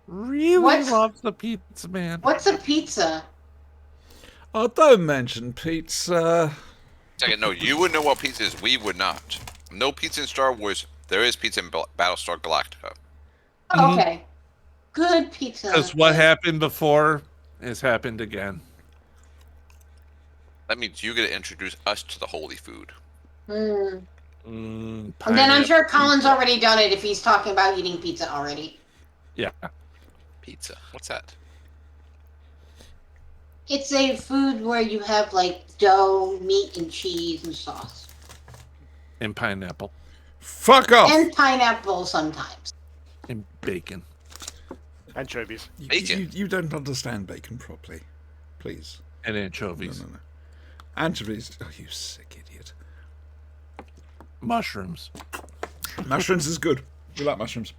Really What? loves the pizza man. What's a pizza? Oh, don't mention pizza. Second, no, you would know what pizza is. We would not. No pizza in Star Wars. There is pizza in Battlestar Galactica. Mhm. Okay. Good pizza. Because what happened before has happened again. That means you get to introduce us to the holy food. Mm. Mm, And then I'm sure pineapple Colin's already done it if he's talking about eating pizza already. Yeah. Pizza. What's that? It's a food where you have like dough, meat, and cheese and sauce. And pineapple. Fuck off. And pineapple sometimes. And bacon. Anchovies. Bacon. You don't understand bacon properly. Please. And No, anchovies. no, no. Anchovies. Oh, you sick idiot. Mushrooms. Mushrooms is good. We like mushrooms.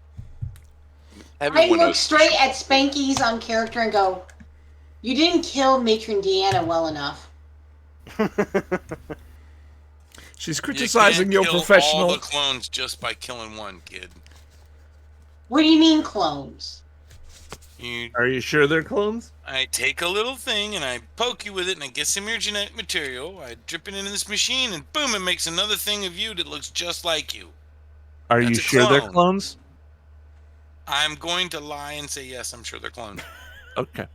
I Everyone look knows. straight at Spanky's on character and go, "You didn't kill Matron Deanna well enough." She's You criticizing can't your kill professional. all the clones just by killing one, kid. What do you mean clones? Are you sure they're clones? I take a little thing and I poke you with it and I get some of your genetic material. I drip it into this machine and boom, it makes another thing of you that looks just like you. Are you That's a sure they're clone. clones? I'm going to lie and say yes, I'm sure they're clones. Okay.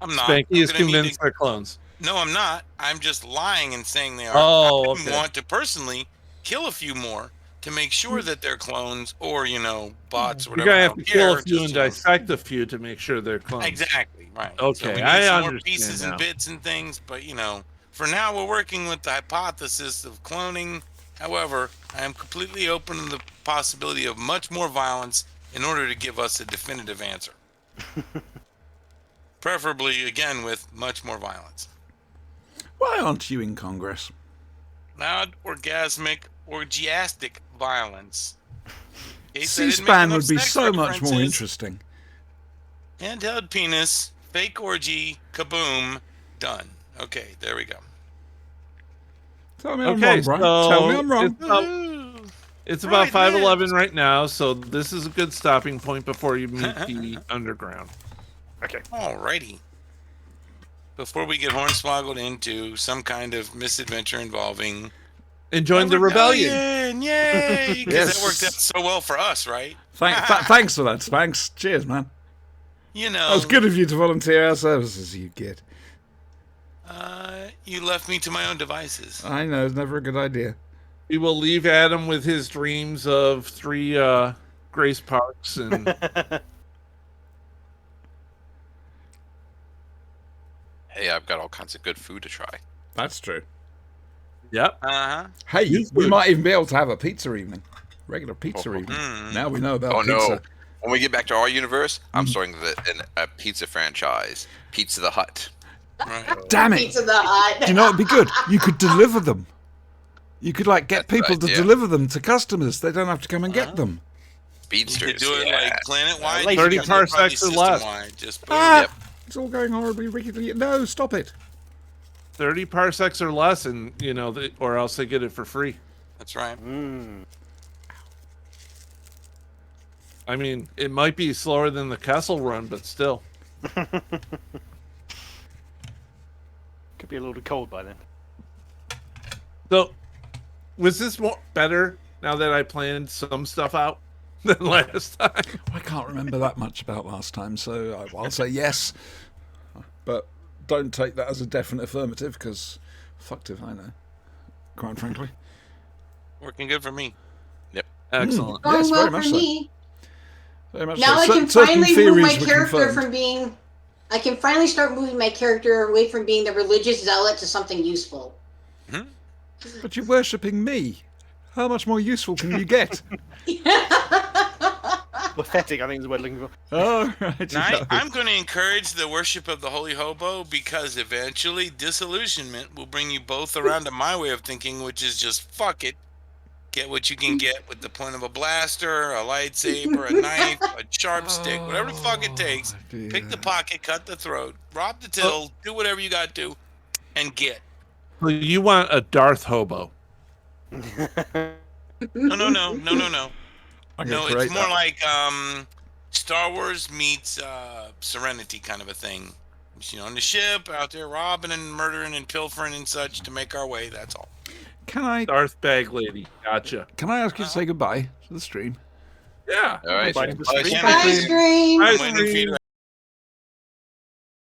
I'm not. Spanky I'm is gonna need convinced to- they're clones. No, I'm not. I'm just lying and saying they are. Oh, I wouldn't okay. want to personally kill a few more to make sure that they're clones or, bots or You're whatever. going to I have don't to kill a care, few just, and dissect a few to make sure they're clones. Exactly, right. Okay, so we need I some more understand pieces now. and bits and things, but for now we're working with the hypothesis of cloning. However, I am completely open to the possibility of much more violence in order to give us a definitive answer. Preferably, again, with much more violence. Why aren't you in Congress? Loud, orgiastic violence. In case I didn't make C-SPAN enough would be sex so much more references, interesting. Handheld penis, fake orgy, kaboom, done. Okay, there we go. Tell me I'm Okay, wrong, Brian. so Tell me I'm wrong. it's about, Woohoo! it's about Right, 5:11 right now, so this is a good stopping point before you meet the underground. Okay. Alrighty. Before we get hornswoggled into some kind of misadventure involving And join the rebellion. Yay! Because Yes. that worked out so well for us, right? Thanks for that, Spanks. Cheers, man. That was good of you to volunteer our services, you git. You left me to my own devices. I know, it's never a good idea. We will leave Adam with his dreams of 3 Grace Parks and Hey, I've got all kinds of good food to try. That's true. yep. Uh-huh. Hey, Good we food. might even be able to have a pizza evening. Regular pizza, Oh. even. Mm. Now we know about Oh pizza. no! When we get back to our universe, I'm starting a pizza franchise, Pizza the Hut. Right. Damn it! Pizza the Hut. Do you know what'd be good? You could deliver them. You could get That's people the to idea. deliver them to customers. They don't have to come and get them. You Speedsters. could do it yeah. like planet-wide. Lazy you 30 could do it probably parsecs or less. system-wide. Just boom. Ah! Yep. It's all going horribly wickedly. No, stop it. 30 parsecs or less, and or else they get it for free. That's right. I mean, it might be slower than the Kessel Run, but still. Could be a little cold by then. So, was this better now that I planned some stuff out than last time? I can't remember that much about last time, so I'll say yes. But don't take that as a definite affirmative, because fucked if I know, quite frankly. Working good for me. Excellent. Going Yes, well very for much so. me. Very much Now so. I can Certain finally move theories my were character confirmed. from being. I can finally start moving my character away from being the religious zealot to something useful. But you're worshipping me. How much more useful can you get? Pathetic, I think is the word looking for. Oh, right. Now, I'm going to encourage the worship of the Holy Hobo because eventually disillusionment will bring you both around to my way of thinking, which is just fuck it. Get what you can get with the point of a blaster, a lightsaber, a knife, a sharp stick, whatever the fuck it takes. dear. Pick the pocket, cut the throat, rob the till, do whatever you got to do, and get. So you want a Darth Hobo. No. I'm No, gonna it's create more that. like Star Wars meets Serenity kind of a thing. On the ship, out there robbing and murdering and pilfering and such to make our way. That's all. Can I Darth Bag Lady. Gotcha. ask you to say goodbye to the stream? Yeah. All right. Bye. Bye, Bye, Jimmy. Bye, stream. I'm waiting for you to